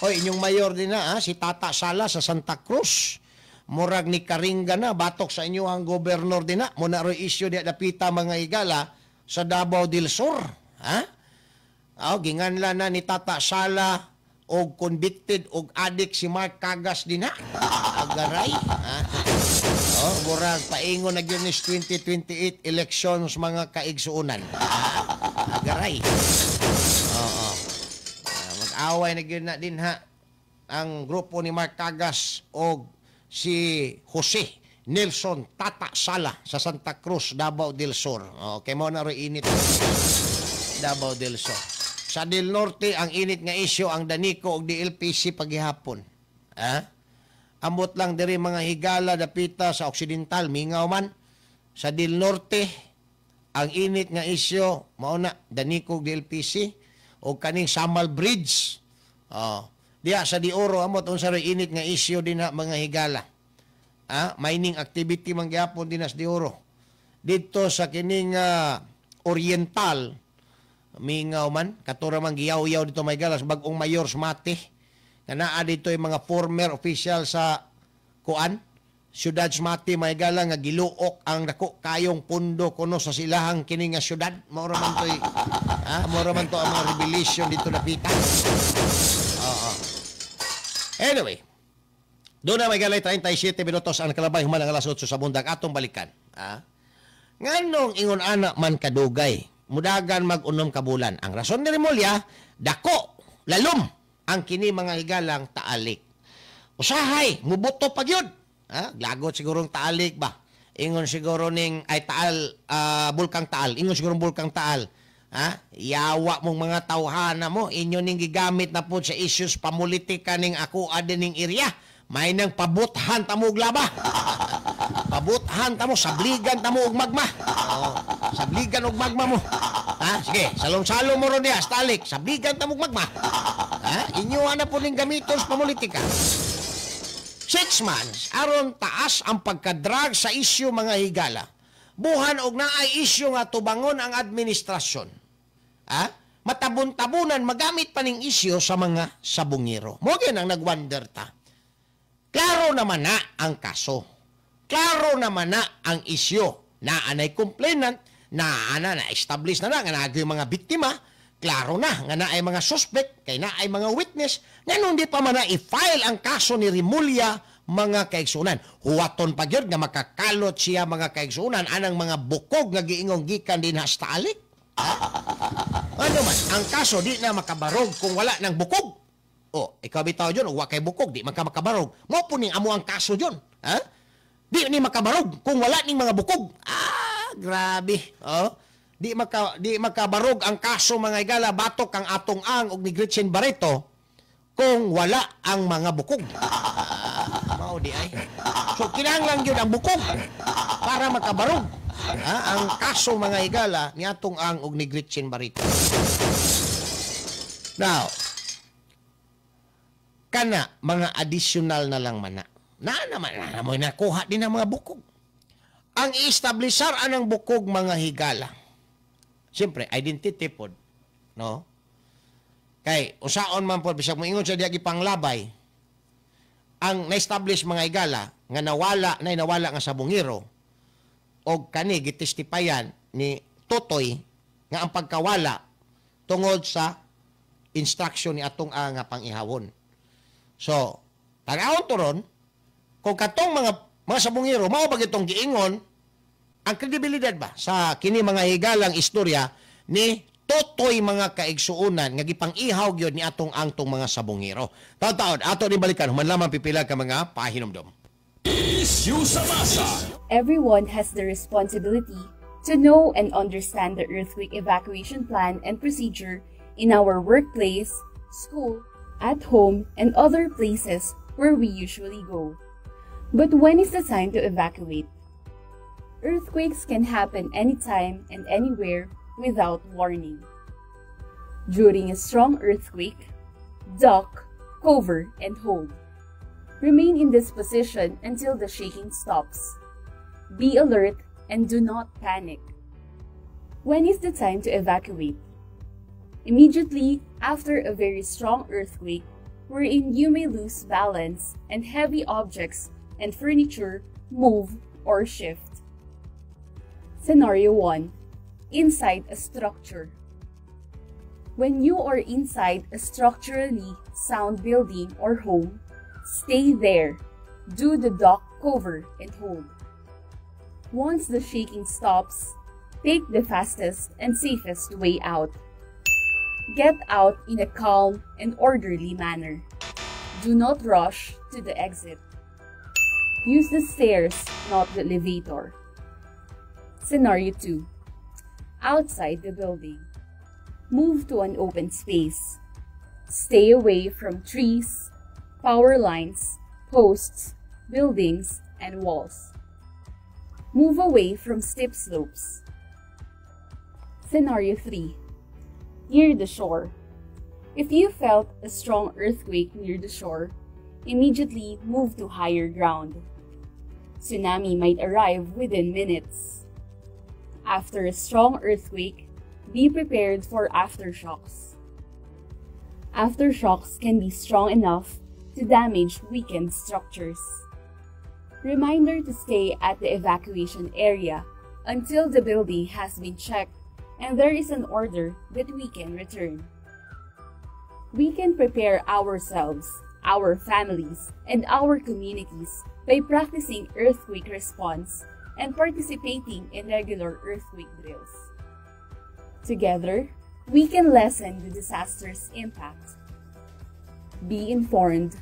Hoy, inyong mayor din na, si Tata Sala sa Santa Cruz. Murag ni Karinga na, batok sa inyo ang gobernador din na. Muna ro issue di dapita mga higala sa Davao del Sur. Ginganla na ni Tata Sala og convicted og addict si Mark Cagas din na. Agaray. Murag paingon na yun is 2028 elections mga kaigsuunan. Agaray. Mag-away na yun na din ha ang grupo ni Mark Cagas o si Jose Nelson Tata Sala sa Santa Cruz, Davao del Sur. Okay mo na rin init Davao del Sur. Sa Del Norte, ang init nga isyo ang Danico o DLPC paghihapon. Ambot lang diri mga higala dapita sa Occidental, mingaw man. Sa Del Norte, ang init nga isyo, mauna, Danico DLPC, o kaning Samal Bridge. Diya sa Di Oro, amot, unsa rin init nga isyo din na mga higala. Mining activity mangyapon din sa Di Oro. Dito sa kining Oriental, mingaw man, katura man giyaw-yaw dito may galas, bagong mayor Smati. Kanaa dito yung mga former official sa Kuan, Syudad Smati, may gala nga giluok ang dako kayong pundo kuno sa silahang kining nga syudad. Mora man to ang mga revelation dito na pita. Anyway, doon na may galay 37 minutos ang nakalabay human ang alas 8 sa bundag atong balikan. Nganong ingon anak man kadugay, mudagan mag-unom kabulan. Ang rason ni Remolya, dako, lalom, ang kini mga higalang taalik. Usahay, mubuto pag yun. Glagot sigurong taalik ba? Ingon siguro ning, ay taal, bulkang taal. Ingon sigurong bulkang taal. Yawa mong mga tawhana mo, inyo ning gigamit na po sa issues pamulitika ning ako adin ning area. May nang pabuthan tamo og laba. Pabuthan tamo, sabligan tamo og magma. Sabligan og magma mo. Sige, salong-salong mo ron niya, stalik. Sabligan tamo og magma. Inyo na po ning gamiton sa pamulitika. 6 months, aron taas ang pagkadrag sa isyu mga higala. Buhan og naay isyu nga tubangon ang administrasyon. Matabon-tabunan magamit pa ning isyu sa mga sabungero. Mo gyud ang nagwonder ta. Klaro naman na ang kaso. Klaro naman na ang isyo. Naanay complainant, na-establish na nga nagyo mga biktima. Klaro na nga naay mga suspect, kay naay mga witness, nga hindi pa man na i-file ang kaso ni Rimulya mga kaigsunan. Huwaton pa gyud nga makakalot siya mga kaigsunan anang mga bukog nga giingong gikan din sa taalik. Ano man, ang kaso di na makabarog kung wala ng bukog. Ikaw bitaw dyan, wa kay bukog, di man ka makabarog. Mo po ning amo ang kaso dyan. Di ni makabarog kung wala ning mga bukog. Grabe. Di makabarog ang kaso mga higala batok ang atong ang og ni Gretchen Barreto kung wala ang mga bukog. Mao di ay. So kinahanglan gyud ang bukog para makabarog ang kaso mga higala ni atong ang og ni Gretchen Barreto. Now, kana mga additional na lang man na naman nakuha din ang mga bukog. Ang i-establishar anang bukog mga higala. Siyempre, identity pod, no? Kay usaon man pod bisag moingon sa diagi panglabay. Ang na-establish mga higala nga nawala nga sabungero og kani gitestipayan ni Totoy nga ang pagkawala tungod sa instruction ni atong nga pangihawon. So, tanawon turon kung katong mga sabungero mao ba gitong giingon ang kredibilidad ba sa kini mga higalang istorya ni Totoy mga kaigsuunan nga gipang-ihaw gyud ni atong angtong mga sabungero. Taon-taon ato ni balikan human lamang pipila ka mga pahinomdom. Issue sa masa. Everyone has the responsibility to know and understand the earthquake evacuation plan and procedure in our workplace, school, at home, and other places where we usually go. But when is the time to evacuate? Earthquakes can happen anytime and anywhere without warning. During a strong earthquake, duck, cover, and hold. Remain in this position until the shaking stops. Be alert and do not panic. When is the time to evacuate? Immediately after a very strong earthquake, wherein you may lose balance and heavy objects and furniture move or shift. Scenario 1. Inside a structure. When you are inside a structurally sound building or home, stay there. Do the duck, cover, and hold. Once the shaking stops, take the fastest and safest way out. Get out in a calm and orderly manner. Do not rush to the exit. Use the stairs, not the elevator. Scenario 2. Outside the building. Move to an open space. Stay away from trees, power lines, posts, buildings, and walls. Move away from steep slopes. Scenario 3. Near the shore. If you felt a strong earthquake near the shore, immediately move to higher ground. Tsunami might arrive within minutes. After a strong earthquake, be prepared for aftershocks. Aftershocks can be strong enough to damage weakened structures. Reminder to stay at the evacuation area until the building has been checked and there is an order that we can return. We can prepare ourselves, our families, and our communities by practicing earthquake response and participating in regular earthquake drills. Together, we can lessen the disaster's impact. Be informed,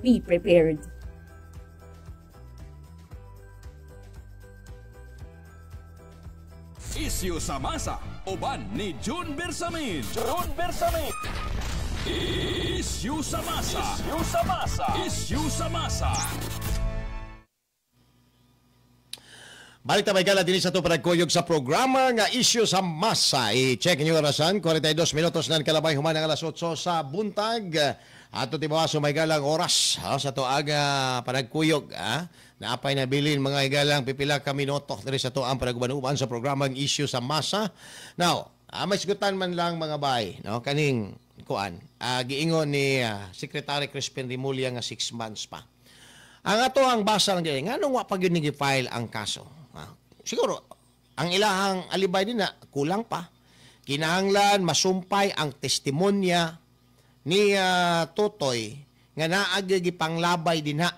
be prepared. Issue sa masa, uban ni June Bersamin. June Bersamin. Issue sa masa. Issue sa masa. Issue sa masa. Balik tayo gala din sa ito panagkuyog sa programa nga Issue sa Masa. I-check nyo orasan, 42 minutos na kalabay human ng alas 8 sa buntag. Ato tibawaso may galang oras sa ito aga panagkuyog. Naapay na bilin mga igalang pipila ka minuto dari sa ito ang panagbanuban sa programang Issue sa Masa. Now, may sigutan man lang mga bay, no? Kaning kuan. Giingon ni Secretary Crispin Rimulya nga 6 months pa. Ang ato ang basa lang ganyan, nga nung wapag yun nag-file ang kaso. Siguro, ang ilahang alibay din na kulang pa. Kinahanglan masumpay ang testimonya ni Totoy nga naagagi panglabay din ha,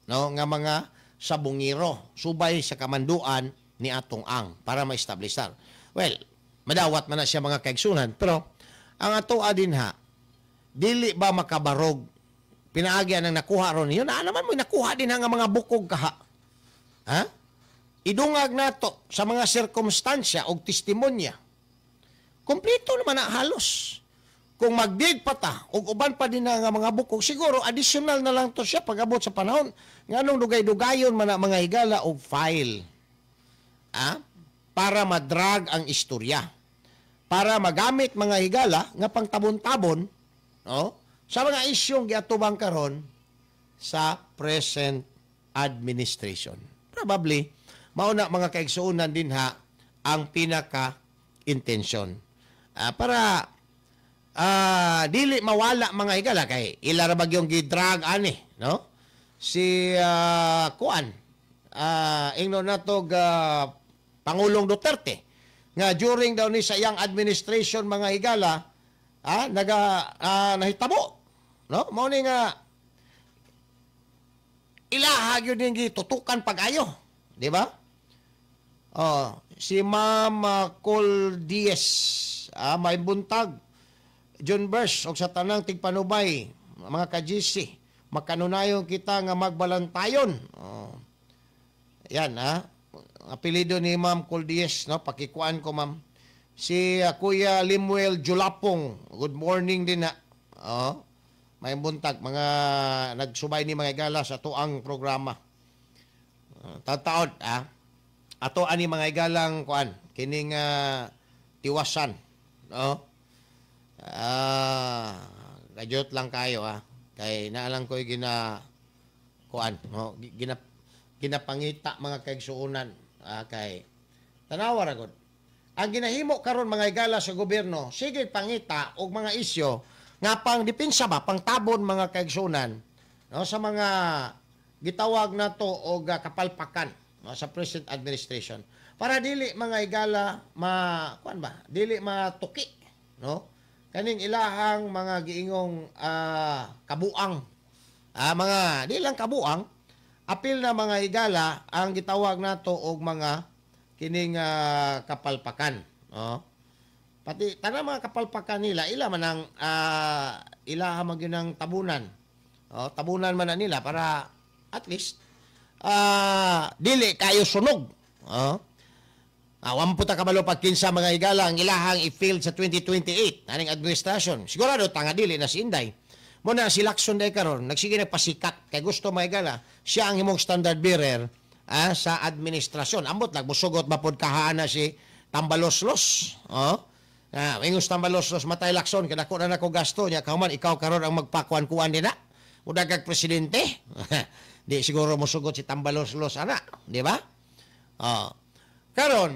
no, nga mga sabungiro subay sa kamanduan ni atong ang para ma-establishar. Well, madawat man na siya mga kaigsunan, pero ang ato adin ha, dili ba makabarog pinaagyan ang nakuha ron niyo na naman mo nakuha din nga mga bukog kaha. Ha? Idungag nato sa mga sirkumstansya o testimonya. Kompleto naman na halos. Kung magdig pa ta, o uban pa din nga mga bukog, siguro additional na lang to siya pag-abot sa panahon. Nga nung dugay-dugayon man na mga higala o file. Para madrag ang istorya. Para magamit mga higala nga pangtabon-tabon, no? Sa mga isyong giatubang karon sa present administration. Probably, mauna mga kaigsuunan din ang pinaka-intensyon. Para dili mawala mga higala kay ilara bagyong gidrag ani, no? Si Kuan ingno natog Pangulong Duterte nga during daw ni sa iyang administration mga higala nahitabo, no? Mao ni nga ilaha gyud ning gitutukan pag-ayo, di ba? Si Ma'am Col Diaz may buntag John Burst og sa tanang tigpanubay mga ka-GC makanunayon kita nga magbalantayon. Yan apelido ni Ma'am Col Diaz, no? Pakikuan ko, ma'am. Si Kuya Limuel Julapong, good morning din na. May buntag mga nagsubay ni mga igala sa tuang programa. Taon-taon ato ani mga igalang kuan kining tiwasan, no? Gajot lang kayo kay naalang ko kuan, no? Ginapangita mga kaigsuunan kay tanawa ra gud. Ang ginahimo karon mga igala sa gobyerno, sige pangita og mga isyo nga pang depensa ba, pang tabon mga kaigsuunan, no? Sa mga gitawag nato og kapalpakan, no? Sa present administration. Para dili mga igala kuan ba? Dili matuki, no? Kaning ilahang mga giingong kabuang. Mga di lang kabuang, apil na mga higala ang gitawag nato og mga kining kapalpakan, no? Pati tanang mga kapalpakan nila ila man ang ilaha man gyud ang tabunan. Tabunan man na nila para at least dili kayo sunog. Wampo ta kabalo pag kinsa mga higala ang ilahang i-failed sa 2028 aning administrasyon. Sigurado tanga dili na si Inday. Muna si Lacson day karon nagsige nagpasikat kay gusto mga higala siya ang himong standard bearer sa administrasyon. Ambot nagmusugot mapod kahana si Tambaloslos. Ingos Tambaloslos matay Lacson kay dako na nako gasto niya kauman ikaw karon ang magpakuan-kuan din na. Udag kag presidente. Di siguro mosugot si Tambaloslos ana, di ba? Karon,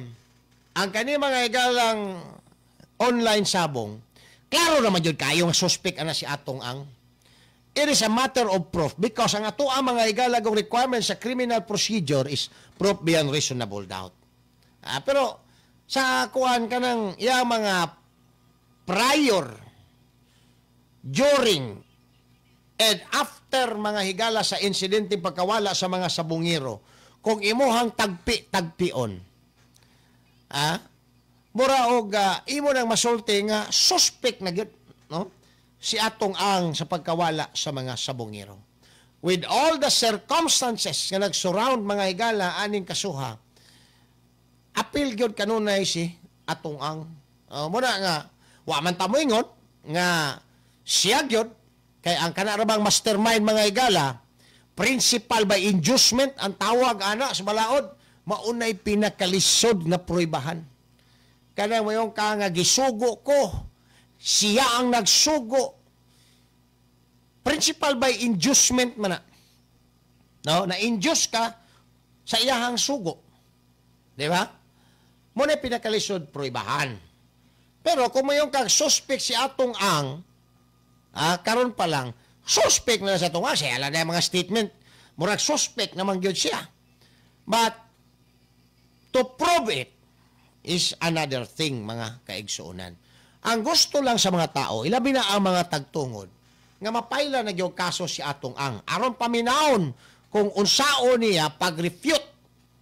ang kani mga higalang online sabong, klaro naman yun kayo nga suspect ana si Atong Ang. It is a matter of proof because ang ato ang mga higalagong requirements sa criminal procedure is proof beyond reasonable doubt. Pero sa kuhan ka ng mga prior, during, and after mga higala sa insidente pagkawala sa mga sabungiro, kung imuhang tagpi-tagpion, mura og imo nang masulti nga suspect na gyud, no? Si Atong Ang sa pagkawala sa mga sabongero. With all the circumstances nga nag-surround mga higala aning kasuha, apil gyud kanunay si Atong Ang. Muna nga wa man ta moingon nga siya gyud kay ang kanarabang mastermind mga higala, principal by inducement ang tawag ana sa balaod, maunay pinakalisod na pruibahan. Kanang mayong ka nga gisugo ko, siya ang nagsugo. Principal by inducement man na. No? Na-induce ka sa iyahang sugo. Di ba? Muna pinakalisod pruibahan. Pero kung mayong kang suspect si Atong Ang, karon pa lang, suspect na sa Atong Ang, siya lang na mga statement, murag suspect naman yun siya. But, to prove it is another thing, mga kaigsuunan. Ang gusto lang sa mga tao, ilabi na ang mga tagtungod, nga mapaila na yung kaso si Atong Ang. Aron paminaon kung unsao niya pag-refute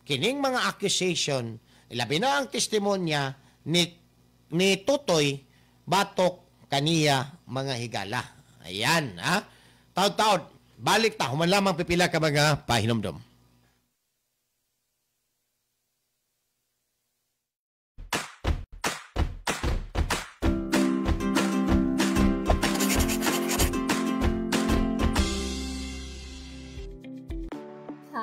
kining mga accusation, ilabi na ang testimonya ni Tutoy batok kaniya mga higala. Ayan, Taon-taon, balik ta, human lamang pipila ka mga pahinomdom. Ang gusto lang sa mga tao, ilabi na ang mga tagtungod nga mapaila na gyud kaso si Atong Ang. Aron paminaon kung unsao niya pag-refute kining mga accusation, ilabi na ang testimonya ni Tutoy batok kaniya mga higala. Ayan, Taon-taon, balik ta, human lamang pipila ka mga pahinomdom.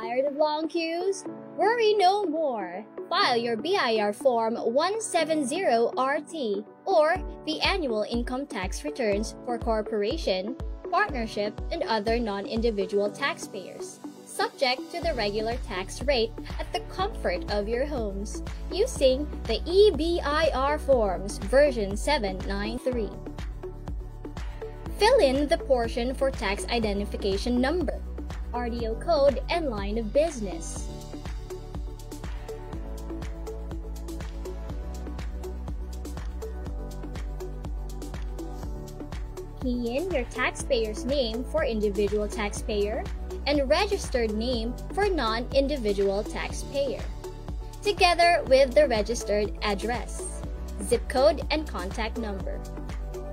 Tired of long queues? Worry no more. File your BIR Form 170RT or the annual income tax returns for corporation, partnership, and other non-individual taxpayers, subject to the regular tax rate at the comfort of your homes, using the EBIR Forms version 793. Fill in the portion for tax identification number, RDO code, and line of business. Key in your taxpayer's name for individual taxpayer and registered name for non-individual taxpayer, together with the registered address, zip code, and contact number.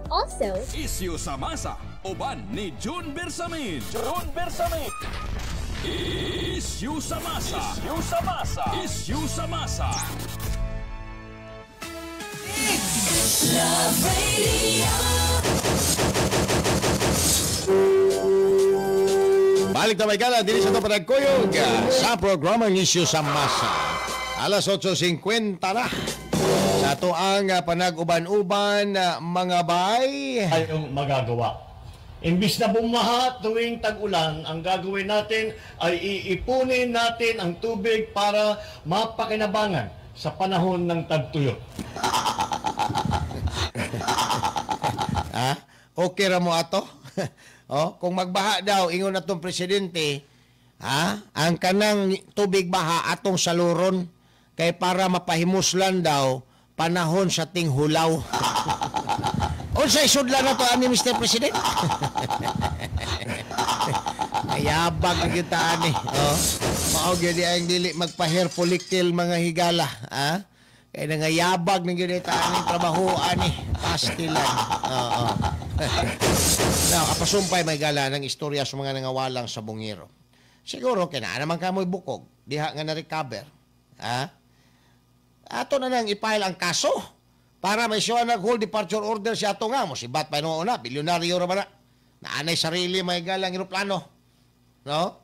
Also, Isyu sa Masa, uban ni June Bersamin. June Bersamin. Isyu sa Masa. Isyu sa Masa. Isyu sa Masa. Love Radio. Balik na may gala, dili sa ito panagkuyog sa programang Isyu sa Masa. Alas 8:50 na. Sa ito ang panag-uban-uban, mga bay. Tayong magagawa. Imbis na bumaha tuwing tag-ulan, ang gagawin natin ay iipunin natin ang tubig para mapakinabangan sa panahon ng tagtuyot. Okay ra mo ato? Kung magbaha daw, ingon na itong presidente, ang kanang tubig baha atong saluron, kay para mapahimuslan daw, panahon sa tinghulaw. Unsay sudlan na to ani Mr. President? Ayabag na kita ani. Mao gyud ang dili magpa-hair follicle mga higala, kay nangayabag na gyud ta ani trabaho ani pastilan. Now, apasumpay may gala ng istorya sa mga nangawalang sa bungiro. Siguro kinaa naman kamoy bukog, diha nga na-recover. Ato na nang i-file ang kaso para may siya nag-hold departure order siya ato nga mo. Si Bat pa noon na, bilyonaryo ra ba na? Naanay sarili may galang aeroplano. No?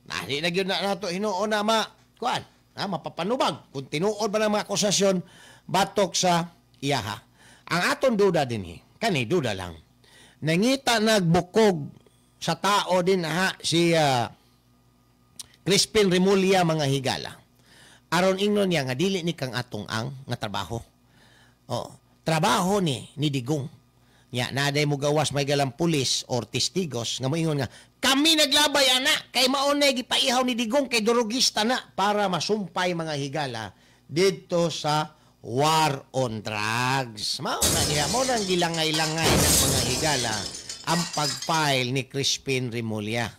Nani na yun na nato hinuon na mapapanubag. Kung tinuod ba ng mga akusasyon, batok sa iyaha. Ang aton duda din kani duda lang. Nangita nagbukog sa tao din si Crispin Remulla mga higala. Aron ingnon niya nga dili ni kang atong ang nga trabaho. Trabaho ni Digong. Nya naday mo gawas may galang pulis or testigos nga moingon nga kami naglabay ana kay maunay gipaihaw ni Digong kay durugista na para masumpay mga higala didto sa war on drugs. Mao na niya mo nang gilangay-langay ng mga higala ang pag-file ni Crispin Remulla,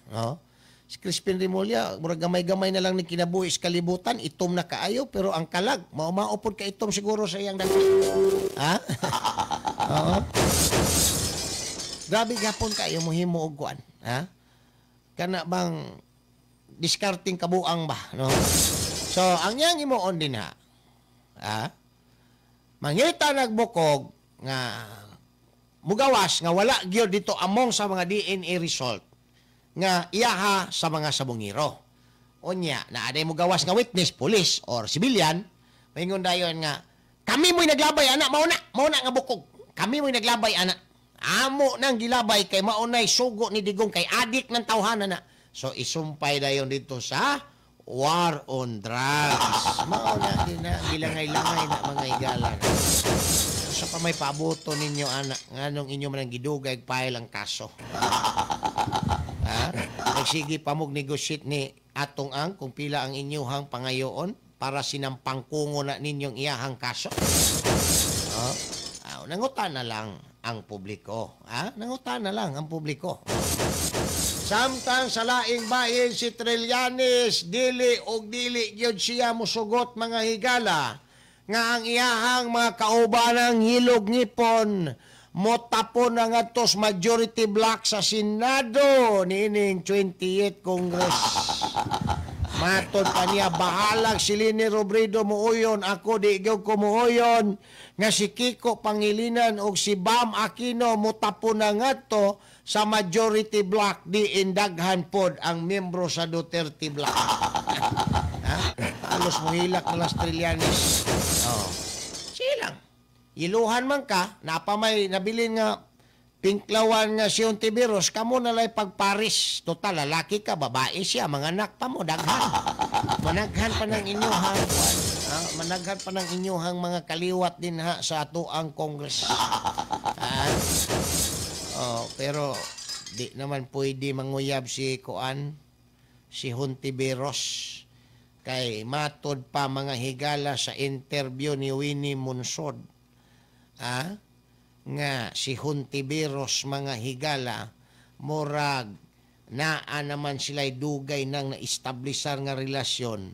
Si Crispin Remulla, murag gamay-gamay na lang ni kinabuhi sa kalibutan, itom na kaayo, pero ang kalag, maupod ka itom siguro sa iyang dagki. Grabe gapon kayo muhimo og kuan, kana bang discarding kabuang ba, no? So, ang yang imuon din mangita nagbukog nga mugawas nga wala gyud dito among sa mga DNA result nga iyaha sa mga sabungiro. Unya, naaday mo gawas nga witness, police, or civilian, maingon dayon nga, kami mo'y naglabay, anak, mauna nga bukog. Kami mo'y naglabay, anak. Amo nang gilabay, kay maunay sugo ni Digong, kay adik ng tawhanan na. So, isumpay dayon dito sa war on drugs. Mauna din na, gilangay-langay na mga higala. So, pa may pabuto ninyo, anak, nga nung inyo manang gidugay, file ang kaso. Nagsige pamog negosyate ni atong ang kung pila ang inyuhang pangayoon para sinampang kungo na ninyong iyahang kaso. Nangutan na lang ang publiko. Nangutan na lang ang publiko. Samtang sa laing bahin si Trillanes, dili gyud siya musugot mga higala nga ang iyahang mga kaubanang hilog ngipon motapon ang atos majority block sa Senado nining 28th Congress. Matod pa niya, bahalag si Leni Robredo muuyon, ako di gyud ko muuyon, nga si Kiko Pangilinan o si Bam Aquino motapon na nga to sa majority block di indaghan pod ang miyembro sa Duterte block. Ha? Halos mohilak na las Trillanes. Oh. Silang. Iluhan man ka, napamay nabilin nga pinklawan nga si Ontiveros, kamo nalay pagparis. Total, lalaki ka, babae siya, mga anak pa mo, daghan. Managhan pa ng inyuhang, managhan pa ng inyuhang mga kaliwat din ha sa ato ang Congress. Pero di naman pwede manguyab si Kuan, si Ontiveros. Kay matod pa mga higala sa interview ni Winnie Monsod. Nga si Ontiveros mga higala murag naa naman sila'y dugay nang na-establisar nga relasyon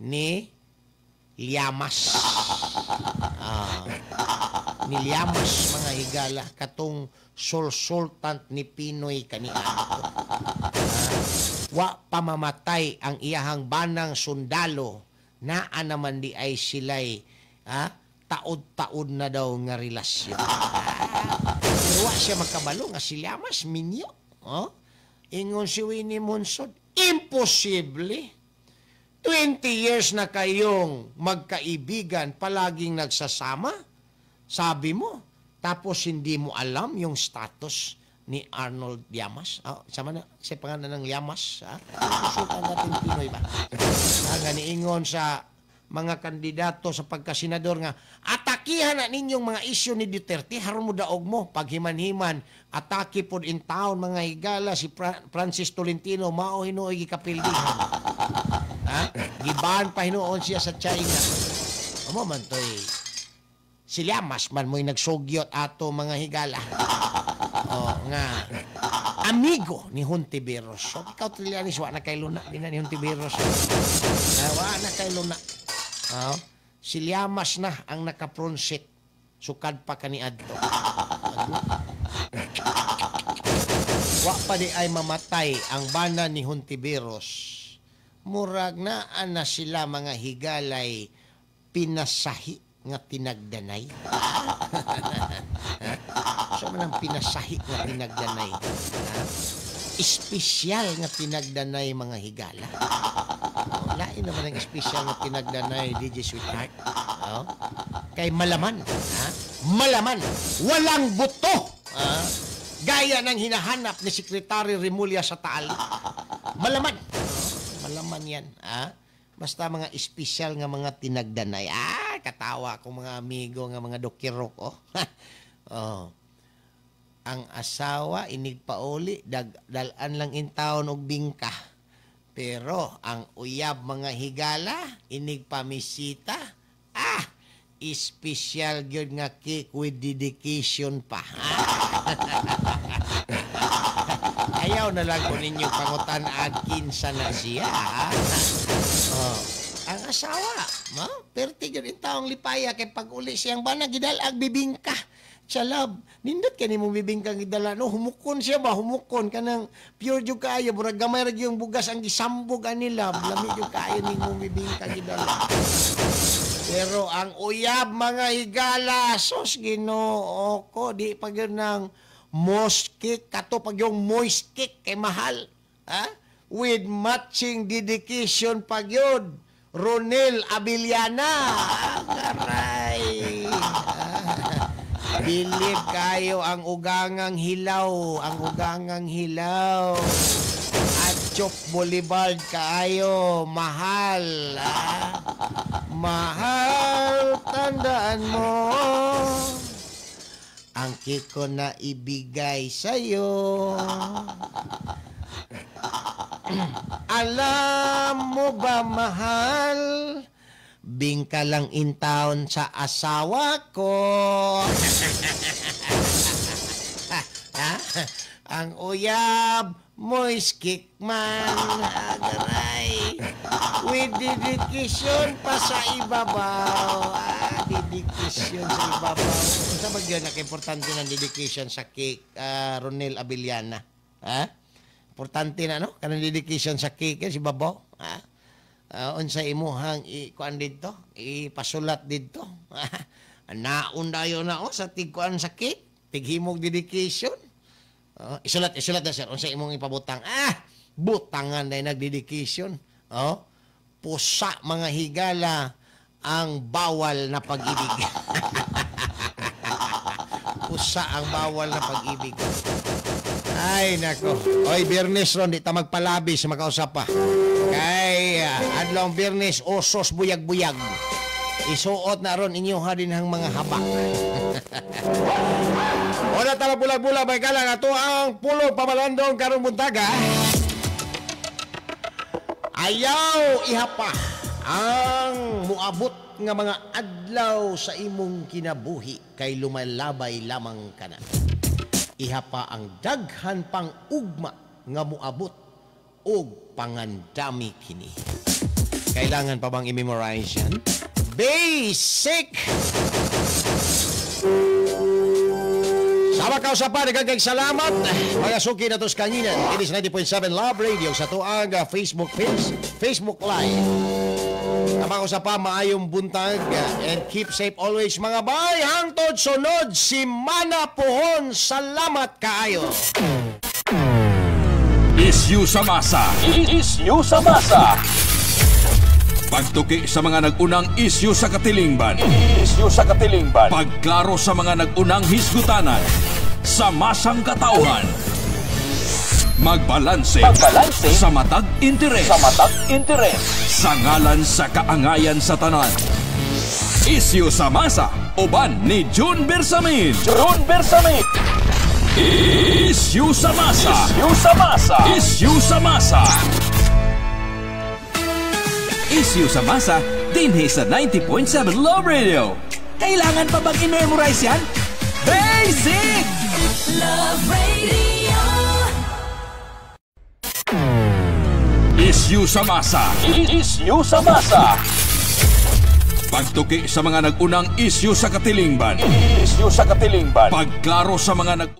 ni Llamas. Ni Llamas mga higala katong sultant ni Pinoy kaniadto. Wa pamamatay ang iyahang banang sundalo naa naman di ay sila'y taod-taod na daw nga relasyon. Pero wa siya makabalo nga si Llamas minyo. Ingon si Winnie Monsod, imposible. 20 years na kayong magkaibigan, palaging nagsasama. Sabi mo, tapos hindi mo alam yung status ni Arnold Llamas. Sama na, kasi pangalan ng Llamas. Kusultan natin Pinoy ba? Ganiingon sa mga kandidato sa pagkasenador nga, atakihan na ninyong mga isyu ni Duterte, haron mo daog mo, paghiman-himan, atake pod in town, mga higala, si Francis Tolentino, mao hinuoy gikapildihan. Giban pa hinuon siya sa China. Amo man to'y, si Llamas man mo'y nagsugyot ato mga higala. Nga, amigo ni Ontiveros. So, ikaw Trillanes, wa na kay Luna, di na ni Ontiveros. Wa na kay Luna. Si Llamas na ang nakapronsik sukad pa kaniadto. Wa pa di ay mamatay ang bana ni Ontiveros. Murag na ana sila mga higalay pinasahi nga tinagdanay. So man ang pinasahi nga tinagdanay. Espesyal nga tinagdanay mga higala. Lain naman ang espesyal na pinagdanay DJ Sweetheart. Kay malaman. Malaman. Walang buto. Gaya ng hinahanap ni Secretary Remulla sa Taal. Malaman. Malaman yan. Basta mga espesyal nga mga tinagdanay. Katawa ko mga amigo nga mga dokirok. Ang asawa inigpauli dalan lang in taon og bingka. Pero ang uyab mga higala inig pamisita, espesyal gyud nga cake with dedication pa. Ayaw na lang ko ninyo pangutan-an kinsa na siya. Ang asawa, perti gyud in taong lipaya kay pag-uli siyang bana gidalag bibingka. Sa love, nindot ka ni mong bibingkang gidala. Humukon siya ba? Humukon ka ng pure jug kayo. Murag gamay rin yung bugas ang gisambog anila. Lami jug kayo ni mong bibingkang gidala. Pero ang uyab mga higala, sos Ginoo ko, di pag yun ng moist cake, kato pag yung moist cake kay mahal. With matching dedication pag yun. Ronel Abiliana. Karay. Bilib kayo ang ugangang hilaw. Ang ugangang hilaw. At Chop Boulevard kayo. Mahal. Mahal. Tandaan mo. Ang kiko na ibigay sa'yo. Alam mo ba mahal? Bingka lang in town sa asawa ko. Ang uyab, moist kick man. Agaray. With dedication pa sa ibabaw. Dedication sa ibabaw. Sa bagyan, importante ng dedication sa cake, Ronel Abiliana. Importante na, no? Kanang dedication sa cake, si babaw. Unsa imuhang ikuan dito, ipasulat dito. Naon dayo na sa tigkuan sa cake, tighimog dedication. Isulat na sir. Unsa imong ipabutang? Butangan na nagdedikasyon. Pusa mga higala ang bawal na pag-ibig. Pusa ang bawal na pag-ibig. Ay, nako. Oy, Biyernes ron, di ta magpalabis, makausap pa. Kay, adlong Biyernes, osos buyag-buyag. Isuot na ron inyo ha din ang mga habak. Wala tala bulag-bulag, may kalang ato ang pulo pamalandong karong buntaga. Ayaw ihapa ang muabot nga mga adlaw sa imong kinabuhi kay lumalabay lamang ka na. Ihapa ang daghan pang ugma nga muabot og pangandami kini. Kailangan pa bang i-memorize yan? Basic! Sama ka usapan, nagkagay salamat. Mga suki na tos kanina. It is 90.7 Love Radio sa tuang Facebook page, Facebook Live. Sama ka usapan, maayong buntag and keep safe always mga bay. Hangtod sunod si Mana Puhon. Salamat kaayo. Isyu sa masa. Isyu sa masa. Pagtuki sa mga nag-unang isyu sa katilingban. Isyu sa katilingban. Pagklaro sa mga nag-unang hisgutanan sa masang katauhan. Magbalanse sa matag interes. Sa ngalan sa kaangayan sa tanan. Isyu sa masa. Uban ni June Bersamin. Isyu sa masa. Isyu sa masa. Isyu sa masa, dinhi sa 90.7 Love Radio. Kailangan pa bang i-memorize yan? Basic! Love Radio! Isyu sa masa. Isyu sa masa. Pagtuki sa mga nag-unang isyu sa katilingban. Isyu sa katilingban. Pagklaro sa mga nag